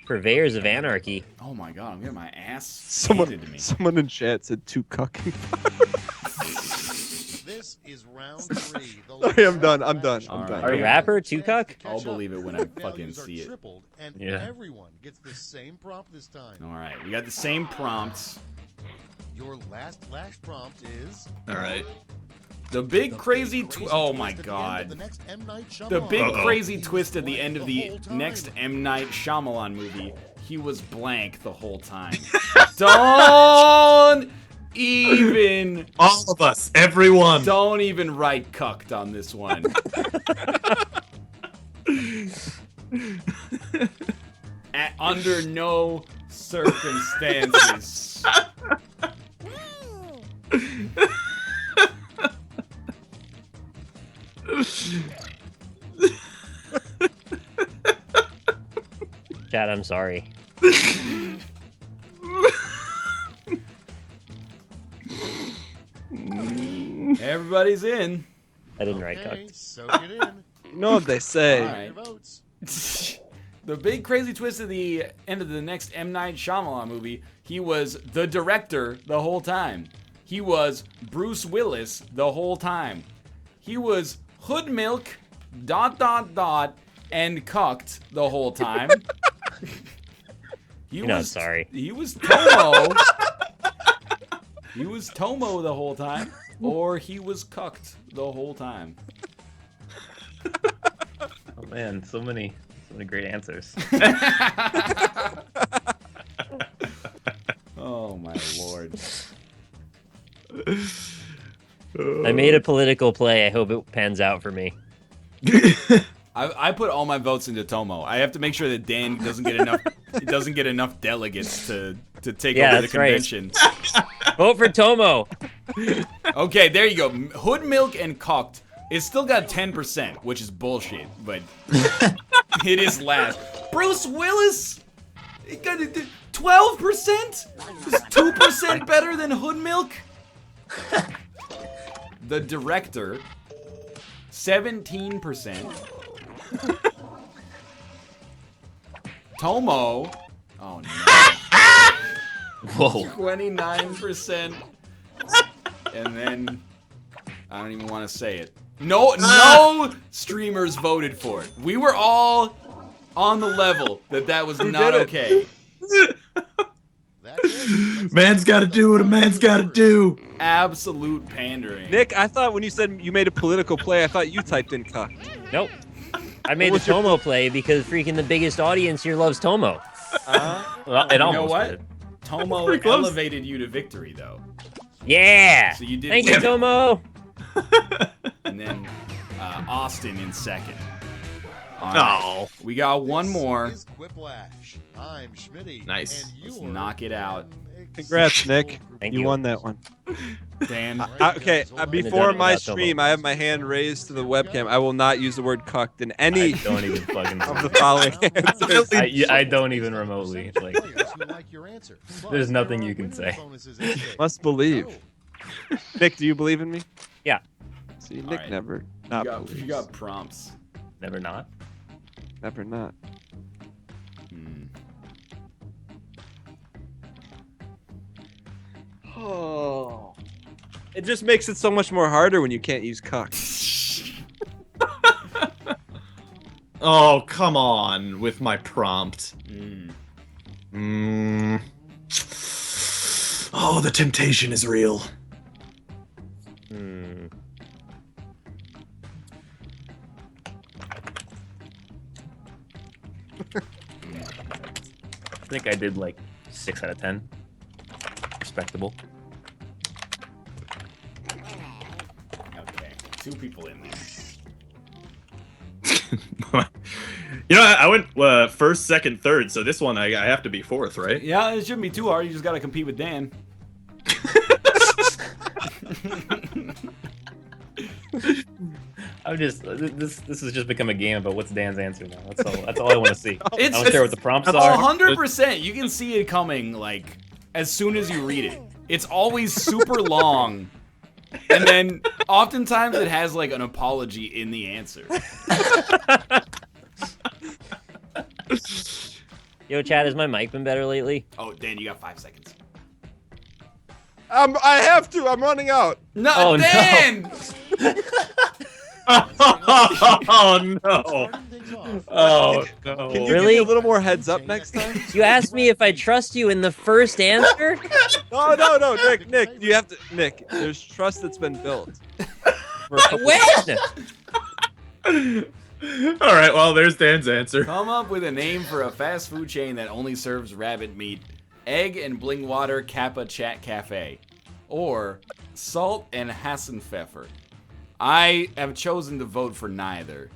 Purveyors of anarchy. Oh my god, I'm getting my ass handed to me. Someone in chat said two cucking. This is round 3. Sorry, I'm done. I'm done. I'm All done. right. A rapper, Tucock? I'll believe it when I fucking see it. Tripled, and Yeah. everyone gets the same prompt this time. All right, we got the same prompts. Your last flash prompt is All right. The big the crazy big oh twist my at the end of god. the next M. Night The Shyamalan big movie. crazy He was twist at the blank end of the whole time. next M. Night Shyamalan movie. He was blank the whole time. Don't even All of us, everyone. don't even write cucked on this one. Under no circumstances. Chad, I'm sorry. Everybody's in. I didn't write Okay, cuck. soak it in. You know what they say. All right. Your votes. The big crazy twist at the end of the next M. Night Shyamalan movie, he was the director the whole time. He was Bruce Willis the whole time. He was hood milk, ... and cucked the whole time. Sorry. He was Tomo. He was Tomo the whole time, or he was cucked the whole time. Oh man, so many great answers. Oh my lord. I made a political play. I hope it pans out for me. I put all my votes into Tomo. I have to make sure that Dan doesn't get enough delegates to take over the that's right. convention. Vote for Tomo. Okay, there you go. Hood milk and cocked. It's still got 10%, which is bullshit, but it is last. Bruce Willis, he got 12%. Is 2% better than hood milk? The director, 17%. Tomo, oh no. Whoa. 29%. And then I don't even want to say it. No streamers voted for it. We were all on the level that was not okay. Man's got to do what a man's got to do. Absolute pandering. Nick, I thought when you said you made a political play, I thought you typed in cuck. Nope. I made the Tomo play because freaking the biggest audience here loves Tomo. Well, it You know almost what? did. Tomo Pretty close. elevated you to victory, though. Yeah. So you did. Thank you, Tomo. And then Austin in second. All right. Oh, We got one more. This is Quiplash. I'm Schmitty. Nice. And Let's you're knock it out. Congrats, Nick. Thank you you. won that one. Dan. Okay, before my stream, I have my hand raised to the webcam. I will not use the word cucked in any I don't even fucking. of the following answers. I don't even remotely. Like, there's nothing you can say. Must believe. Nick, do you believe in me? Yeah. See, Nick right. never You not got, believes. you got prompts. Never not. Never not. Oh. It just makes it so much more harder when you can't use cuck. oh, come on with my prompt. Mm. Oh, the temptation is real. I think I did like 6 out of 10. Respectable. Okay. 2 people in there. You know, I went first, second, third, so this one I have to be fourth, right? Yeah, it shouldn't be too hard. You just got to compete with Dan. I'm just this has just become a game about what's Dan's answer now. That's all I want to see. It's- I don't care what the prompts are. 100%. You can see it coming, like, as soon as you read it. It's always super long. And then, oftentimes, it has, like, an apology in the answer. Yo, Chad, has my mic been better lately? Oh, Dan, you got 5 seconds. I have to. I'm running out. No, Oh, no. Dan! Oh no! Oh no! Can you Really? give me a little more heads up next time? You asked me if I trust you in the first answer? No, Nick, you have to. Nick, there's trust that's been built. For a couple- When? All right, well, there's Dan's answer. Come up with a name for a fast food chain that only serves rabbit meat. Egg and Bling Water Kappa Chat Cafe. Or Salt and Hassenpfeffer. I have chosen to vote for neither.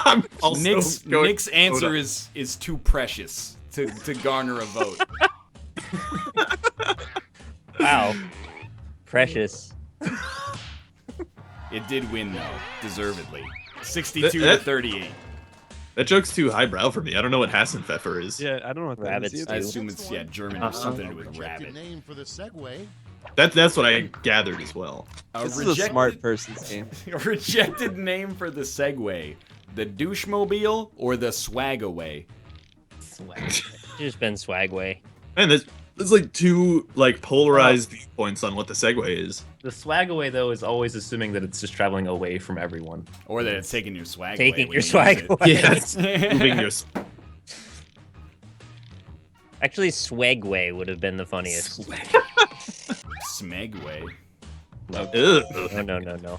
I'm also going Nick's answer is too precious to garner a vote. Wow. Precious. It did win though, deservedly. 62 to 38. That joke's too highbrow for me. I don't know what Hassenpfeffer is. Yeah, I don't know what that Rabbits is I either. assume it's German or something to do with Rejected rabbit. name for the Segway. That's what I gathered as well. This is a smart person's game. A rejected name for the Segway. The Douchemobile or the Swagaway? Just been Swagway. And There's like two like polarized viewpoints on what the segue is. The swag away though is always assuming that it's just traveling away from everyone. Or that it's taking your swag away. Taking when your you swag use it. away. Yes, moving your. Actually, swagway would have been the funniest. Smegway. Ugh. No.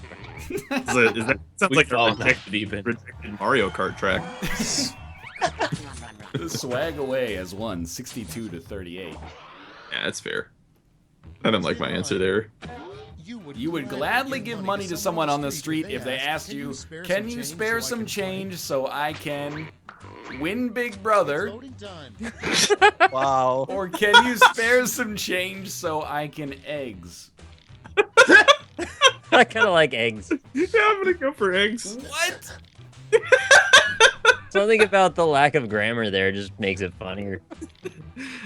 That sounds like a followed that rejected Mario Kart track. The swag away has won 62 to 38. Yeah, that's fair. I don't like my answer there. You would gladly give money to someone on the street if they asked you, can you spare some change so I can win Big Brother? Wow. Or can you spare some change so I can eggs? I kind of like eggs. Yeah, I'm gonna go for eggs. What? Something about the lack of grammar there just makes it funnier.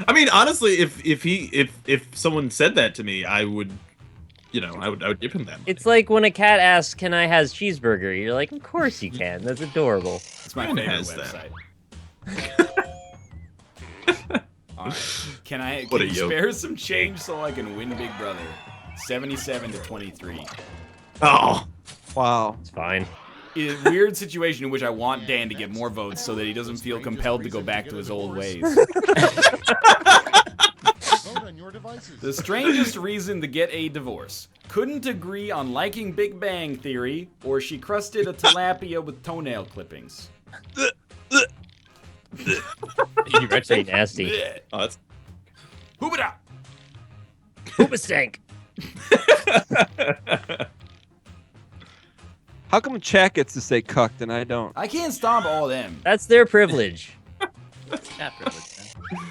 I mean, honestly, if someone said that to me, I would, I would give him that. It's like when a cat asks, "Can I has cheeseburger?" You're like, "Of course you can. That's adorable." It's my Kinda favorite has that. website. Alright. Can What a you yoke. spare some change so I can win Big Brother? 77 to 23. Oh, Wow. It's fine. A weird situation in which I want Dan to get more votes so that he doesn't feel compelled to go back to his old ways. The strangest reason to get a divorce. Couldn't agree on liking Big Bang Theory, or she crusted a tilapia with toenail clippings. You're actually nasty. Blech. oh that's. Hoobada! Poop a stank. How come chat gets to say cucked and I don't? I can't stop all them. That's their privilege. Chat privilege, man.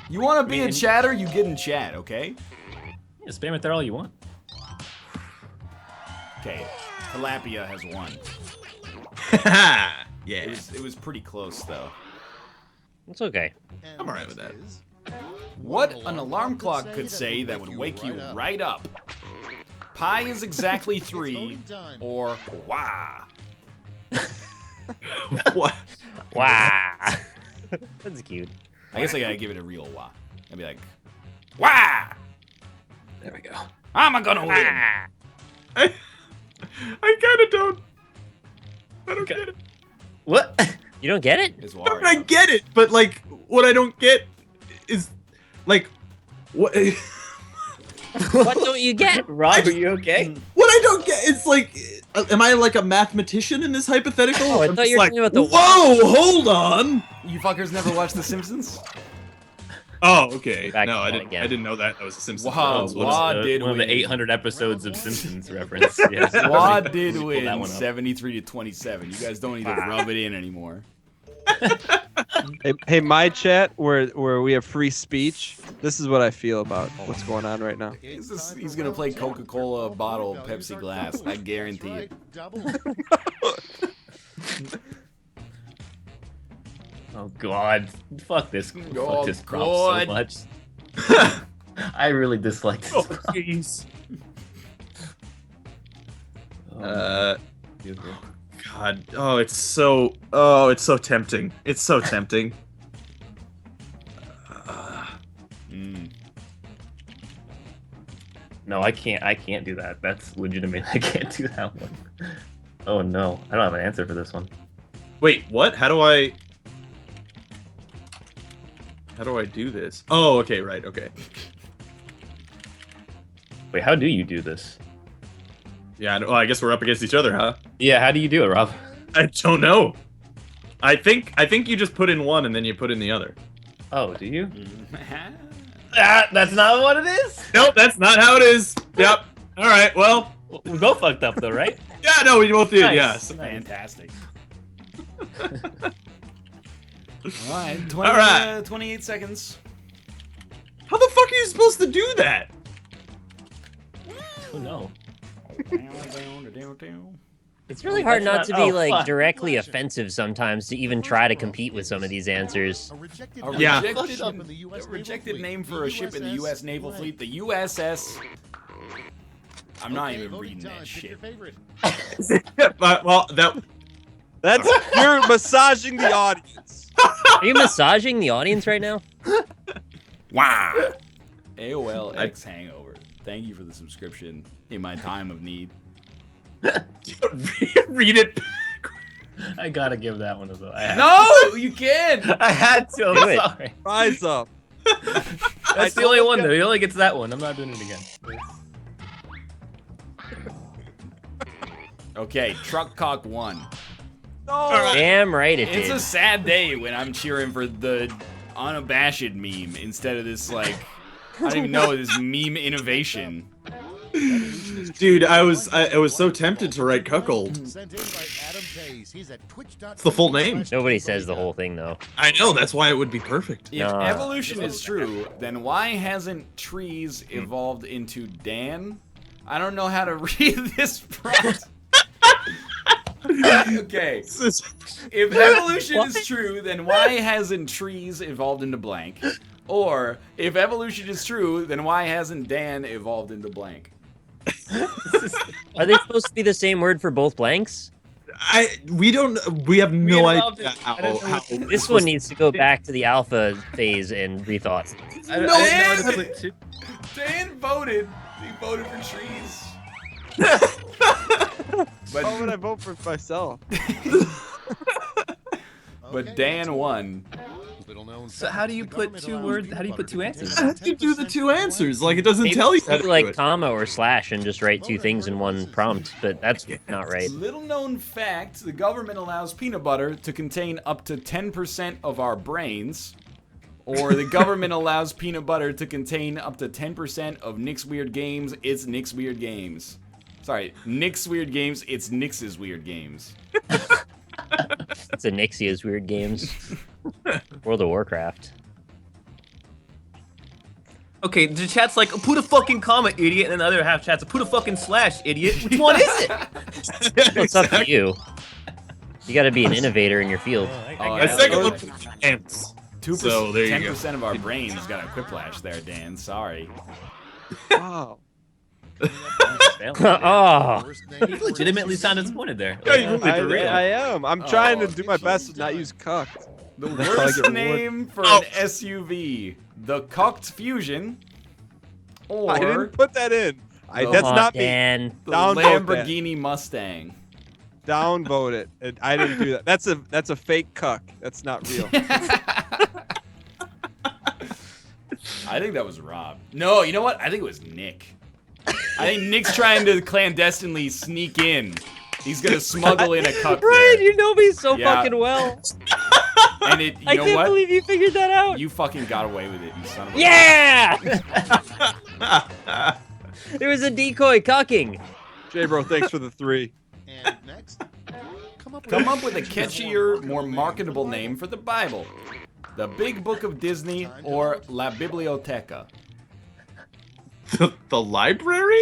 You want to be a Man. chatter, you get in chat, okay? Yeah, spam it there all you want. Okay, tilapia has won. Yeah, It was pretty close though. It's okay. I'm alright with that. What an alarm clock could say that would wake you right up. Pi is exactly 3, or wah. What? Wow. That's cute. I guess I gotta give it a real wah. I'd be like, wah! There we go. I'm gonna win. Ah. I kind of don't. I don't get it. What? You don't get it? Is I Wario. get it, but like, what I don't get is, like, what? What don't you get? Rob, are you okay? What I don't get is like, am I like a mathematician in this hypothetical? Oh, I I'm thought just you were like, talking about the- Whoa, hold on. You fuckers never watched The Simpsons? Oh, okay. Back No, to I that didn't. again. I didn't know that was a Simpsons. Wow, reference. What is wow. it? did One of win. the 800 episodes of Simpsons reference. Yes. Wah did Pull that win one up. 73 to 27. You guys don't need to rub it in anymore. Hey, my chat where we have free speech. This is what I feel about what's going on right now. He's gonna play Coca-Cola bottle, Pepsi glass. I guarantee it. Oh God! Fuck this! Oh, Fuck this prompt God. so much. I really dislike this. Oh, prompt. jeez. Oh, God. Oh, it's so tempting. It's so tempting. no, I can't. I can't do that. That's legitimate. I can't do that one. Oh no! I don't have an answer for this one. Wait, what? How do I do this? Oh, okay, right, okay. Wait, how do you do this? Yeah, well, I guess we're up against each other, huh? Yeah, how do you do it, Rob? I don't know. I think you just put in one and then you put in the other. Oh, do you? That's not what it is. Nope, that's not how it is. Yep. All right. Well, We both fucked up though, right? yeah, no, we both did. Nice. Yes. Fantastic. Alright, All right. 28 seconds. How the fuck are you supposed to do that? Oh no. It's really hard not That's to not- be oh, like fuck. directly offensive sometimes to even try to compete with some of these answers. A Yeah. rejected name for a ship in the U.S. Naval Fleet, the USS. I'm not even reading that shit. Well, that. That's you're massaging the audience. Are you massaging the audience right now? Wow. AOL X Hangover. Thank you for the subscription in my time of need. Read it. I gotta give that one a vote. No, you can't. I had to. Do I'm it. sorry. Rise up. That's the only one though. He only gets that one. I'm not doing it again. Okay, Truck Cock won. No. Damn right it It's did. a sad day when I'm cheering for the unabashed meme instead of this, like, I don't even know, this meme innovation. Dude, I was so tempted to write cuckold. Sent in by Adam Pace. He's at twitch.tv. It's the full name. Nobody says the whole thing though. I know, that's why it would be perfect. If No. evolution is true, then why hasn't trees evolved into Dan? I don't know how to read this prompt. Okay. If evolution is true, then why hasn't trees evolved into blank? Or, if evolution is true, then why hasn't Dan evolved into blank? Are they supposed to be the same word for both blanks? We have no involved idea it. I don't know how what- This one needs to go back to the alpha phase and rethought. I didn't know how to put two. Dan voted. He voted for trees. Why would I vote for myself? But Dan won. So how do you put two words? How do you put two answers? How do you do the two answers? Like, it doesn't Maybe tell you how to do like do it. comma or slash and just write two things in one prompt, but that's not right. Little known fact, the government allows peanut butter to contain up to 10% of our brains. Or the government allows peanut butter to contain up to 10% of Nick's Weird Games. It's Nick's Weird Games. Sorry, Nick's Weird Games. It's Nick's Weird Games. It's a Nixia's Weird Games. World of Warcraft. Okay, the chat's like, put a fucking comma, idiot, and then the other half chat's put a fucking slash, idiot. Which one is it? Well, it's up to you. You got to be an innovator in your field. My second one was ants. 2%, So, there you go. 10% of our brains got a quiplash there, Dan. Sorry. Wow. Oh, You legitimately sound disappointed there. Yeah, you really for real. I am. I'm trying to do my best to not use cucked. The That's how I worst get name for Oh. an SUV. The Cucked Fusion. Or I didn't put that in. Oh, That's not me. Dan. the Downvote that. Lamborghini Mustang. Downvote it. I didn't do that. That's a fake cuck. That's not real. I think that was Rob. No, you know what? I think it was Nick. I think Nick's trying to clandestinely sneak in. He's gonna smuggle in a cuck Right, there. you know me so Yeah. fucking well. And it, you I know can't what? believe you figured that out. You fucking got away with it, you son of a... Yeah! There was a decoy cucking. J Bro, thanks for the 3. And next, come up Come up with a catchier, more marketable name for the Bible. The Big Book of Disney or La Biblioteca. The library?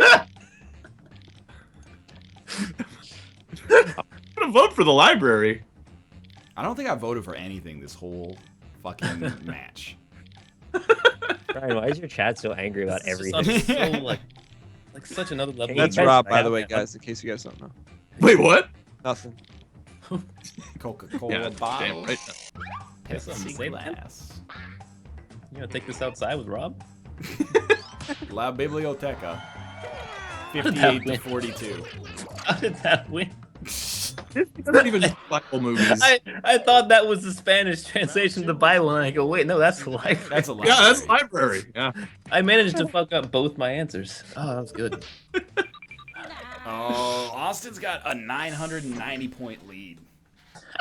I'm gonna vote for the library. I don't think I voted for anything this whole fucking match. Brian, why is your chat so angry about It's just everything? on so, like such another level. Hey, That's guys, Rob, I by have the way, that. guys, in case you guys don't know. Wait, what? Nothing. Coca-Cola Yeah, bottle. damn right. Have something to say, Pepsi man? glass. You gonna take this outside with Rob? La Biblioteca. did that 58 to win? 42. How did that win? Not even Bible movies. I thought that was the Spanish translation of the Bible, and I go, wait, no, that's the library. That's a lot. Yeah, that's library. Yeah. I managed to fuck up both my answers. Oh, that was good. Oh, Austin's got a 990-point lead.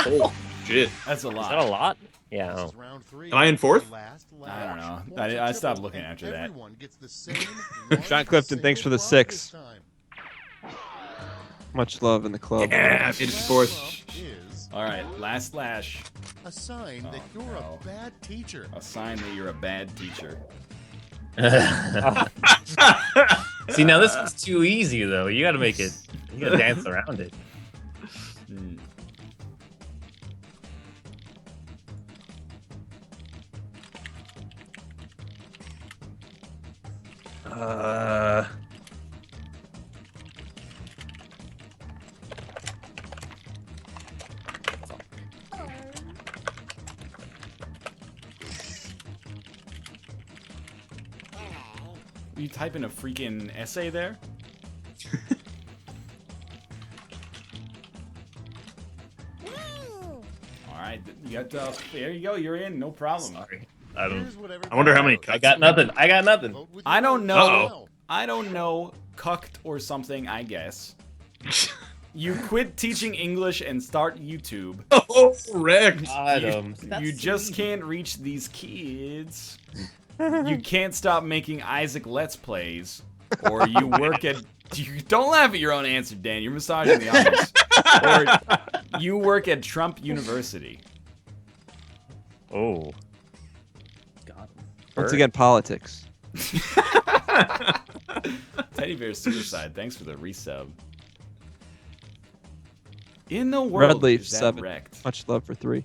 Oh shit. That's a Is lot. that a lot? Yeah. This Oh. is round 3. Am I in fourth? I don't know. I stopped looking after that. Everyone gets the same John Clifton, thanks for the single prompt 6. this time. Much love in the club. Yeah, it is fourth. Is All right, last slash. a sign that Oh, you're no. a bad teacher. A sign that you're a bad teacher. See, now this is too easy, though. You gotta make it. You gotta dance around it. Hmm. You typing a freaking essay there? All right, you got there you go. You're in, no problem. Sorry. I wonder how many. I got nothing. I got nothing. Vote with I your don't vote know. now. I don't know. Cucked or something, I guess. You quit teaching English and start YouTube. Oh, wrecked. You just can't reach these kids. You can't stop making Isaac Let's Plays. Or you work at... Don't laugh at your own answer, Dan. You're massaging the audience. Or you work at Trump University. Oh. God. Once again, politics. Teddy Bear Suicide. Thanks for the resub. In the world, Red Leaf is that 7. wrecked? Much love for 3.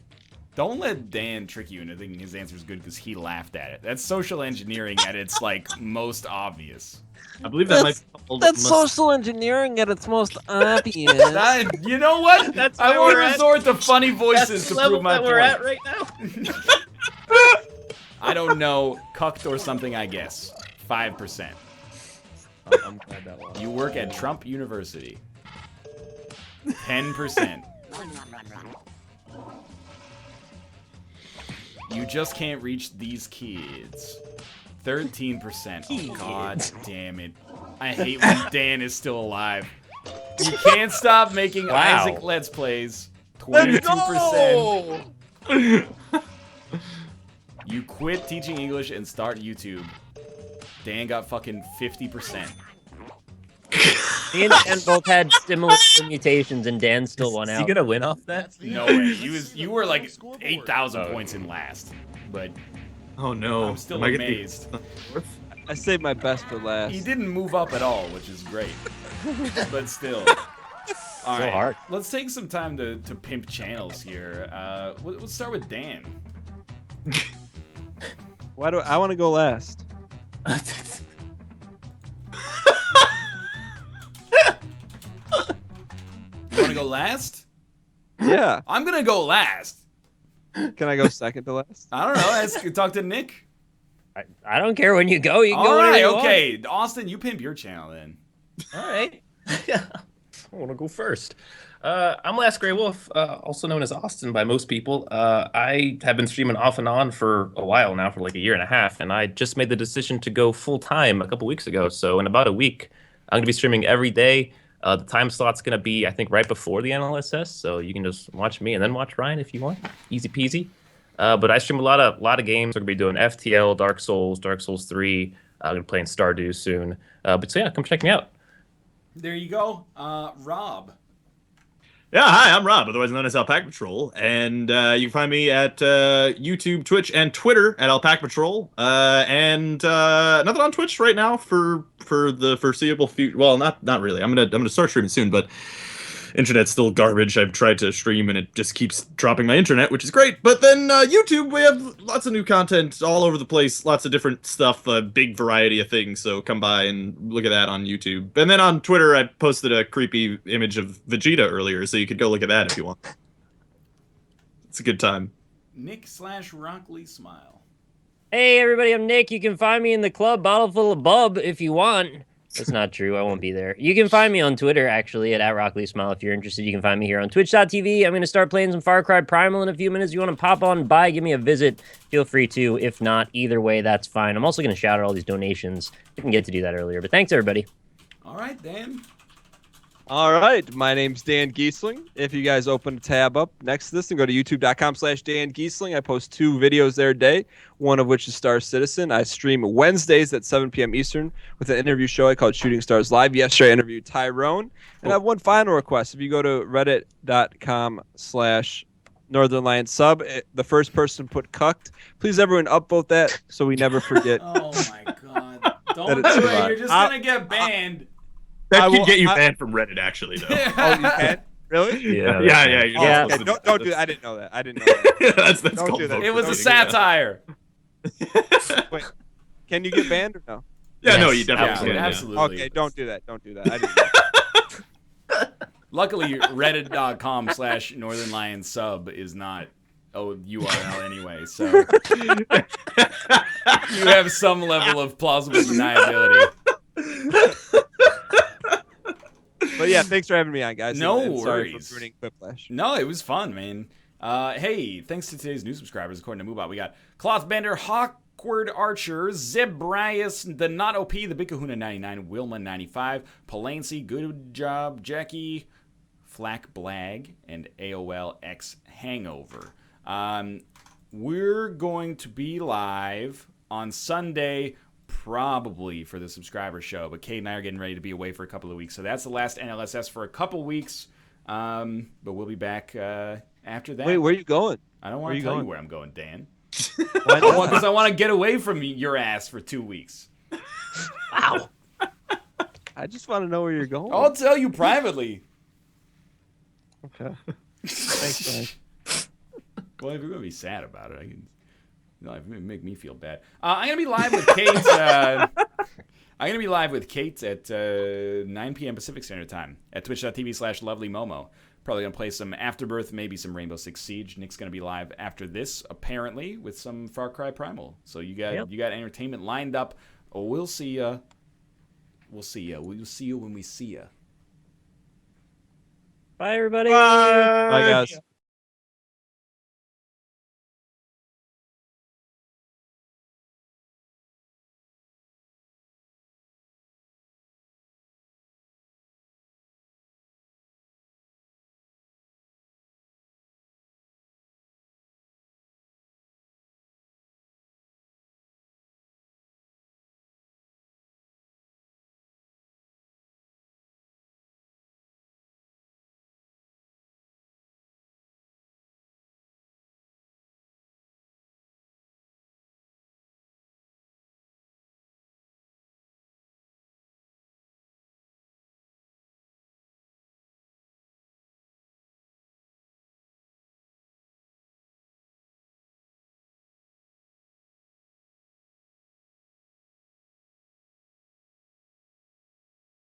Don't let Dan trick you into thinking his answer is good because he laughed at it. That's social engineering at its like most obvious. I believe that might be called social engineering at its most obvious. You know what? That's I where won't we're at. resort to funny voices That's to the level prove my that point. we're at right now. I don't know. Cucked or something, I guess. 5%. I'm glad that one. You work at Trump University. 10%. You just can't reach these kids. 13%. Oh, God damn it. I hate when Dan is still alive. You can't stop making Isaac Let's Plays. 22%. You quit teaching English and start YouTube. Dan got fucking 50%. Me and Dan both had similar mutations, and Dan still won Is he out. gonna win off that? That's the No end. way. Let's see You the were final like scoreboard. 8,000 points in last. But Oh no! I'm still Am I gonna be- amazed. I saved my best for last. He didn't move up at all, which is great. But still. All right. hard. Let's take some time to pimp channels here. Let's start with Dan. Why do I want to go last? You want to go last? Yeah. I'm going to go last. Can I go second to last? I don't know. Talk to Nick. I don't care when you go. You can go All whenever right. you want. Okay. Austin, you pimp your channel then. All right. I want to go first. I'm Last Grey Wolf, also known as Austin by most people. I have been streaming off and on for a while now, for like a year and a half, and I just made the decision to go full time a couple weeks ago. So in about a week, I'm going to be streaming every day. The time slot's going to be, I think, right before the NLSS, so you can just watch me and then watch Ryan if you want. Easy peasy. But I stream a lot of games. We're going to be doing FTL, Dark Souls 3. I'm going to be playing Stardew soon. But so yeah, come check me out. There you go. Rob. Yeah, hi, I'm Rob, otherwise known as Alpaca Patrol, and you can find me at YouTube, Twitch, and Twitter at Alpaca Patrol, and nothing on Twitch right now for the foreseeable future. Well, not really. I'm gonna start streaming soon, but internet's still garbage. I've tried to stream and it just keeps dropping my internet, which is great. But then YouTube, we have lots of new content all over the place, lots of different stuff, a big variety of things. So come by and look at that on YouTube. And then on Twitter, I posted a creepy image of Vegeta earlier, so you could go look at that if you want. It's a good time. Nick/Rockley Smile. Hey, everybody, I'm Nick. You can find me in the club Bottle Full of Bub if you want. That's not true. I won't be there. You can find me on Twitter, actually, at @RockleySmile. If you're interested, you can find me here on Twitch.tv. I'm going to start playing some Far Cry Primal in a few minutes. If you want to pop on by, give me a visit, feel free to. If not, either way, that's fine. I'm also going to shout out all these donations. I didn't get to do that earlier, but thanks, everybody. All right, Dan. All right, my name's Dan Giesling. If you guys open a tab up next to this and go to youtube.com/Dan Giesling, I post 2 videos there a day, one of which is Star Citizen. I stream Wednesdays at 7 p.m. Eastern with an interview show I called Shooting Stars Live. Yesterday I interviewed Tyrone. And I have one final request. If you go to reddit.com/Northern Lion Sub, the first person put cucked. Please, everyone, upvote that so we never forget. Oh, my God. Don't it's do it. fine. You're just going to get banned. That I could will- get you I- banned from Reddit, actually, though. Oh, you can? Really? Yeah, yeah. that's You're Yeah. not Okay, supposed to don't do that. I didn't know that. I didn't know that. that's Don't called do that. vote It was a voting. satire. Wait, can you get banned or no? Yeah, no, Yes, you definitely absolutely. can. Absolutely. Okay, don't do that. Don't do that. I didn't know. Luckily, reddit.com/Northern Lion Sub is not a URL anyway, so You have some level of plausible deniability. But yeah, thanks for having me on, guys. No and sorry worries. for ruining Quiplash. No, it was fun, man. Hey, thanks to today's new subscribers, according to Moobot, we got Clothbender, Hawkward Archer, Zebrius, the Not OP, the Big Kahuna 99, Wilma 95, Polancy, Good Job, Jackie, Flack Blag, and AOL X Hangover. We're going to be live on Sunday, probably for the subscriber show, but Kate and I are getting ready to be away for a couple of weeks, so that's the last NLSS for a couple weeks. But we'll be back after that. Wait, where are you going? I don't want to tell you where I'm going, Dan. Why not? Because I want to get away from your ass for 2 weeks. Wow. I just want to know where you're going. I'll tell you privately. Okay. Thanks, man. Well, if you're gonna be sad about it, I can. It make me feel bad. I'm gonna be live with Kate. I'm gonna be live with Kate at 9 p.m. Pacific Standard Time at twitch.tv/lovelymomo. Probably gonna play some Afterbirth, maybe some Rainbow Six Siege. Nick's gonna be live after this, apparently, with some Far Cry Primal. So you got entertainment lined up. We'll see ya. We'll see ya. We'll see you when we see ya. Bye, everybody. Bye, guys.